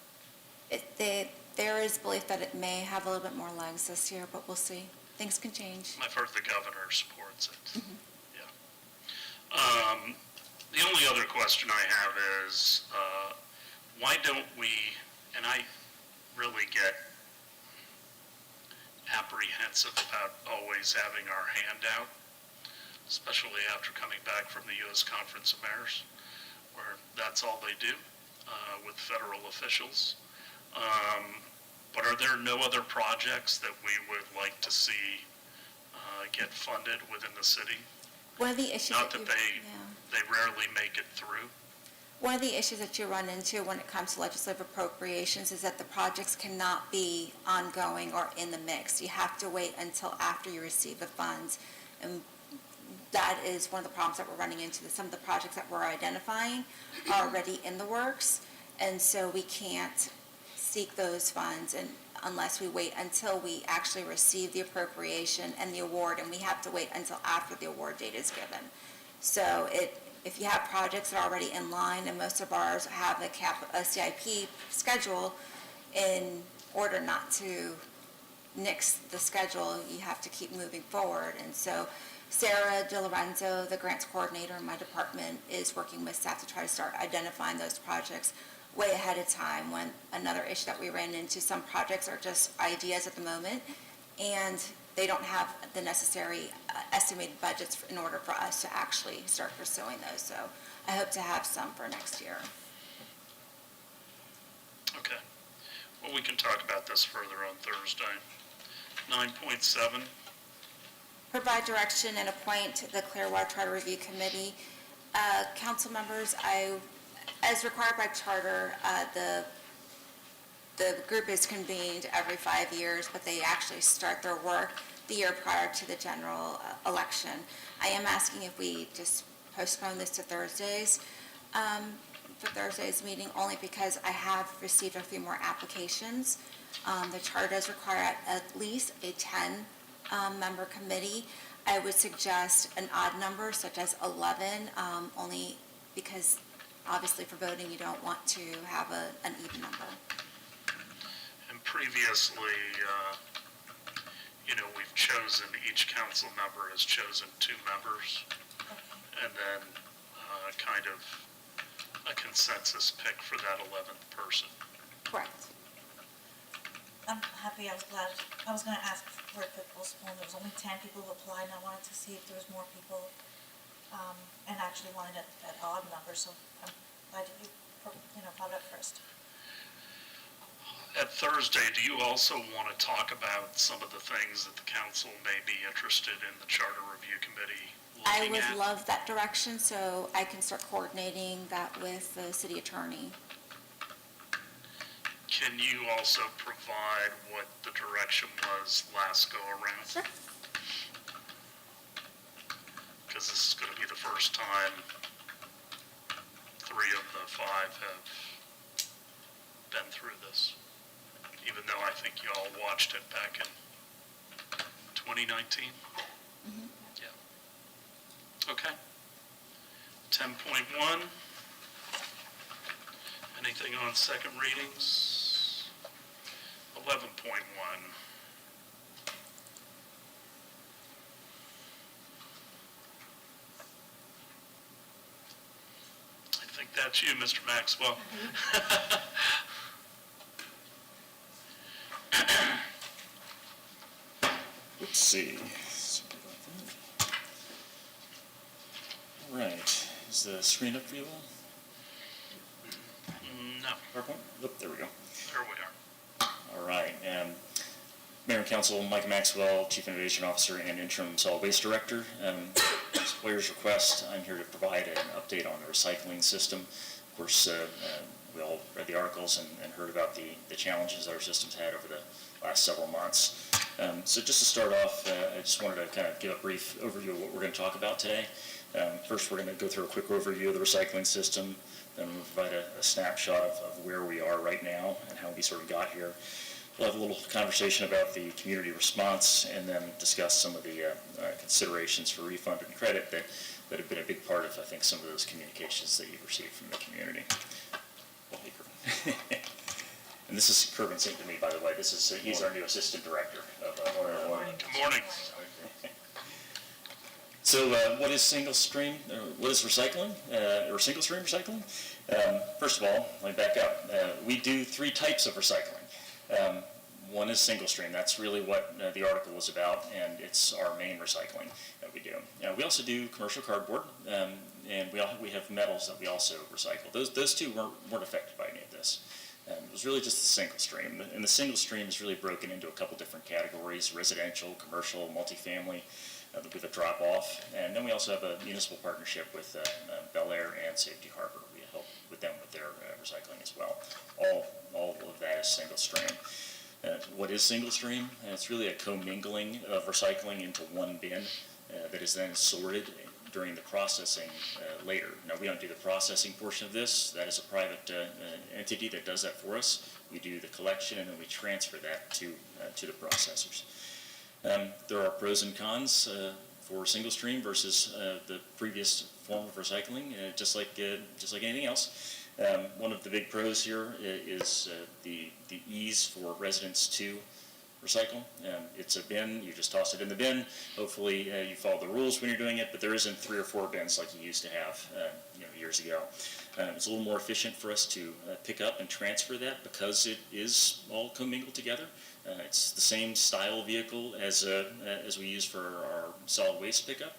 There is belief that it may have a little bit more legs this year, but we'll see. Things can change. I've heard the governor supports it. Yeah. The only other question I have is, why don't we, and I really get apprehensive about always having our hand out, especially after coming back from the U.S. Conference of Mayors, where that's all they do with federal officials. But are there no other projects that we would like to see get funded within the city? One of the issues Not that that you- they rarely make it through. One of the issues that you run into when it comes to legislative appropriations is that the projects cannot be ongoing or in the mix. You have to wait until after you receive the funds. And that is one of the problems that we're running into. Some of the projects that we're identifying are already in the works, and so we can't seek those funds unless we wait until we actually receive the appropriation and the award, and we have to wait until after the award date is given. So if you have projects that are already in line, and most of ours have a CIP schedule, in order not to nix the schedule, you have to keep moving forward. And so Sarah DiLorenzo, the grants coordinator in my department, is working with staff to try to start identifying those projects way ahead of time. When another issue that we ran into, some projects are just ideas at the moment, and they don't have the necessary estimated budgets in order for us to actually start pursuing those. So I hope to have some for next year. Okay. Well, we can talk about this further on Thursday. 9.7, provide direction and appoint the Clearwater Charter Review Committee. Council members, as required by charter, the group is convened every 5 years, but they actually start their work the year prior to the general election. I am asking if we just postpone this to Thursdays, for Thursday's meeting, only because I have received a few more applications. The charter does require at least a 10-member committee. I would suggest an odd number, such as 11, only because obviously for voting you don't want to have an even number. And previously, we've chosen, each council member has chosen 2 members, and then kind of a consensus pick for that 11th person. Correct. I'm happy, I was glad, I was gonna ask for it to postpone, there was only 10 people who applied, and I wanted to see if there was more people, and actually wanted an odd number, so I'm glad that you brought it up first. At Thursday, do you also want to talk about some of the things that the council may be interested in the Charter Review Committee I looking at? would love that direction, so I can start coordinating that with the city attorney. Can you also provide what the direction was last go-around? Sure. Because this is going to be the first time 3 of the 5 have been through this, even though I think you all watched it back in 2019. Mm-hmm. Yeah. Okay. 10.1. Anything on second readings? 11.1. I think that's you, Mr. Maxwell. Let's see. All right, is the screen up for you all? No. PowerPoint? Look, there we go. There we are. All right. Mayor and Council, Mike Maxwell, Chief Innovation Officer and Interim Solid Waste Director. As Blair's request, I'm here to provide an update on the recycling system. Of course, we all read the articles and heard about the challenges our system's had over the last several months. So just to start off, I just wanted to kind of give a brief overview of what we're going to talk about today. First, we're going to go through a quick overview of the recycling system. Then we'll provide a snapshot of where we are right now and how we sort of got here. We'll have a little conversation about the community response and then discuss some of the considerations for refund and credit that have been a big part of, I think, some of those communications that you've received from the community. Well, hey, Kervin. And this is Kervin saying to me, by the way, he's our new Assistant Director of Good morning. So what is single stream, what is recycling, or single stream recycling? First of all, let me back up. We do 3 types of recycling. One is single stream. That's really what the article was about, and it's our main recycling that we do. We also do commercial cardboard, and we have metals that we also recycle. Those 2 weren't affected by any of this. It was really just the single stream, and the single stream is really broken into a couple different categories: residential, commercial, multifamily, with a drop-off, and then we also have a municipal partnership with Bel Air and Safety Harbor. We help with them with their recycling as well. All of that is single stream. What is single stream? It's really a commingling of recycling into one bin that is then sorted during the processing later. Now, we don't do the processing portion of this. That is a private entity that does that for us. We do the collection, and then we transfer that to the processors. There are pros and cons for single stream versus the previous form of recycling, just like anything else. One of the big pros here is the ease for residents to recycle. It's a bin, you just toss it in the bin. Hopefully you follow the rules when you're doing it, but there isn't 3 or 4 bins like you used to have years ago. It's a little more efficient for us to pick up and transfer that because it is all commingled together. It's the same style vehicle as we use for our solid waste pickup,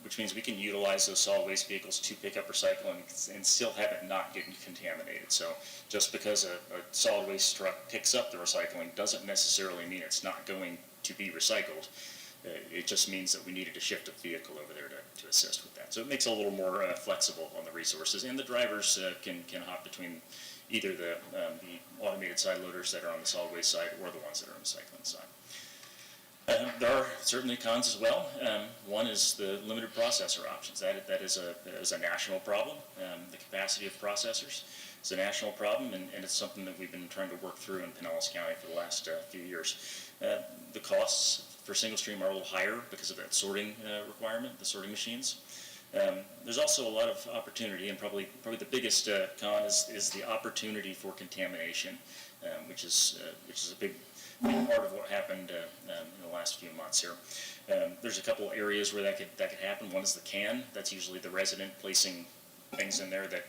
which means we can utilize those solid waste vehicles to pick up recycle and still have it not get contaminated. So just because a solid waste truck picks up the recycling doesn't necessarily mean it's not going to be recycled. It just means that we needed to shift a vehicle over there to assist with that. So it makes it a little more flexible on the resources, and the drivers can hop between either the automated side loaders that are on the solid waste side or the ones that are on the recycling side. There are certainly cons as well. One is the limited processor options. That is a national problem. The capacity of processors is a national problem, and it's something that we've been trying to work through in Pinellas County for the last few years. The costs for single stream are a little higher because of that sorting requirement, the sorting machines. There's also a lot of opportunity, and probably the biggest con is the opportunity for contamination, which is a big part of what happened in the last few months here. There's a couple areas where that could happen. One is the can. That's usually the resident placing things in there that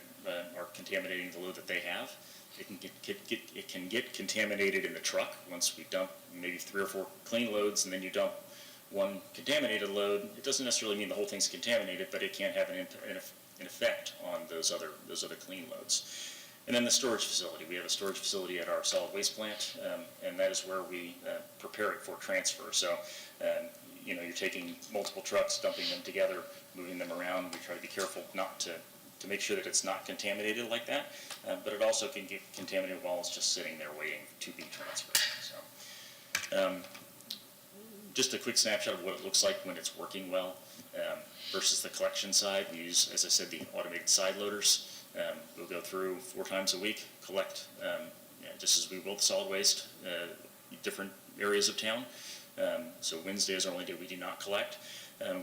are contaminating the load that they have. It can get contaminated in the truck once we dump maybe 3 or 4 clean loads, and then you dump one contaminated load. It doesn't necessarily mean the whole thing's contaminated, but it can have an effect on those other clean loads. And then the storage facility. We have a storage facility at our solid waste plant, and that is where we prepare it for transfer. So, you're taking multiple trucks, dumping them together, moving them around. We try to be careful not to make sure that it's not contaminated like that, but it also can get contaminated while it's just sitting there waiting to be transferred. So, just a quick snapshot of what it looks like when it's working well versus the collection side. We use, as I said, the automated side loaders. We'll go through 4 times a week, collect, just as we will the solid waste, different areas of town. So Wednesday is our only day we do not collect.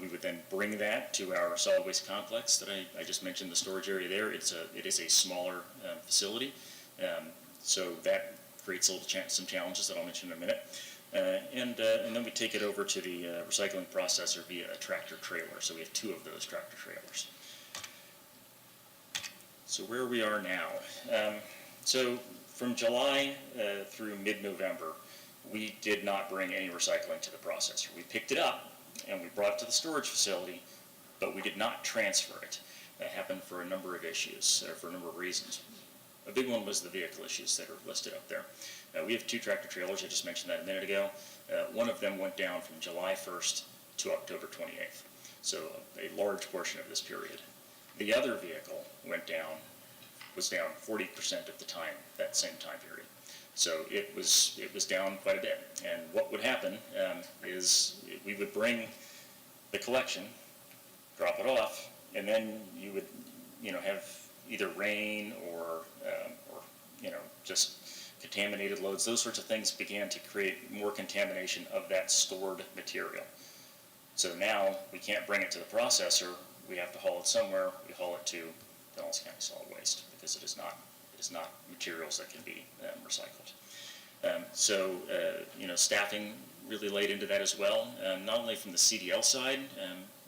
We would then bring that to our solid waste complex that I just mentioned, the storage area there. It is a smaller facility, so that creates some challenges that I'll mention in a minute. And then we take it over to the recycling processor via a tractor trailer. So we have 2 of those tractor trailers. So where we are now. So from July through mid-November, we did not bring any recycling to the processor. We picked it up and we brought it to the storage facility, but we did not transfer it. That happened for a number of issues, for a number of reasons. A big one was the vehicle issues that are listed up there. We have 2 tractor trailers, I just mentioned that a minute ago. One of them went down from July 1st to October 28th, so a large portion of this period. The other vehicle was down 40% of the time, that same time period. So it was down quite a bit. And what would happen is we would bring the collection, drop it off, and then you would have either rain or just contaminated loads. Those sorts of things began to create more contamination of that stored material. So now we can't bring it to the processor. We have to haul it somewhere. We haul it to Pinellas County Solid Waste because it is not materials that can be recycled. Staffing really laid into that as well, not only from the CDL side,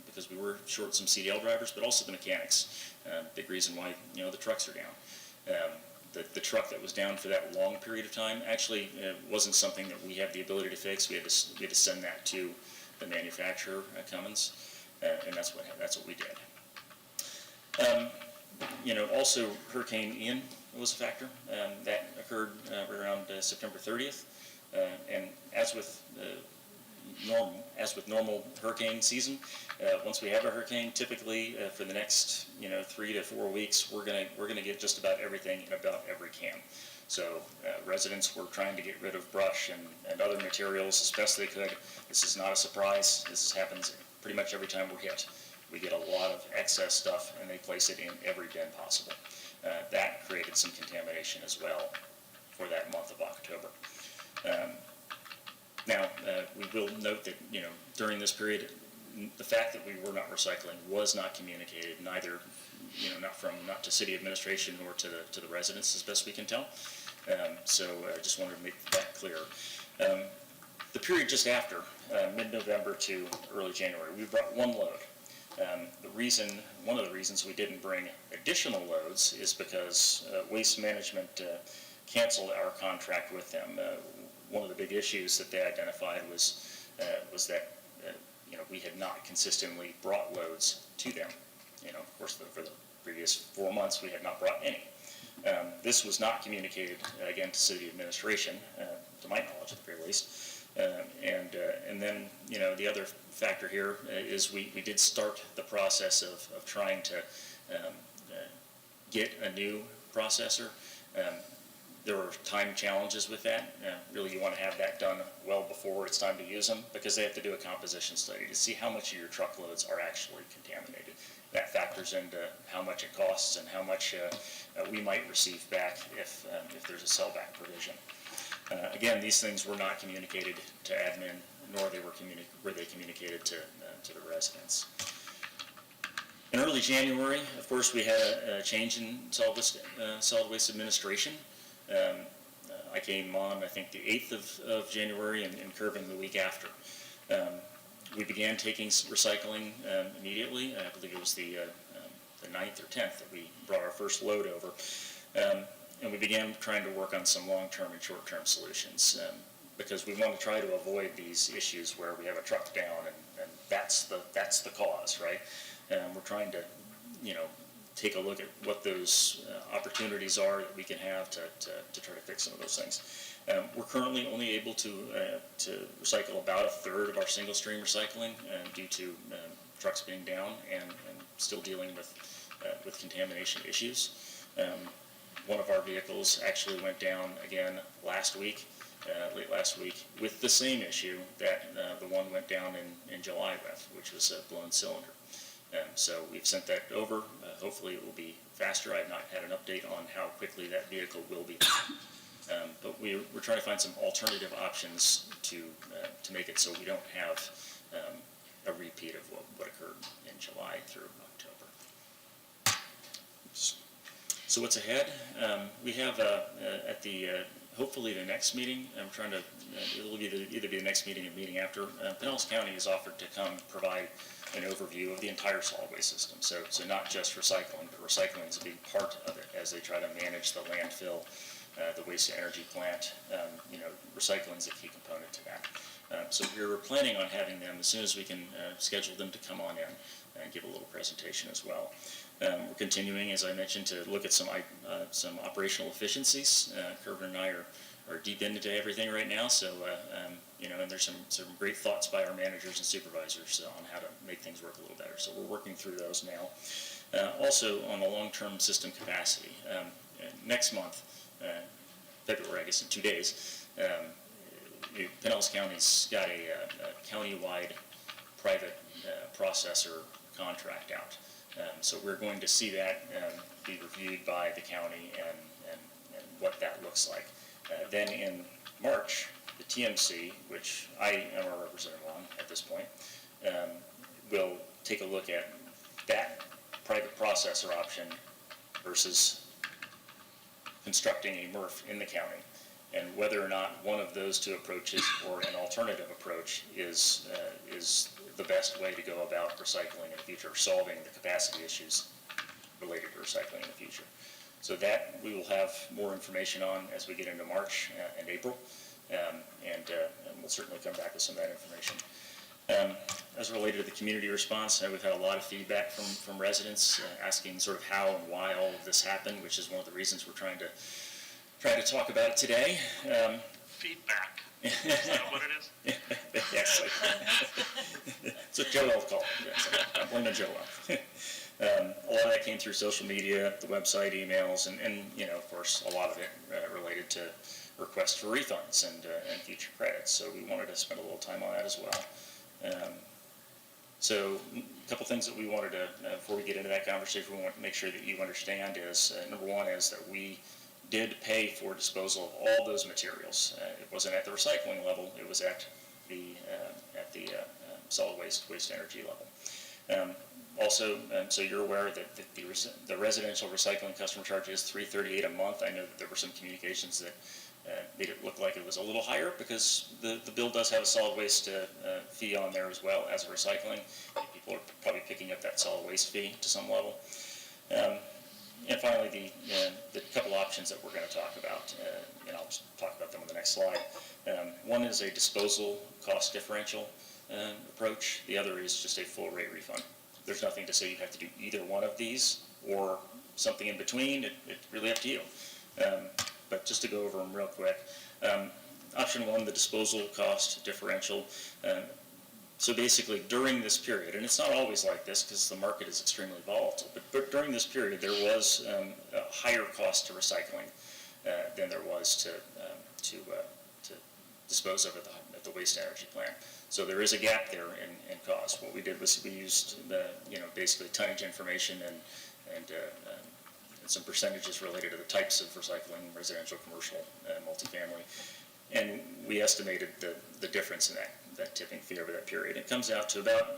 because we were short some CDL drivers, but also the mechanics. Big reason why the trucks are down. The truck that was down for that long period of time actually wasn't something that we have the ability to fix. We had to send that to the manufacturer, Cummins, and that's what we did. Also Hurricane Ian was a factor. That occurred around September 30th, and as with normal hurricane season, once we have a hurricane, typically for the next 3 to 4 weeks, we're gonna get just about everything in about every can. So residents were trying to get rid of brush and other materials as best they could. This is not a surprise. This happens pretty much every time we're hit. We get a lot of excess stuff, and they place it in every bin possible. That created some contamination as well for that month of October. Now, we will note that during this period, the fact that we were not recycling was not communicated, neither not to city administration nor to the residents, as best we can tell. So I just wanted to make that clear. The period just after, mid-November to early January, we brought 1 load. One of the reasons we didn't bring additional loads is because Waste Management canceled our contract with them. One of the big issues that they identified was that we had not consistently brought loads to them. Of course, for the previous 4 months, we had not brought any. This was not communicated again to city administration, to my knowledge at the very least. And then, the other factor here is we did start the process of trying to get a new processor. There were time challenges with that. Really, you want to have that done well before it's time to use them, because they have to do a composition study to see how much of your truckloads are actually contaminated. That factors into how much it costs and how much we might receive back if there's a sellback provision. Again, these things were not communicated to admin, nor were they communicated to the residents. In early January, of course, we had a change in solid waste administration. I came on, I think, the 8th of January, and Curving the week after. We began taking recycling immediately. I believe it was the 9th or 10th that we brought our first load over. And we began trying to work on some long-term and short-term solutions, because we want to try to avoid these issues where we have a truck down and that's the cause, right? We're trying to, take a look at what those opportunities are that we can have to try to fix some of those things. We're currently only able to recycle about 1/3 of our single stream recycling due to trucks being down and still dealing with contamination issues. One of our vehicles actually went down again late last week, with the same issue that the one went down in July with, which was a blown cylinder. So we've sent that over. Hopefully it will be faster. I've not had an update on how quickly that vehicle will be. But we're trying to find some alternative options to make it so we don't have a repeat of what occurred in July through October. So what's ahead? We have at the hopefully the next meeting. I'm trying to it'll either be the next meeting or the meeting after. Pinellas County has offered to come provide an overview of the entire solid waste system. So not just recycling, but recycling is a big part of it as they try to manage the landfill, the waste to energy plant. Recycling is a key component to that. So we're planning on having them as soon as we can schedule them to come on in and give a little presentation as well. We're continuing, as I mentioned, to look at some operational efficiencies. Kervin and I are deep into everything right now, so and there's some great thoughts by our managers and supervisors on how to make things work a little better. So we're working through those now. Also on the long-term system capacity, next month, February, I guess in 2 days, Pinellas County's got a county-wide private processor contract out. So we're going to see that be reviewed by the county and what that looks like. Then in March, the TMC, which I am a representative on at this point, will take a look at that private processor option versus constructing a MRF in the county, and whether or not one of those two approaches or an alternative approach is the best way to go about recycling in the future, solving the capacity issues related to recycling in the future. So that we will have more information on as we get into March and April, and we'll certainly come back with some of that information. As related to the community response, we've had a lot of feedback from residents asking sort of how and why all of this happened, which is one of the reasons we're trying to talk about it today. Feedback. Is that what it is? Yes. So Joel called. Yes, I'm blaming Joel. A lot of that came through social media, the website, emails, and of course, a lot of it related to requests for refunds and future credits. So we wanted to spend a little time on that as well. So a couple things that we wanted to, before we get into that conversation, we want to make sure that you understand is, number one is that we did pay for disposal of all those materials. It wasn't at the recycling level, it was at the solid waste energy level. Also, so you're aware that the residential recycling customer charge is $338 a month. I know that there were some communications that made it look like it was a little higher because the bill does have a solid waste fee on there as well as recycling. People are probably picking up that solid waste fee to some level. And finally, the couple options that we're going to talk about, and I'll just talk about them on the next slide. One is a disposal cost differential approach. The other is just a full rate refund. There's nothing to say you have to do either one of these or something in between. It's really up to you. But just to go over them real quick, Option 1, the disposal cost differential. So basically, during this period, and it's not always like this because the market is extremely volatile, but during this period, there was a higher cost to recycling than there was to dispose of at the waste energy plant. So there is a gap there in cost. What we did was we used basically tonnage information and some percentages related to the types of recycling, residential, commercial, multifamily, and we estimated the difference in that tipping fee over that period. It comes out to about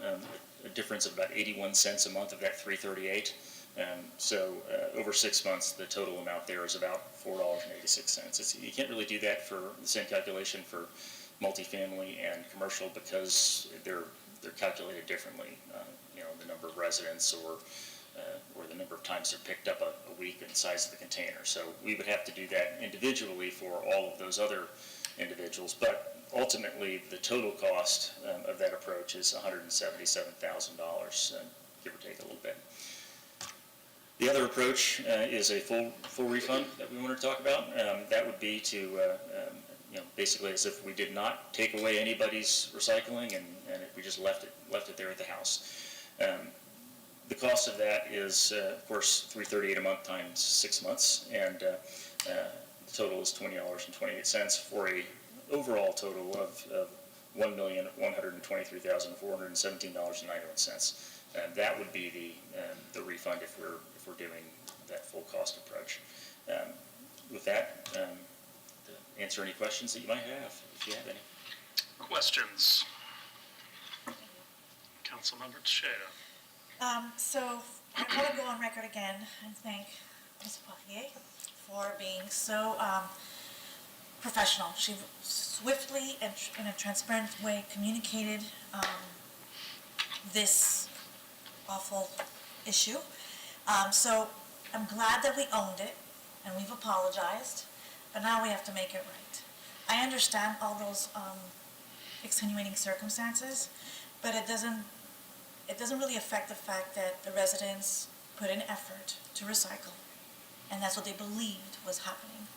a difference of about 81 cents a month of that 338. So over 6 months, the total amount there is about $4.86. You can't really do that for the same calculation for multifamily and commercial because they're calculated differently. The number of residents or the number of times they're picked up a week and the size of the container. So we would have to do that individually for all of those other individuals, but ultimately the total cost of that approach is $177,000, give or take a little bit. The other approach is a full refund that we want to talk about. That would be to basically as if we did not take away anybody's recycling and we just left it there at the house. The cost of that is, of course, $338 a month times 6 months, and the total is $20.28 for a overall total of $1,123,417.91. And that would be the refund if we're doing that full cost approach. With that, to answer any questions that you might have, if you have any. Questions? Councilmember Teixeira. So I want to go on record again and thank Ms. Poirier for being so professional. She swiftly and in a transparent way communicated this awful issue. So I'm glad that we owned it and we've apologized, but now we have to make it right. I understand all those extenuating circumstances, but it doesn't really affect the fact that the residents put in effort to recycle, and that's what they believed was happening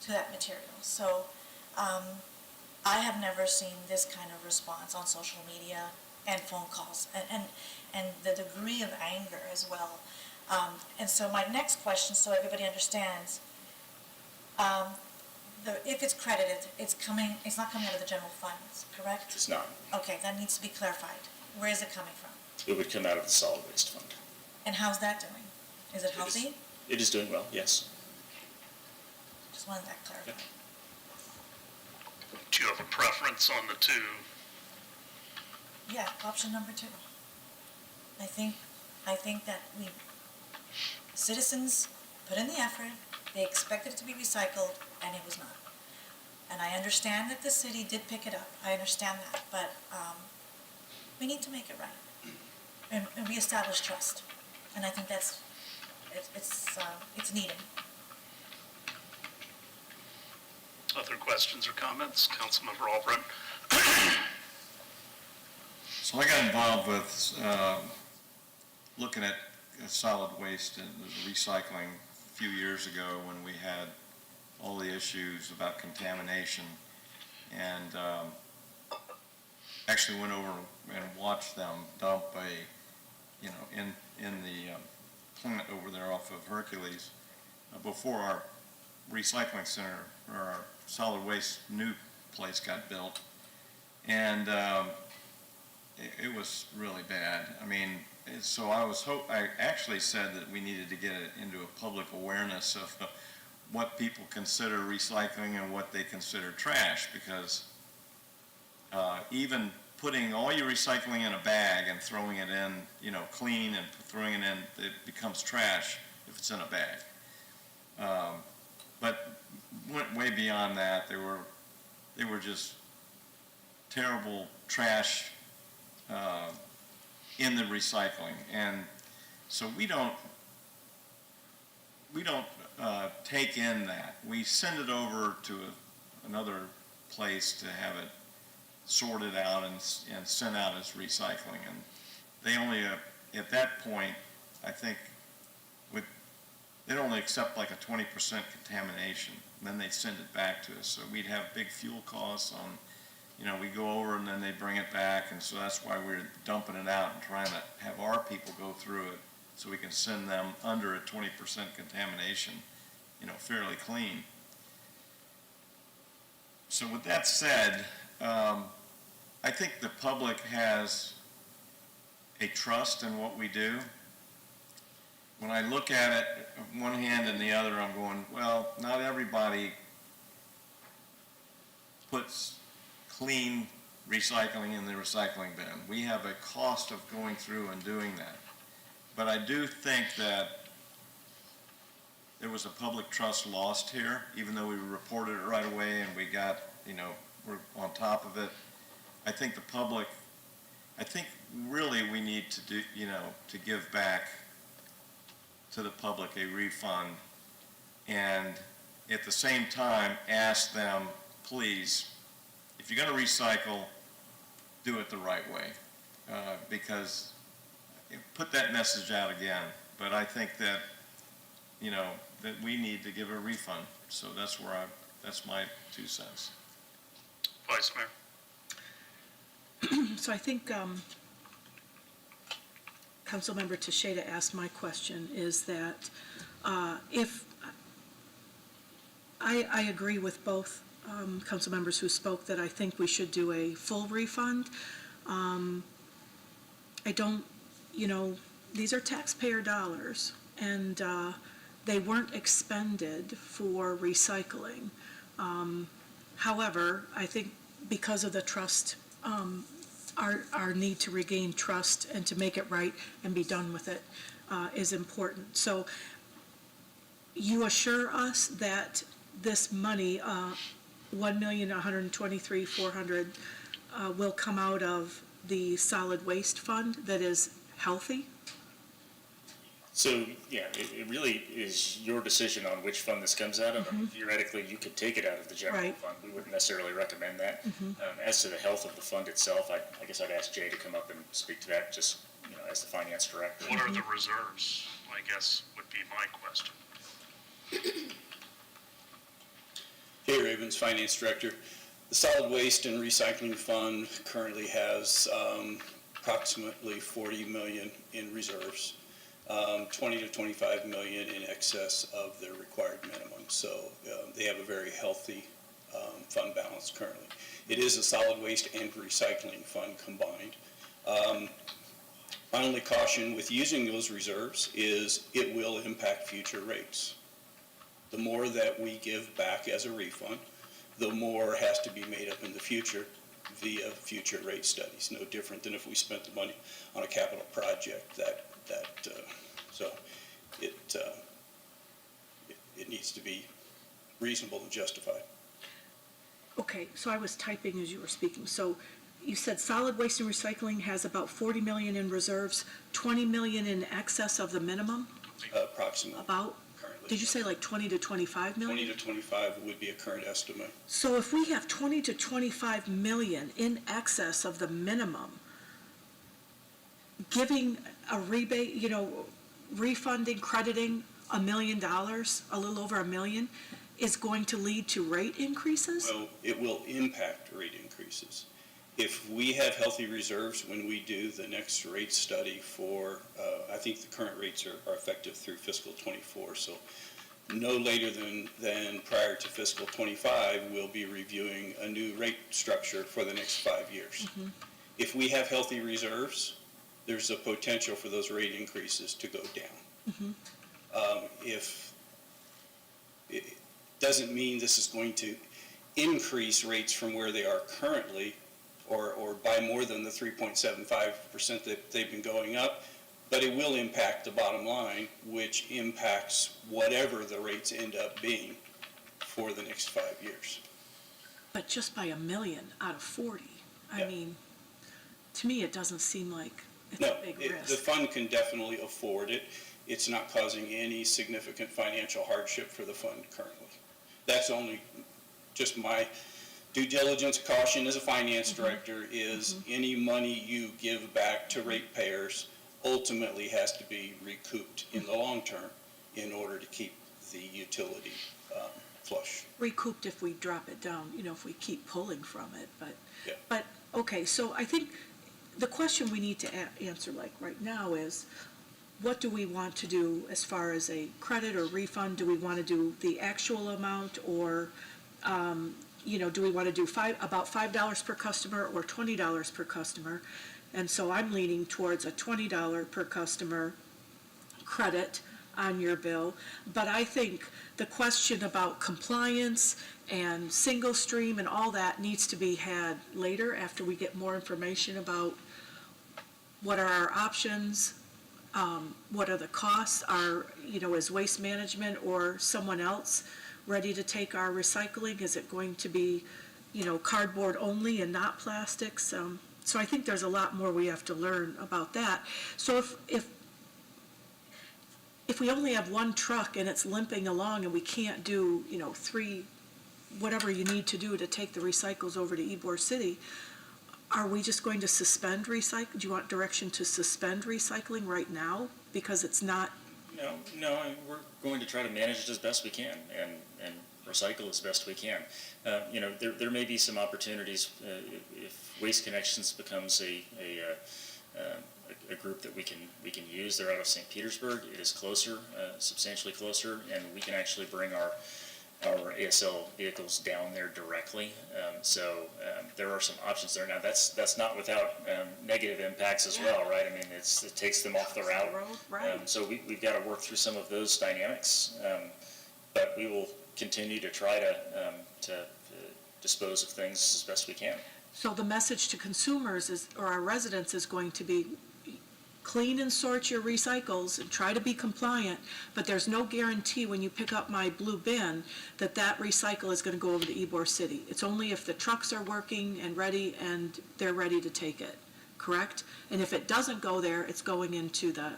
to that material. So I have never seen this kind of response on social media and phone calls, and the degree of anger as well. And so my next question, so everybody understands, if it's credited, it's not coming out of the general funds, correct? It's not. Okay, that needs to be clarified. Where is it coming from? It would come out of the solid waste fund. And how's that doing? Is it healthy? It is doing well, yes. Just wanted that clarified. Do you have a preference on the two? Yeah, option number 2. I think that citizens put in the effort, they expected it to be recycled, and it was not. And I understand that the city did pick it up. I understand that, but we need to make it right and reestablish trust. And I think it's needed. Other questions or comments? Councilmember Albrecht. So I got involved with looking at solid waste and recycling a few years ago when we had all the issues about contamination, and actually went over and watched them dump in the plant over there off of Hercules before our recycling center or our solid waste new place got built, and it was really bad. I mean, so I actually said that we needed to get it into a public awareness of what people consider recycling and what they consider trash, because even putting all your recycling in a bag and throwing it in, clean and throwing it in, it becomes trash if it's in a bag. But went way beyond that. They were just terrible trash in the recycling, and so we don't take in that. We send it over to another place to have it sorted out and sent out as recycling, and they only at that point, I think, they'd only accept like a 20% contamination, and then they'd send it back to us. So we'd have big fuel costs on, we go over and then they bring it back, and so that's why we're dumping it out and trying to have our people go through it so we can send them under a 20% contamination, fairly clean. So with that said, I think the public has a trust in what we do. When I look at it, one hand and the other, I'm going, well, not everybody puts clean recycling in the recycling bin. We have a cost of going through and doing that. But I do think that there was a public trust lost here, even though we reported it right away and we got, we're on top of it. I think the public, really we need to do, to give back to the public a refund, and at the same time ask them, please, if you're going to recycle, do it the right way, because put that message out again. But I think that, that we need to give a refund. So that's my 2 cents. Vice Mayor. So I think Councilmember Teixeira asked my question, is that if, I agree with both council members who spoke that I think we should do a full refund. I don't, these are taxpayer dollars, and they weren't expended for recycling. However, I think because of the trust, our need to regain trust and to make it right and be done with it is important. So you assure us that this money, $1,123,400, will come out of the solid waste fund that is healthy? So, yeah, it really is your decision on which fund this comes out of. I mean, theoretically, you could take it out of the general fund. We wouldn't necessarily recommend that. As to the health of the fund itself, I guess I'd ask Jay to come up and speak to that, just, as the finance director. What are the reserves, I guess, would be my question. Jay Ravens, Finance Director. The Solid Waste and Recycling Fund currently has approximately $40 million in reserves, 20 to 25 million in excess of their required minimum. So they have a very healthy fund balance currently. It is a solid waste and recycling fund combined. My only caution with using those reserves is it will impact future rates. The more that we give back as a refund, the more has to be made up in the future via future rate studies. No different than if we spent the money on a capital project. So it needs to be reasonable and justified. Okay, so I was typing as you were speaking. So you said solid waste and recycling has about 40 million in reserves, 20 million in excess of the minimum? Approximately. About? Currently. Did you say like 20 to 25 million? 20 to 25 would be a current estimate. So if we have 20 to 25 million in excess of the minimum, giving a rebate, refunding, crediting $1 million, a little over $1 million, is going to lead to rate increases? Well, it will impact rate increases. If we have healthy reserves when we do the next rate study for, I think the current rates are effective through fiscal 24, so no later than prior to fiscal 25, we'll be reviewing a new rate structure for the next 5 years. If we have healthy reserves, there's a potential for those rate increases to go down. If it doesn't mean this is going to increase rates from where they are currently, or by more than the 3.75% that they've been going up, but it will impact the bottom line, which impacts whatever the rates end up being for the next 5 years. But just by $1 million out of 40, I mean, to me, it doesn't seem like it's a big risk. The fund can definitely afford it. It's not causing any significant financial hardship for the fund currently. That's only just my due diligence caution as a finance director is any money you give back to ratepayers ultimately has to be recouped in the long term. in order to keep the utility flush. Recouped if we drop it down, if we keep pulling from it, but. Yeah. But, okay, so I think the question we need to answer like right now is, what do we want to do as far as a credit or refund? Do we want to do the actual amount, or, do we want to do about $5 per customer or $20 per customer? And so I'm leaning towards a $20 per customer credit on your bill. But I think the question about compliance and single stream and all that needs to be had later after we get more information about what are our options, what are the costs, is Waste Management or someone else ready to take our recycling? Is it going to be, cardboard only and not plastics? So I think there's a lot more we have to learn about that. So if we only have one truck and it's limping along and we can't do, 3, whatever you need to do to take the recycles over to Ybor City, are we just going to suspend recycling? Do you want direction to suspend recycling right now? Because it's not. No, we're going to try to manage it as best we can and recycle as best we can. There may be some opportunities if Waste Connections becomes a group that we can use. They're out of St. Petersburg. It is closer, substantially closer, and we can actually bring our ASL vehicles down there directly. So there are some options there. Now that's not without negative impacts as well, right? I mean, it takes them off the route. Right. So we've got to work through some of those dynamics, but we will continue to try to dispose of things as best we can. So the message to consumers or our residents is going to be clean and sort your recycles and try to be compliant, but there's no guarantee when you pick up my blue bin that recycle is going to go over to Ybor City. It's only if the trucks are working and ready and they're ready to take it, correct? And if it doesn't go there, it's going into the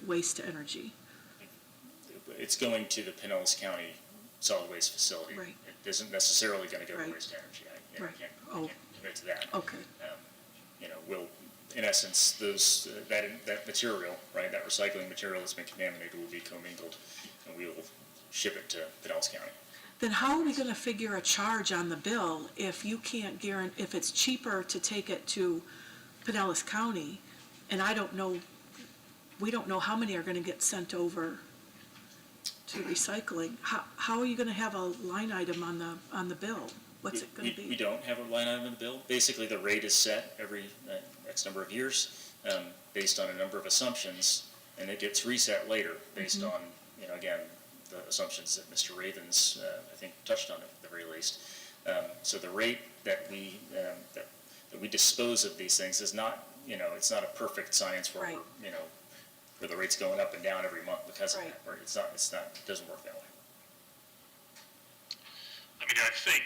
waste to energy. It's going to the Pinellas County solid waste facility. Right. It isn't necessarily going to go Right. to waste to energy. I Right. can't commit to that. Okay. We'll, in essence, that material, right, that recycling material that's been contaminated will be commingled, and we will ship it to Pinellas County. Then how are we going to figure a charge on the bill if you can't guarantee, if it's cheaper to take it to Pinellas County, and we don't know how many are going to get sent over to recycling? How are you going to have a line item on the bill? What's it going to be? We don't have a line item in the bill. Basically, the rate is set every X number of years based on a number of assumptions, and it gets reset later based on, again, the assumptions that Mr. Ravens, I think, touched on at the very least. So the rate that we dispose of these things is not, it's not a perfect science where Right. where the rate's going up and down every month because of Right. that. Where it's not, it doesn't work that way. I mean, I think,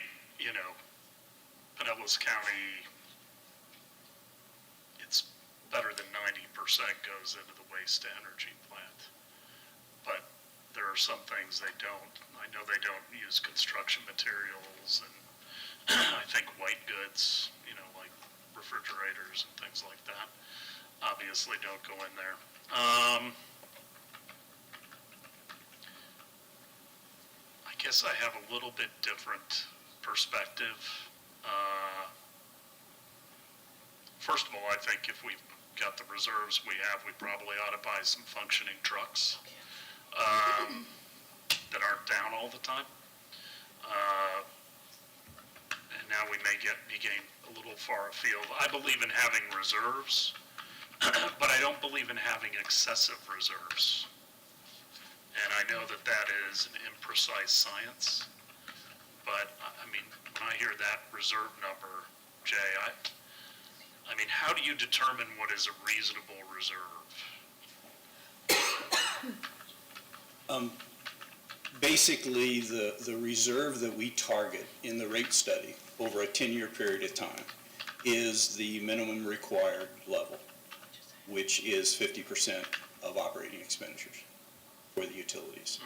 Pinellas County, it's better than 90% goes into the waste to energy plant. But there are some things they don't. I know they don't use construction materials and I think white goods, like refrigerators and things like that, obviously don't go in there. I guess I have a little bit different perspective. First of all, I think if we've got the reserves we have, we probably ought to buy some functioning trucks that aren't down all the time. And now we may be getting a little far afield. I believe in having reserves, but I don't believe in having excessive reserves. And I know that is an imprecise science, but I mean, when I hear that reserve number, Jay, I mean, how do you determine what is a reasonable reserve? Basically, the reserve that we target in the rate study over a 10-year period of time is the minimum required level, which is 50% of operating expenditures for the utilities.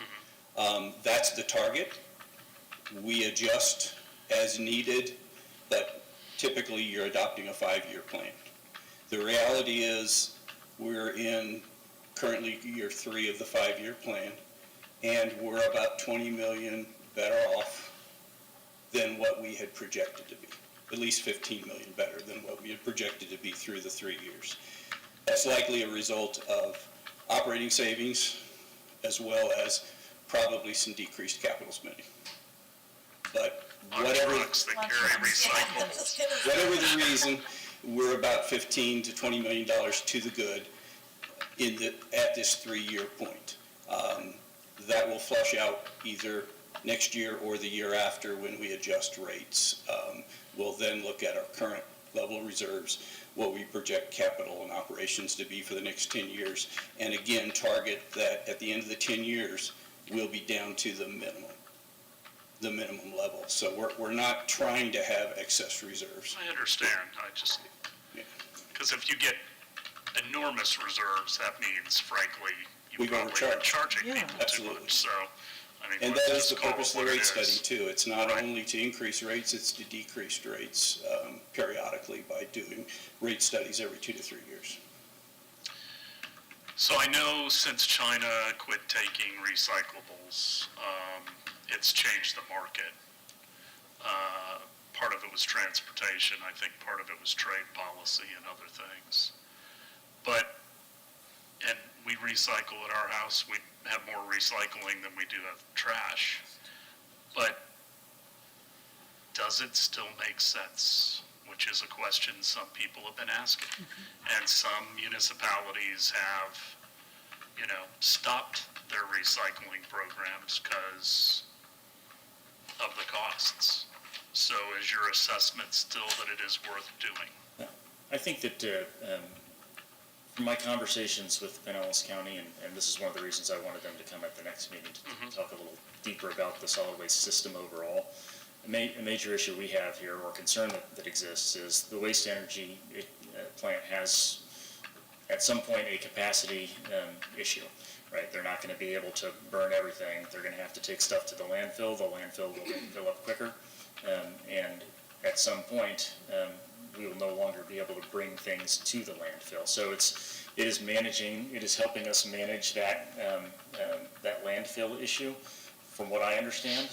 That's the target. We adjust as needed, but typically you're adopting a 5-year plan. The reality is we're in currently year 3 of the 5-year plan, and we're about 20 million better off than what we had projected to be. At least 15 million better than what we had projected to be through the 3 years. That's likely a result of operating savings as well as probably some decreased capital spending. But whatever the reason, we're about $15 to $20 million to the good at this 3-year point. That will flush out either next year or the year after when we adjust rates. We'll then look at our current level of reserves, what we project capital and operations to be for the next 10 years, and again, target that at the end of the 10 years, we'll be down to the minimum level. So we're not trying to have excess reserves. I understand. Because if you get enormous reserves, that means, frankly, you probably are charging people too much. So, I mean, and that is the purpose of the rate study too. It's not only to increase rates, it's to decrease rates periodically by doing rate studies every 2 to 3 years. So I know since China quit taking recyclables, it's changed the market. Part of it was transportation. I think part of it was trade policy and other things. And we recycle at our house. We have more recycling than we do of trash. But does it still make sense? Which is a question some people have been asking. And some municipalities have, stopped their recycling programs because of the costs. So is your assessment still that it is worth doing? I think that from my conversations with Pinellas County, and this is one of the reasons I wanted them to come at the next meeting to talk a little deeper about the solid waste system overall. A major issue we have here, or concern that exists, is the waste energy plant has at some point a capacity issue, right? They're not going to be able to burn everything. They're going to have to take stuff to the landfill. The landfill will fill up quicker. And at some point, we will no longer be able to bring things to the landfill. So it is helping us manage that landfill issue, from what I understand.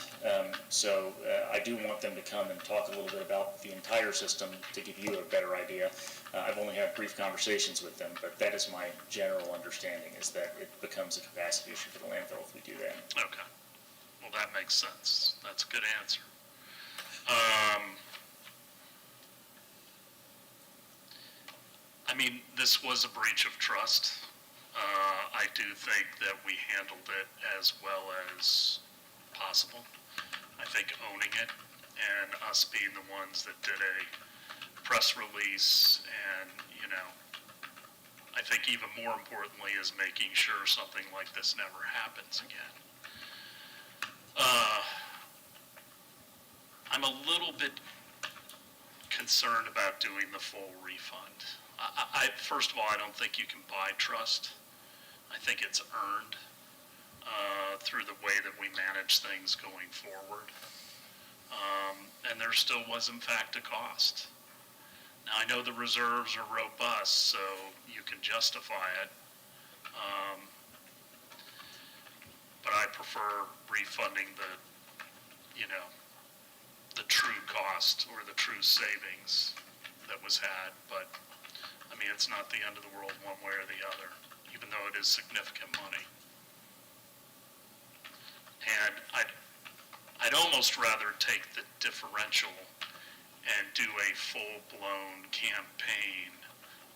So I do want them to come and talk a little bit about the entire system to give you a better idea. I've only had brief conversations with them, but that is my general understanding, is that it becomes a capacity issue for the landfill if we do that. Okay. Well, that makes sense. That's a good answer. I mean, this was a breach of trust. I do think that we handled it as well as possible. I think owning it and us being the ones that did a press release and, I think even more importantly is making sure something like this never happens again. I'm a little bit concerned about doing the full refund. First of all, I don't think you can buy trust. I think it's earned through the way that we manage things going forward. And there still was, in fact, a cost. Now, I know the reserves are robust, so you can justify it. But I prefer refunding the true cost or the true savings that was had. But, I mean, it's not the end of the world one way or the other, even though it is significant money. And I'd almost rather take the differential and do a full-blown campaign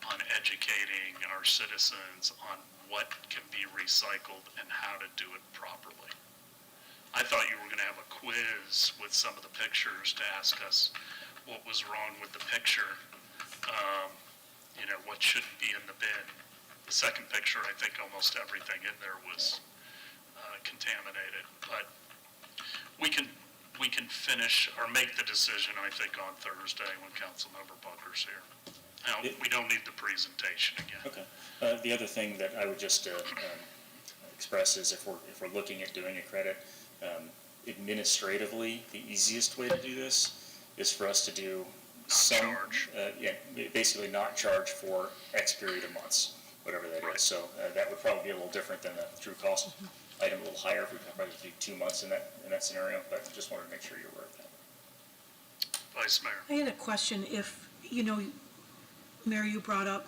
on educating our citizens on what can be recycled and how to do it properly. I thought you were going to have a quiz with some of the pictures to ask us what was wrong with the picture, what shouldn't be in the bin. The second picture, I think almost everything in there was contaminated. But we can finish or make the decision, I think, on Thursday when Councilmember Bunker's here. Now, we don't need the presentation again. Okay. The other thing that I would just express is if we're looking at doing a credit, administratively, the easiest way to do this is for us to do basically not charge for X period of months. whatever that is. So that would probably be a little different than the true cost item, a little higher if we could probably do 2 months in that scenario, but just wanted to make sure you're aware of that. Vice Mayor. I had a question. If, Mary, you brought up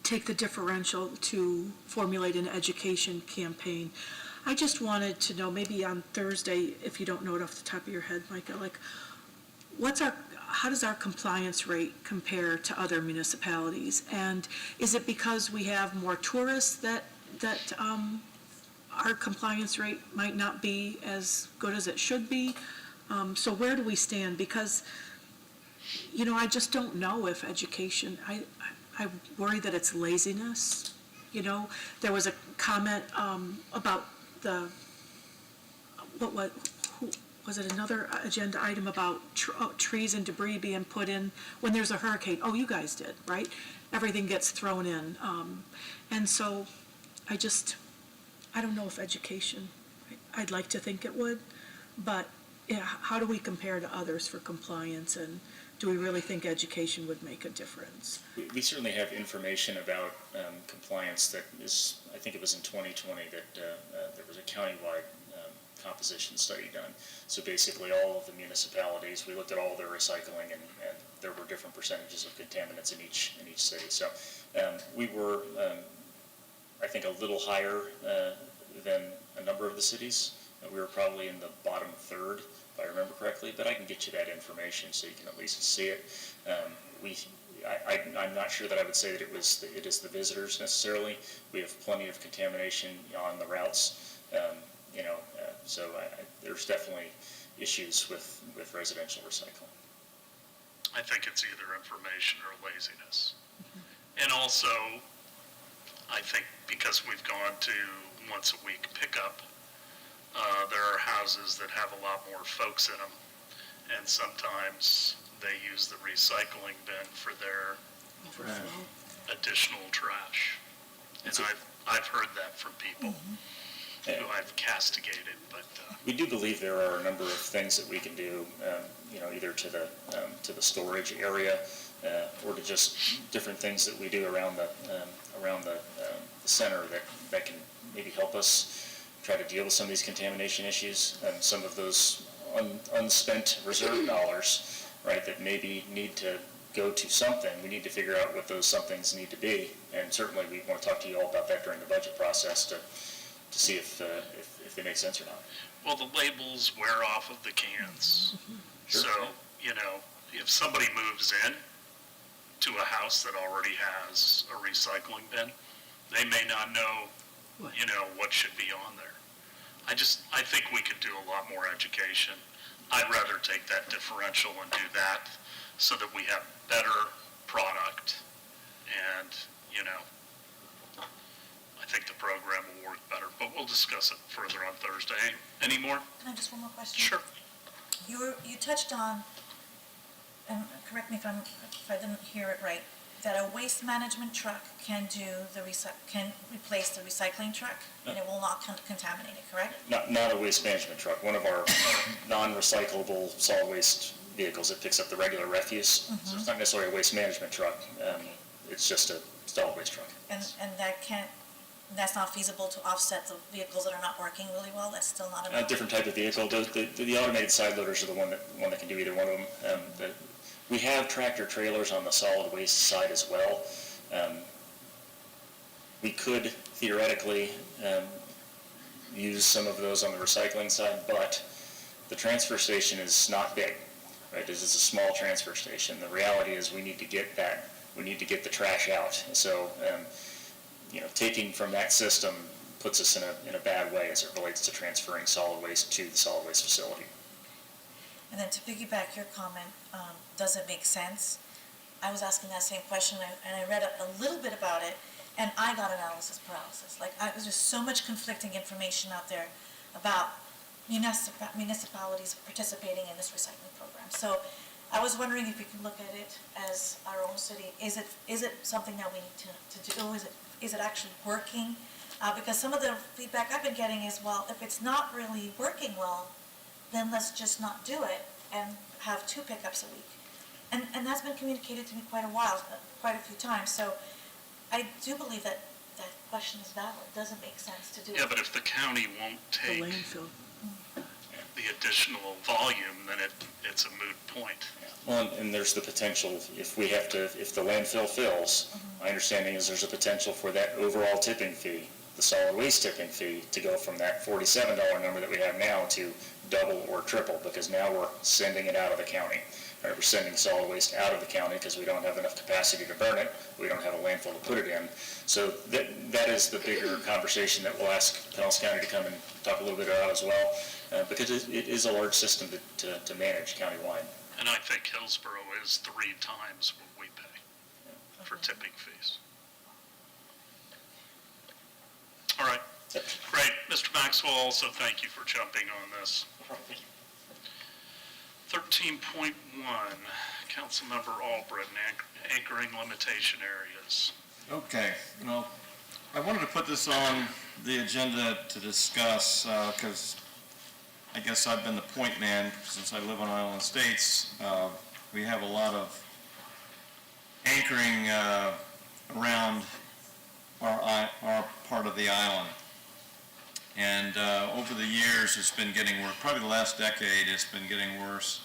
take the differential to formulate an education campaign. I just wanted to know, maybe on Thursday, if you don't know it off the top of your head, Micah, like, how does our compliance rate compare to other municipalities? And is it because we have more tourists that our compliance rate might not be as good as it should be? So where do we stand? Because, I just don't know if education, I worry that it's laziness. There was a comment about was it another agenda item about trees and debris being put in when there's a hurricane? Oh, you guys did, right? Everything gets thrown in. And so I don't know if education, I'd like to think it would, but how do we compare to others for compliance, and do we really think education would make a difference? We certainly have information about compliance that is, I think it was in 2020 that there was a countywide composition study done. So basically all of the municipalities, we looked at all their recycling, and there were different percentages of contaminants in each city. So we were, I think, a little higher than a number of the cities. We were probably in the bottom third, if I remember correctly, but I can get you that information so you can at least see it. I'm not sure that I would say that it is the visitors necessarily. We have plenty of contamination on the routes, so there's definitely issues with residential recycling. I think it's either information or laziness. And also, I think because we've gone to once a week pickup, there are houses that have a lot more folks in them, and sometimes they use the recycling bin for their additional trash. And I've heard that from people who I've castigated, but we do believe there are a number of things that we can do, either to the storage area or to just different things that we do around the center that can maybe help us try to deal with some of these contamination issues and some of those unspent reserve dollars, right, that maybe need to go to something. We need to figure out what those somethings need to be, and certainly we want to talk to you all about that during the budget process to see if they make sense or not. well, the labels wear off of the cans. So, if somebody moves in to a house that already has a recycling bin, they may not know, what should be on there. I think we could do a lot more education. I'd rather take that differential and do that so that we have better product, and, I think the program will work better, but we'll discuss it further on Thursday. Any more? Can I just one more question? Sure. You touched on, and correct me if I didn't hear it right, that a waste management truck can replace the recycling truck, and it will not contaminate it, correct? Not a waste management truck. One of our non-recyclable solid waste vehicles that picks up the regular refuse. So it's not necessarily a waste management truck. It's just a solid waste truck. And that's not feasible to offset the vehicles that are not working really well? That's still not A different type of vehicle. The automated side loaders are the one that can do either one of them. We have tractor trailers on the solid waste side as well. We could theoretically use some of those on the recycling side, but the transfer station is not big, right? This is a small transfer station. The reality is we need to get the trash out. So, taking from that system puts us in a bad way as it relates to transferring solid waste to the solid waste facility. And then to piggyback your comment, does it make sense? I was asking that same question, and I read a little bit about it, and I got analysis paralysis. It was just so much conflicting information out there about municipalities participating in this recycling program. So I was wondering if we can look at it as our own city. Is it something that we need to do? Is it actually working? Because some of the feedback I've been getting is, well, if it's not really working well, then let's just not do it and have 2 pickups a week. And that's been communicated to me quite a few times. So I do believe that that question is valid. It doesn't make sense to do it. Yeah, but if the county won't The take landfill. the additional volume, then it's a moot point. Well, and there's the potential, if the landfill fills, my understanding is there's a potential for that overall tipping fee, the solid waste tipping fee, to go from that $47 number that we have now to double or triple, because now we're sending it out of the county. Right, we're sending solid waste out of the county because we don't have enough capacity to burn it. We don't have a landfill to put it in. So that is the bigger conversation that we'll ask Pinellas County to come and talk a little bit about as well, because it is a large system to manage countywide. And I think Hillsborough is 3 times what we pay for tipping fees. All right, great. Mr. Maxwell, also thank you for jumping on this. 13.1, Councilmember Albritton, anchoring limitation areas. Okay, well, I wanted to put this on the agenda to discuss, because I guess I've been the point man since I live on Island Estates. We have a lot of anchoring around our part of the island. And over the years, it's been getting worse. Probably the last decade, it's been getting worse.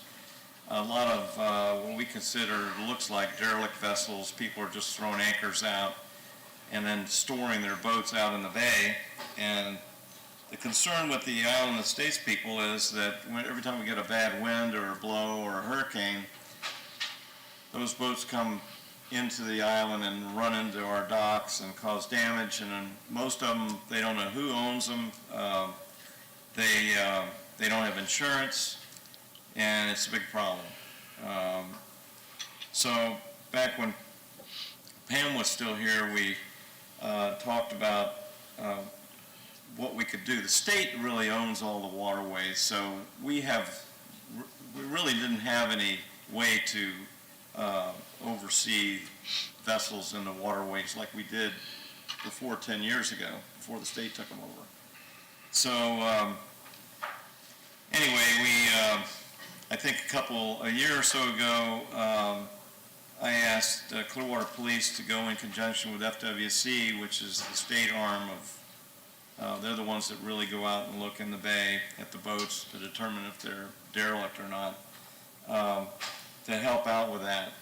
A lot of what we consider looks like derelict vessels. People are just throwing anchors out and then storing their boats out in the bay. And the concern with the island estates people is that every time we get a bad wind or a blow or a hurricane, those boats come into the island and run into our docks and cause damage, and most of them, they don't know who owns them. They don't have insurance, and it's a big problem. So back when Pam was still here, we talked about what we could do. The state really owns all the waterways, so we really didn't have any way to oversee vessels in the waterways like we did before 10 years ago, before the state took them over. So anyway, I think a year or so ago, I asked Clearwater Police to go in conjunction with FWC, which is the state arm of, they're the ones that really go out and look in the bay at the boats to determine if they're derelict or not, to help out with that.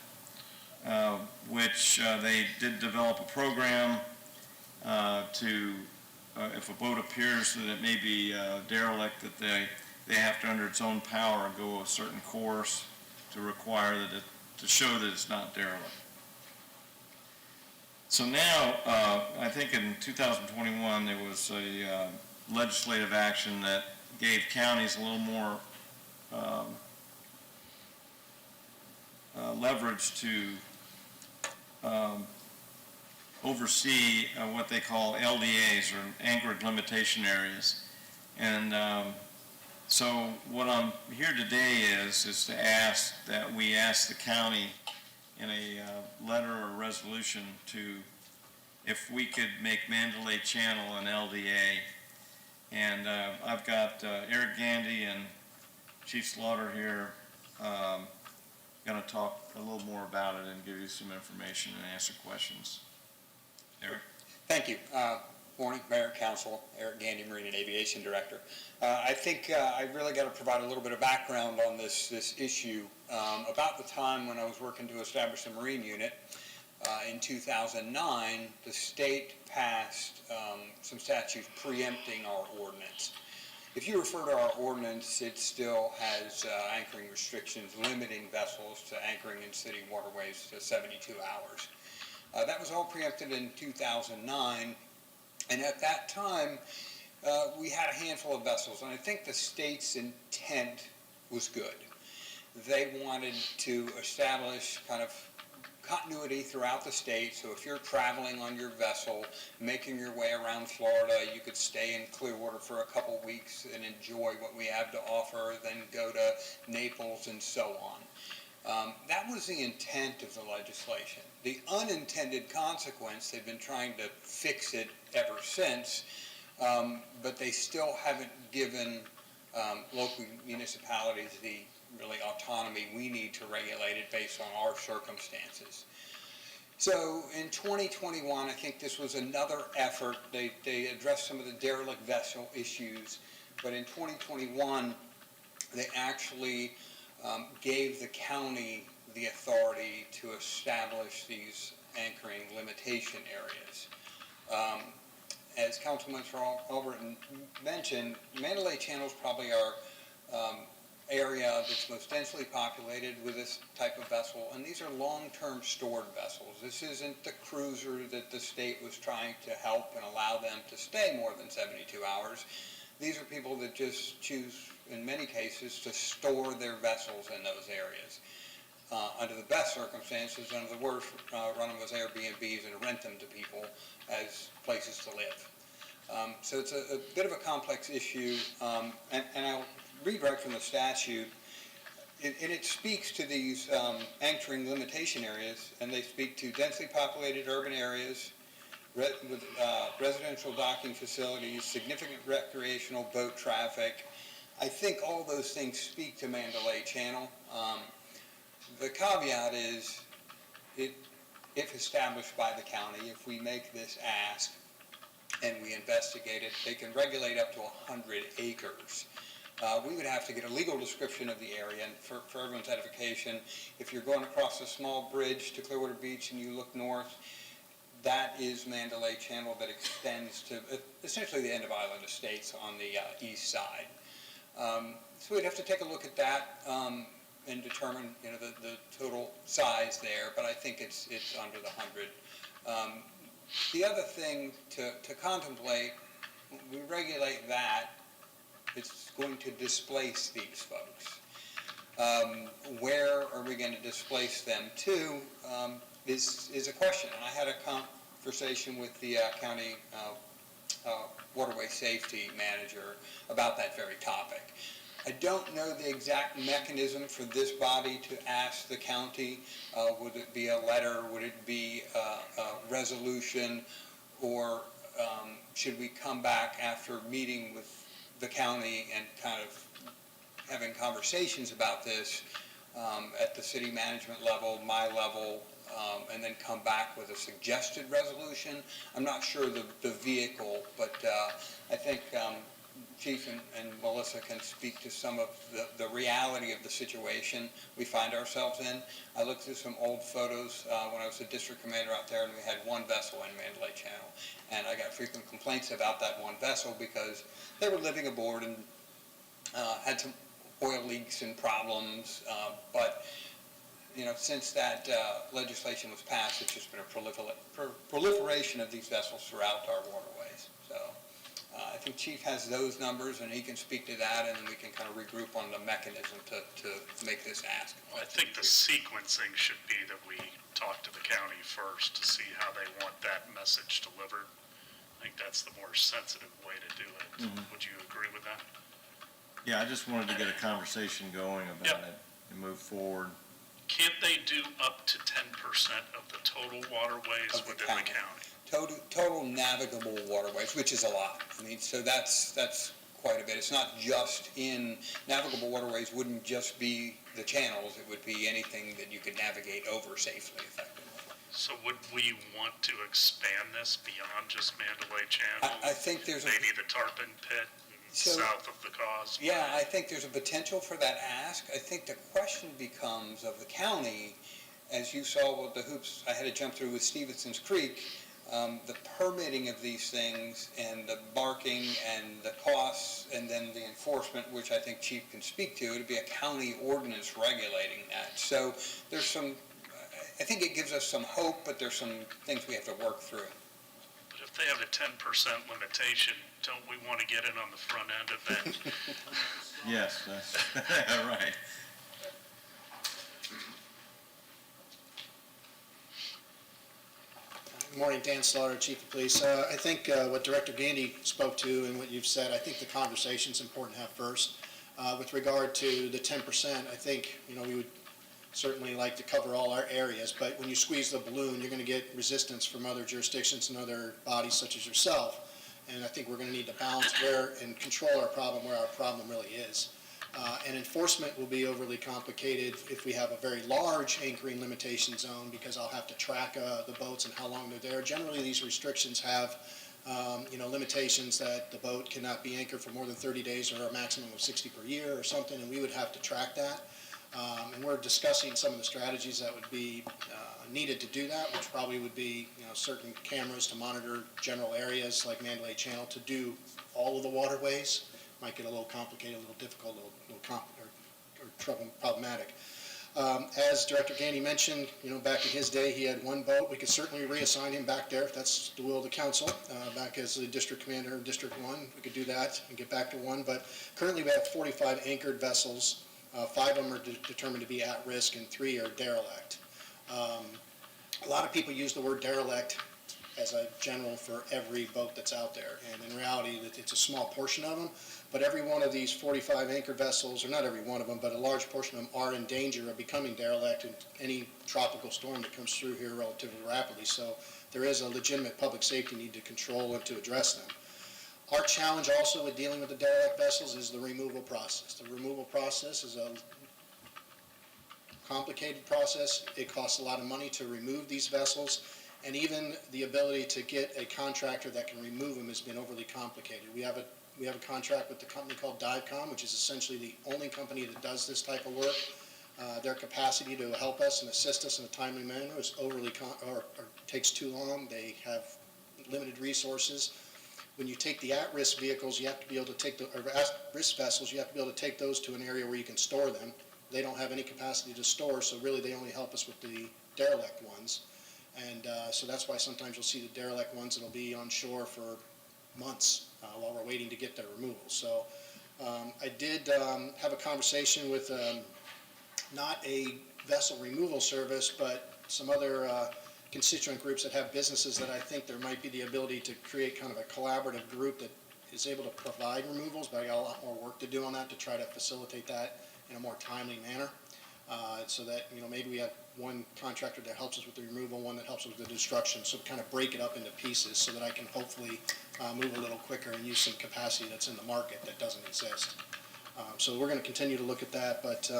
Which they did develop a program to, if a boat appears that it may be derelict, that they have to, under its own power, go a certain course to require that to show that it's not derelict. So now, I think in 2021, there was a legislative action that gave counties a little more leverage to oversee what they call LDAs, or anchored limitation areas. And so what I'm here today is to ask that we ask the county in a letter or resolution if we could make Mandalay Channel an LDA. And I've got Eric Gandy and Chief Slaughter here going to talk a little more about it and give you some information and answer questions. Eric? Thank you. Morning, Mayor, Council, Eric Gandy, Marine and Aviation Director. I think I really got to provide a little bit of background on this issue. About the time when I was working to establish the Marine unit, in 2009, the state passed some statutes preempting our ordinance. If you refer to our ordinance, it still has anchoring restrictions limiting vessels to anchoring in city waterways to 72 hours. That was all preempted in 2009, and at that time, we had a handful of vessels, and I think the state's intent was good. They wanted to establish kind of continuity throughout the state, so if you're traveling on your vessel, making your way around Florida, you could stay in Clearwater for a couple weeks and enjoy what we have to offer, then go to Naples and so on. That was the intent of the legislation. The unintended consequence, they've been trying to fix it ever since, but they still haven't given local municipalities the really autonomy we need to regulate it based on our circumstances. So in 2021, I think this was another effort. They addressed some of the derelict vessel issues, but in 2021, they actually gave the county the authority to establish these anchoring limitation areas. As Councilman Albritton mentioned, Mandalay Channel is probably our area that's most densely populated with this type of vessel, and these are long-term stored vessels. This isn't the cruiser that the state was trying to help and allow them to stay more than 72 hours. These are people that just choose, in many cases, to store their vessels in those areas. Under the best circumstances, under the worst, run them as Airbnbs and rent them to people as places to live. So it's a bit of a complex issue, and I'll read right from the statute, and it speaks to these anchoring limitation areas, and they speak to densely populated urban areas, with residential docking facilities, significant recreational boat traffic. I think all those things speak to Mandalay Channel. The caveat is, if established by the county, if we make this ask and we investigate it, they can regulate up to 100 acres. We would have to get a legal description of the area, and for everyone's edification, if you're going across a small bridge to Clearwater Beach and you look north, that is Mandalay Channel that extends to essentially the end of Island Estates on the east side. So we'd have to take a look at that and determine, the total size there, but I think it's under the 100. The other thing to contemplate, when we regulate that, it's going to displace these folks. Where are we going to displace them to is a question. And I had a conversation with the county waterway safety manager about that very topic. I don't know the exact mechanism for this body to ask the county. Would it be a letter? Would it be a resolution? Or should we come back after meeting with the county and kind of having conversations about this at the city management level, my level, and then come back with a suggested resolution? I'm not sure the vehicle, but I think Chief and Melissa can speak to some of the reality of the situation we find ourselves in. I looked through some old photos when I was the district commander out there, and we had one vessel in Mandalay Channel. And I got frequent complaints about that one vessel because they were living aboard and had some oil leaks and problems. But since that legislation was passed, it's just been a proliferation of these vessels throughout our waterways. So I think Chief has those numbers, and he can speak to that, and then we can kind of regroup on the mechanism to make this ask. Well, I think the sequencing should be that we talk to the county first to see how they want that message delivered. I think that's the more sensitive way to do it. Mm-hmm. Would you agree with that? Yeah, I just wanted to get a conversation going about it and move forward. Can't they do up to 10% of the total waterways within the county? Total navigable waterways, which is a lot. I mean, so that's quite a bit. It's not just in navigable waterways. Wouldn't just be the channels. It would be anything that you could navigate over safely, effectively. So would we want to expand this beyond just Mandalay Channel? I think there's maybe the Tarpon Pit south of the cause. Yeah, I think there's a potential for that ask. I think the question becomes of the county, as you saw with the hoops I had to jump through with Stevenson's Creek. The permitting of these things and the marking and the costs and then the enforcement, which I think Chief can speak to, it would be a county ordinance regulating that. So there's I think it gives us some hope, but there's some things we have to work through. But if they have a 10% limitation, don't we want to get in on the front end of that? Yes, that's right. Good morning, Dan Slaughter, Chief of Police. I think what Director Gandy spoke to and what you've said, I think the conversation is important to have first. With regard to the 10%, I think, we would certainly like to cover all our areas, but when you squeeze the balloon, you're going to get resistance from other jurisdictions and other bodies such as yourself. And I think we're going to need to balance and control our problem where our problem really is. And enforcement will be overly complicated if we have a very large anchoring limitation zone, because I'll have to track the boats and how long they're there. Generally, these restrictions have limitations that the boat cannot be anchored for more than 30 days or a maximum of 60 per year or something, and we would have to track that. And we're discussing some of the strategies that would be needed to do that, which probably would be certain cameras to monitor general areas like Mandalay Channel to do all of the waterways. Might get a little complicated, a little difficult, problematic. As Director Gandy mentioned, back in his day, he had one boat. We could certainly reassign him back there if that's the will of the council. Back as the district commander of District 1, we could do that and get back to one. But currently we have 45 anchored vessels. 5 of them are determined to be at risk and 3 are derelict. A lot of people use the word derelict as a general for every boat that's out there. And in reality, it's a small portion of them. But every one of these 45 anchored vessels, or not every one of them, but a large portion of them are in danger of becoming derelict in any tropical storm that comes through here relatively rapidly. So there is a legitimate public safety need to control and to address them. Our challenge also with dealing with the derelict vessels is the removal process. The removal process is a complicated process. It costs a lot of money to remove these vessels, and even the ability to get a contractor that can remove them has been overly complicated. We have a contract with the company called Divecom, which is essentially the only company that does this type of work. Their capacity to help us and assist us in a timely manner is overly or takes too long. They have limited resources. When you take the at-risk vehicles, you have to be able to take or at-risk vessels, you have to be able to take those to an area where you can store them. They don't have any capacity to store, so really they only help us with the derelict ones. And so that's why sometimes you'll see the derelict ones that'll be on shore for months while we're waiting to get their removal. So I did have a conversation with not a vessel removal service, but some other constituent groups that have businesses that I think there might be the ability to create kind of a collaborative group that is able to provide removals, but I got a lot more work to do on that to try to facilitate that in a more timely manner. So that, maybe we have one contractor that helps us with the removal, one that helps us with the destruction, so kind of break it up into pieces so that I can hopefully move a little quicker and use some capacity that's in the market that doesn't exist. So we're going to continue to look at that, but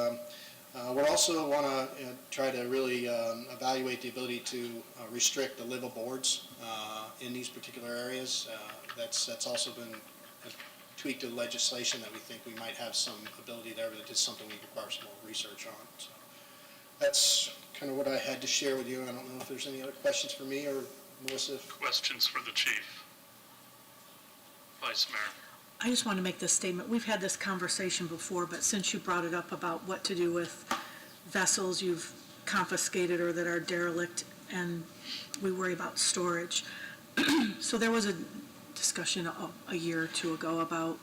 we also want to try to really evaluate the ability to restrict the live aboards in these particular areas. That's also been tweaked to the legislation that we think we might have some ability there, but it is something we require some more research on. So that's kind of what I had to share with you. I don't know if there's any other questions for me or Melissa. Questions for the chief? Vice Mayor. I just want to make this statement. We've had this conversation before, but since you brought it up about what to do with vessels you've confiscated or that are derelict, and we worry about storage. So there was a discussion a year or two ago about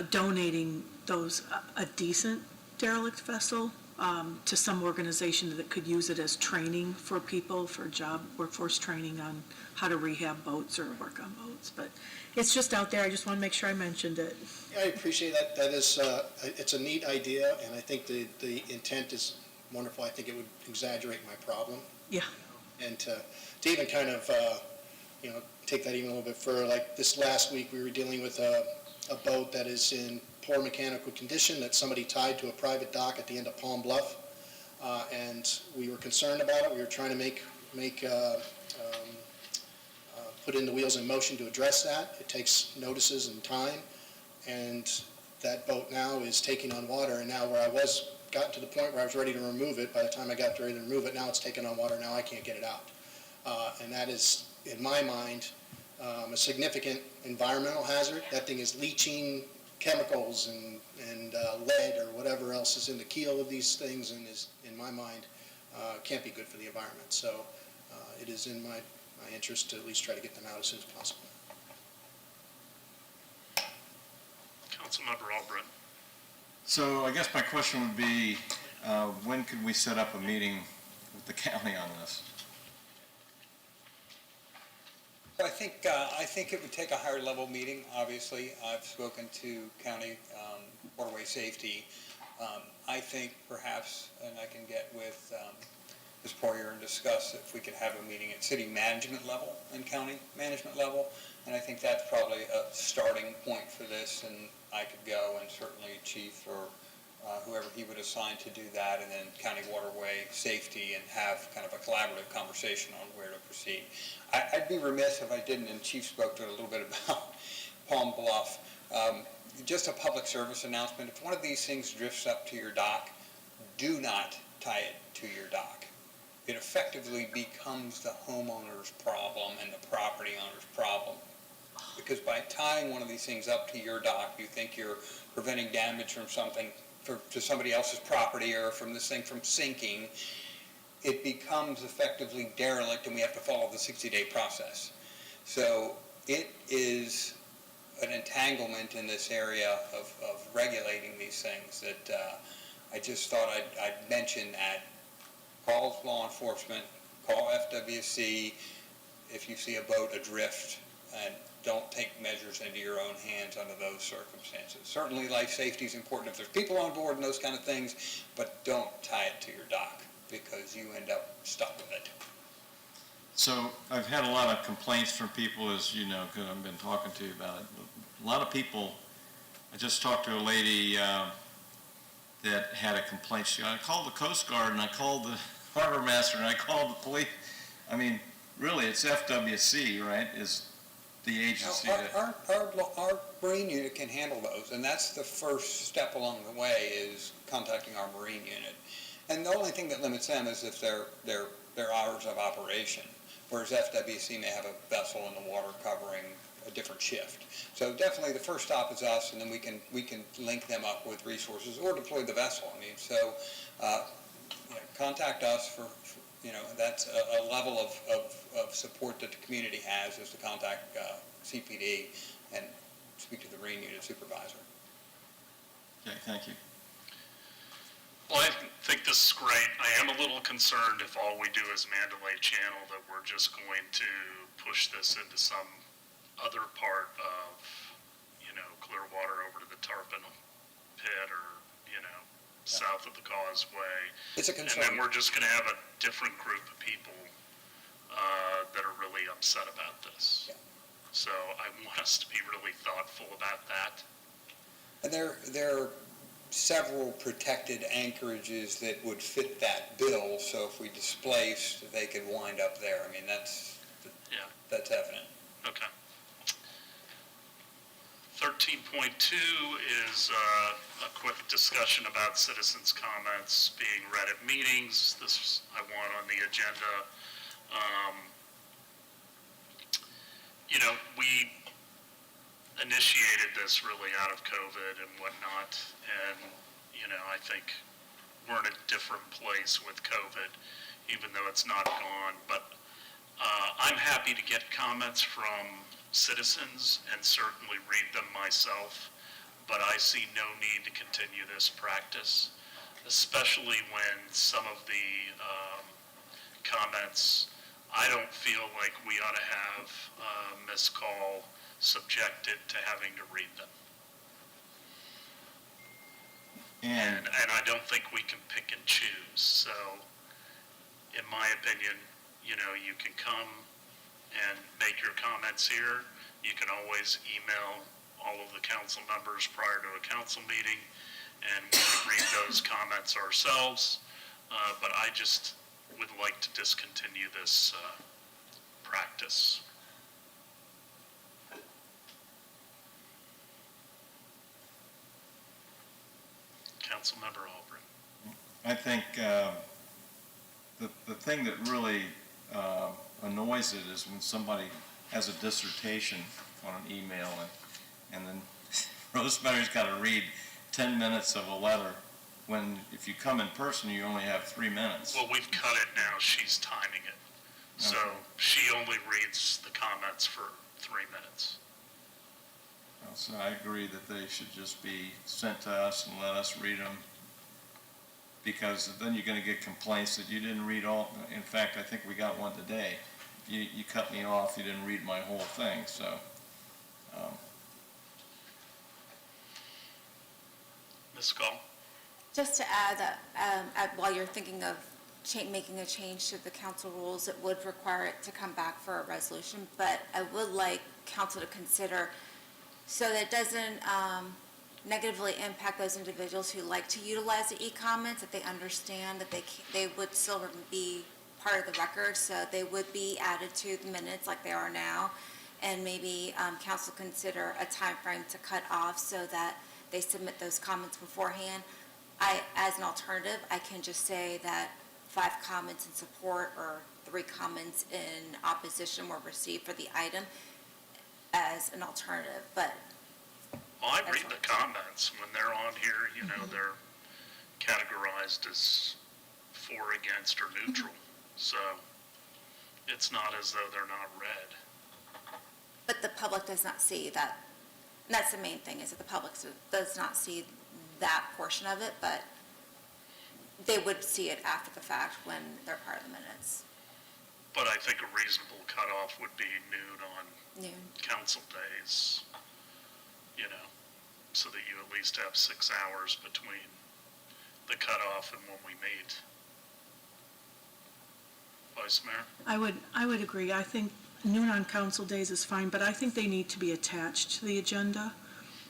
donating a decent derelict vessel to some organization that could use it as training for people, for job workforce training on how to rehab boats or work on boats. But it's just out there. I just want to make sure I mentioned it. I appreciate that. That is, it's a neat idea, and I think the intent is wonderful. I think it would exaggerate my problem. Yeah. And to even kind of, take that even a little bit further. Like this last week, we were dealing with a boat that is in poor mechanical condition that somebody tied to a private dock at the end of Palm Bluff, and we were concerned about it. We were trying to put in the wheels in motion to address that. It takes notices and time, and that boat now is taking on water. And now where I was gotten to the point where I was ready to remove it, by the time I got ready to remove it, now it's taken on water. Now I can't get it out, and that is, in my mind, a significant environmental hazard. That thing is leaching chemicals and lead or whatever else is in the keel of these things, and is, in my mind, can't be good for the environment. So it is in my interest to at least try to get them out as soon as possible. Councilmember Albrecht. So I guess my question would be, when could we set up a meeting with the county on this? I think it would take a higher level meeting, obviously. I've spoken to county waterway safety. I think perhaps, and I can get with this prior and discuss if we could have a meeting at city management level and county management level. And I think that's probably a starting point for this, and I could go, and certainly Chief or whoever he would assign to do that, and then County Waterway Safety, and have kind of a collaborative conversation on where to proceed. I'd be remiss if I didn't, and Chief spoke to it a little bit about Palm Bluff. Just a public service announcement. If one of these things drifts up to your dock, do not tie it to your dock. It effectively becomes the homeowner's problem and the property owner's problem. Because by tying one of these things up to your dock, you think you're preventing damage from something to somebody else's property, or from this thing from sinking. It becomes effectively derelict, and we have to follow the 60-day process. So it is an entanglement in this area of regulating these things that I just thought I'd mention that. Call law enforcement, call FWC if you see a boat adrift, and don't take measures into your own hands under those circumstances. Certainly life safety is important if there's people on board and those kind of things, but don't tie it to your dock, because you end up stuck with it. So I've had a lot of complaints from people, as you know, because I've been talking to you about it. A lot of people, I just talked to a lady that had a complaint. I called the Coast Guard, and I called the harbor master, and I called the police. I mean, really, it's FWC, right, is the agency that... Our Marine unit can handle those, and that's the first step along the way, is contacting our Marine unit. And the only thing that limits them is if their hours of operation, whereas FWC may have a vessel in the water covering a different shift. So definitely the first stop is us, and then we can link them up with resources or deploy the vessel. I mean, so contact us for that's a level of support that the community has, is to contact CPD and speak to the Marine unit supervisor. Okay, thank you. Well, I think this is great. I am a little concerned if all we do is Mandalay Channel, that we're just going to push this into some other part of, Clearwater over to the Tarpon Pit, or, south of the Causeway. It's a concern. And then we're just going to have a different group of people that are really upset about this. Yeah. So I want us to be really thoughtful about that. And there are several protected anchorages that would fit that bill, so if we displaced, they could wind up there. I mean, that's evident. Okay. 13.2 is a quick discussion about citizens' comments being read at meetings. This I want on the agenda. We initiated this really out of COVID and whatnot, and, I think we're in a different place with COVID, even though it's not gone. But I'm happy to get comments from citizens and certainly read them myself, but I see no need to continue this practice, especially when some of the comments, I don't feel like we ought to have missed call subjected to having to read them. And I don't think we can pick and choose. So in my opinion, you can come and make your comments here. You can always email all of the council members prior to a council meeting, and we can read those comments ourselves. But I just would like to discontinue this practice. Councilmember Albrecht. I think the thing that really annoys it is when somebody has a dissertation on an email, and then Rosemary's got to read 10 minutes of a letter, when if you come in person, you only have 3 minutes. Well, we've cut it now. She's timing it. So she only reads the comments for 3 minutes. So I agree that they should just be sent to us and let us read them, because then you're going to get complaints that you didn't read all. In fact, I think we got one today. You cut me off, you didn't read my whole thing, so. Ms. Gall? Just to add that while you're thinking of making a change to the council rules, it would require it to come back for a resolution, but I would like council to consider, so that it doesn't negatively impact those individuals who like to utilize the e-comments, that they understand that they would still be part of the record, so they would be added to the minutes like they are now, and maybe council consider a time frame to cut off so that they submit those comments beforehand. As an alternative, I can just say that 5 comments in support or 3 comments in opposition were received for the item as an alternative, but Well, I read the comments when they're on here, you know, they're categorized as for, against, or neutral. So it's not as though they're not read. But the public does not see that. And that's the main thing, is that the public does not see that portion of it, but they would see it after the fact when they're part of the minutes. But I think a reasonable cutoff would be noon on council days, you know, so that you at least have 6 hours between the cutoff and when we meet. Vice Mayor? I would agree. I think noon on council days is fine, but I think they need to be attached to the agenda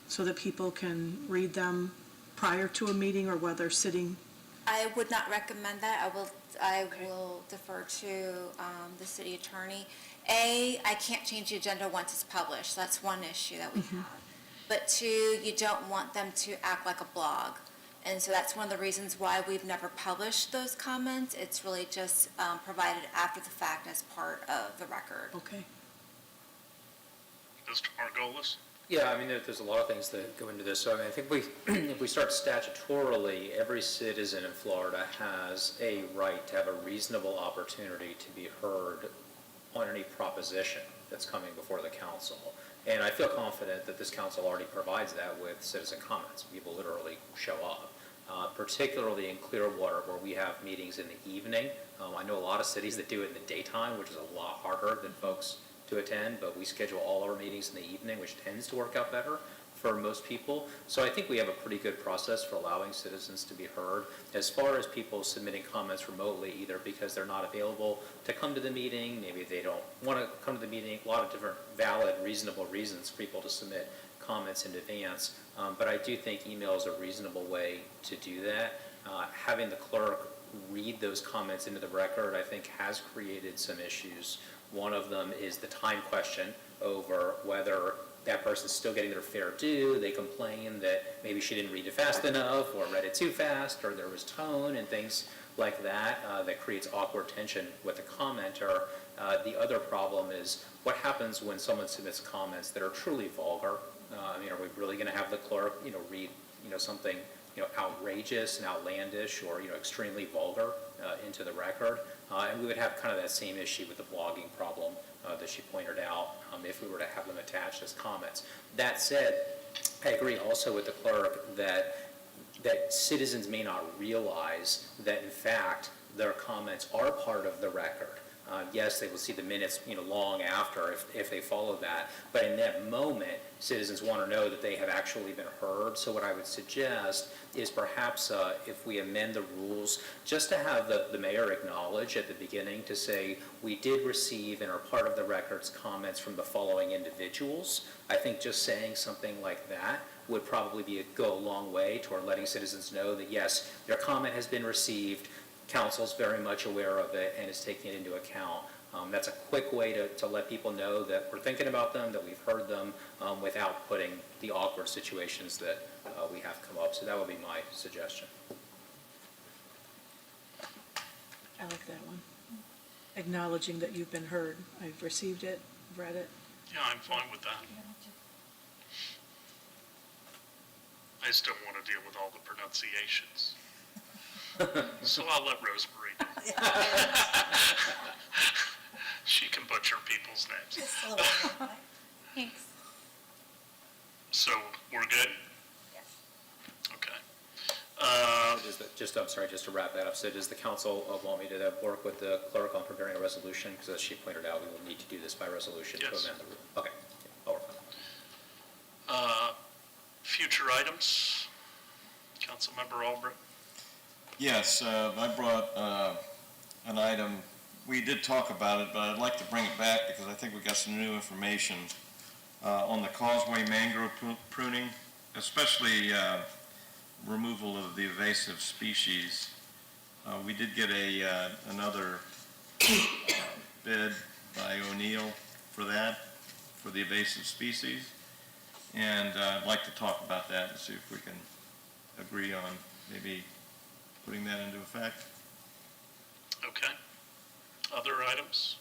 so that people can read them prior to a meeting or while they're sitting. I would not recommend that. I will defer to the city attorney. I can't change the agenda once it's published. That's one issue that we have. But 2, you don't want them to act like a blog. And so that's one of the reasons why we've never published those comments. It's really just provided after the fact as part of the record. Okay. Mr. Margolis? Yeah, I mean, there's a lot of things that go into this. So I mean, I think if we start statutorily, every citizen in Florida has a right to have a reasonable opportunity to be heard on any proposition that's coming before the council. And I feel confident that this council already provides that with citizen comments. People literally show up, particularly in Clearwater where we have meetings in the evening. I know a lot of cities that do it in the daytime, which is a lot harder than folks to attend, but we schedule all our meetings in the evening, which tends to work out better for most people. So I think we have a pretty good process for allowing citizens to be heard. As far as people submitting comments remotely, either because they're not available to come to the meeting, maybe they don't want to come to the meeting, a lot of different valid, reasonable reasons for people to submit comments in advance. But I do think email is a reasonable way to do that. Having the clerk read those comments into the record, I think, has created some issues. One of them is the time question over whether that person's still getting their fair due. They complain that maybe she didn't read it fast enough or read it too fast or there was tone and things like that. That creates awkward tension with the commenter. The other problem is what happens when someone submits comments that are truly vulgar. I mean, are we really going to have the clerk, read, something, outrageous and outlandish or, extremely vulgar into the record? And we would have kind of that same issue with the blogging problem that she pointed out if we were to have them attached as comments. That said, I agree also with the clerk that citizens may not realize that, in fact, their comments are part of the record. Yes, they will see the minutes, long after if they follow that. But in that moment, citizens want to know that they have actually been heard. So what I would suggest is perhaps if we amend the rules, just to have the mayor acknowledge at the beginning to say, we did receive and are part of the records comments from the following individuals. I think just saying something like that would probably go a long way toward letting citizens know that, yes, their comment has been received. Council's very much aware of it and is taking it into account. That's a quick way to let people know that we're thinking about them, that we've heard them, without putting the awkward situations that we have come up. So that would be my suggestion. I like that one. Acknowledging that you've been heard. I've received it, read it. Yeah, I'm fine with that. I just don't want to deal with all the pronunciations. So I'll let Rosemary do it. She can butcher people's names. Thanks. So we're good? Yes. Okay. I'm sorry, just to wrap that up. So does the council want me to work with the clerk on preparing a resolution? Because as she pointed out, we will need to do this by resolution to amend the rule. Okay, I'll work on that. Future items? Councilmember Albrecht? Yes, I brought an item, we did talk about it, but I'd like to bring it back because I think we got some new information on the causeway mangrove pruning, especially removal of the invasive species. We did get another bid by O'Neill for that, for the invasive species. And I'd like to talk about that and see if we can agree on maybe putting that into effect. Okay. Other items?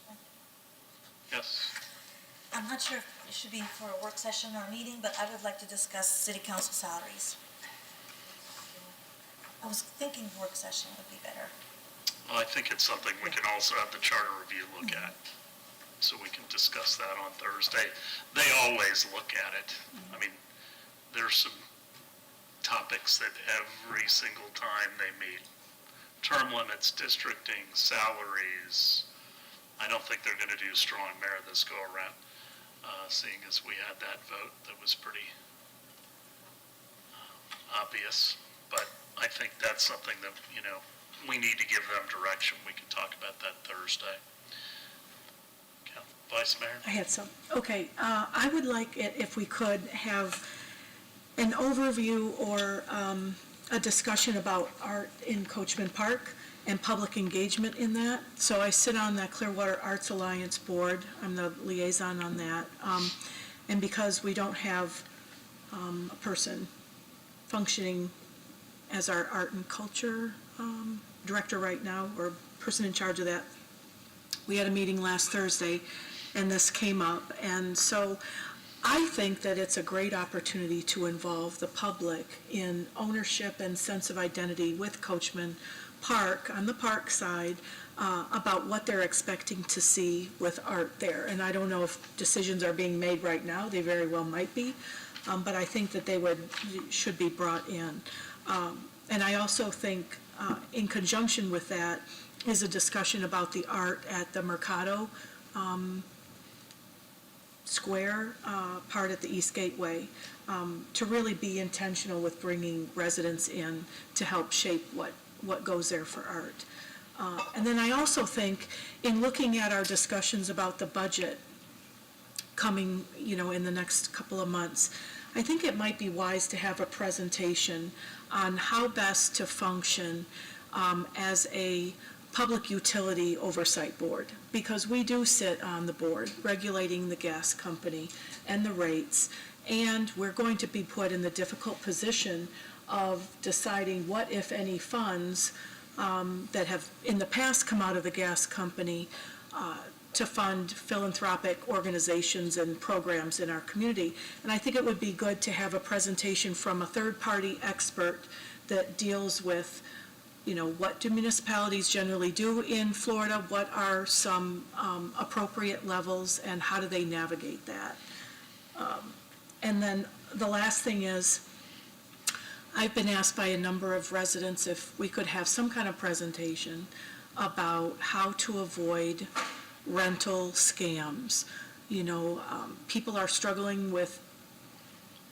Yes. I'm not sure if it should be for a work session or a meeting, but I would like to discuss city council salaries. I was thinking work session would be better. Well, I think it's something we can also have the charter review look at, so we can discuss that on Thursday. They always look at it. I mean, there's some topics that every single time they meet, term limits, districting, salaries. I don't think they're going to do strong mayor this go around, seeing as we had that vote that was pretty obvious. But I think that's something that, we need to give them direction. We can talk about that Thursday. Vice Mayor? I had some. Okay, I would like it if we could have an overview or a discussion about art in Coachman Park and public engagement in that. So I sit on the Clearwater Arts Alliance board. I'm the liaison on that. And because we don't have a person functioning as our art and culture director right now, or person in charge of that, we had a meeting last Thursday and this came up. And so I think that it's a great opportunity to involve the public in ownership and sense of identity with Coachman Park, on the park side, about what they're expecting to see with art there. And I don't know if decisions are being made right now. They very well might be. But I think that they should be brought in. And I also think in conjunction with that is a discussion about the art at the Mercado Square part at the East Gateway, to really be intentional with bringing residents in to help shape what goes there for art. And then I also think in looking at our discussions about the budget coming, in the next couple of months, I think it might be wise to have a presentation on how best to function as a public utility oversight board, because we do sit on the board regulating the gas company and the rates, and we're going to be put in the difficult position of deciding what, if any, funds that have in the past come out of the gas company to fund philanthropic organizations and programs in our community. And I think it would be good to have a presentation from a third-party expert that deals with, what do municipalities generally do in Florida, what are some appropriate levels, and how do they navigate that? And then the last thing is, I've been asked by a number of residents if we could have some kind of presentation about how to avoid rental scams. People are struggling with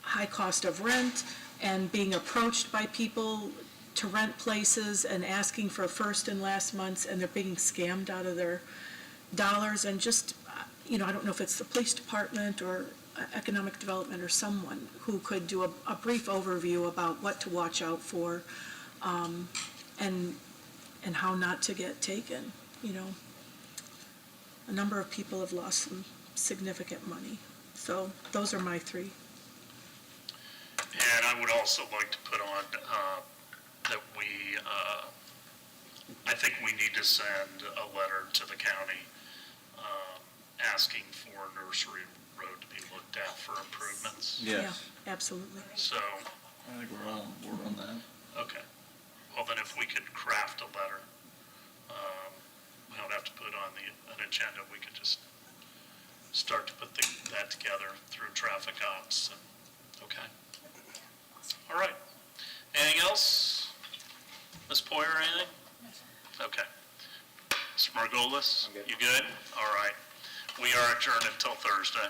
high cost of rent and being approached by people to rent places and asking for first and last months, and they're being scammed out of their dollars. And just, I don't know if it's the police department or economic development or someone who could do a brief overview about what to watch out for, and how not to get taken. A number of people have lost some significant money. So those are my three. And I would also like to put on that I think we need to send a letter to the county asking for Nursery Road to be looked at for improvements. Yes. Yeah, absolutely. So. I think we're all on board on that. Okay. Well, then if we could craft a letter, we don't have to put it on an agenda. We could just start to put that together through traffic ops. Okay. All right. Anything else? Ms. Poyer, anything? Okay. Mr. Margolis, you good? All right. We are adjourned until Thursday.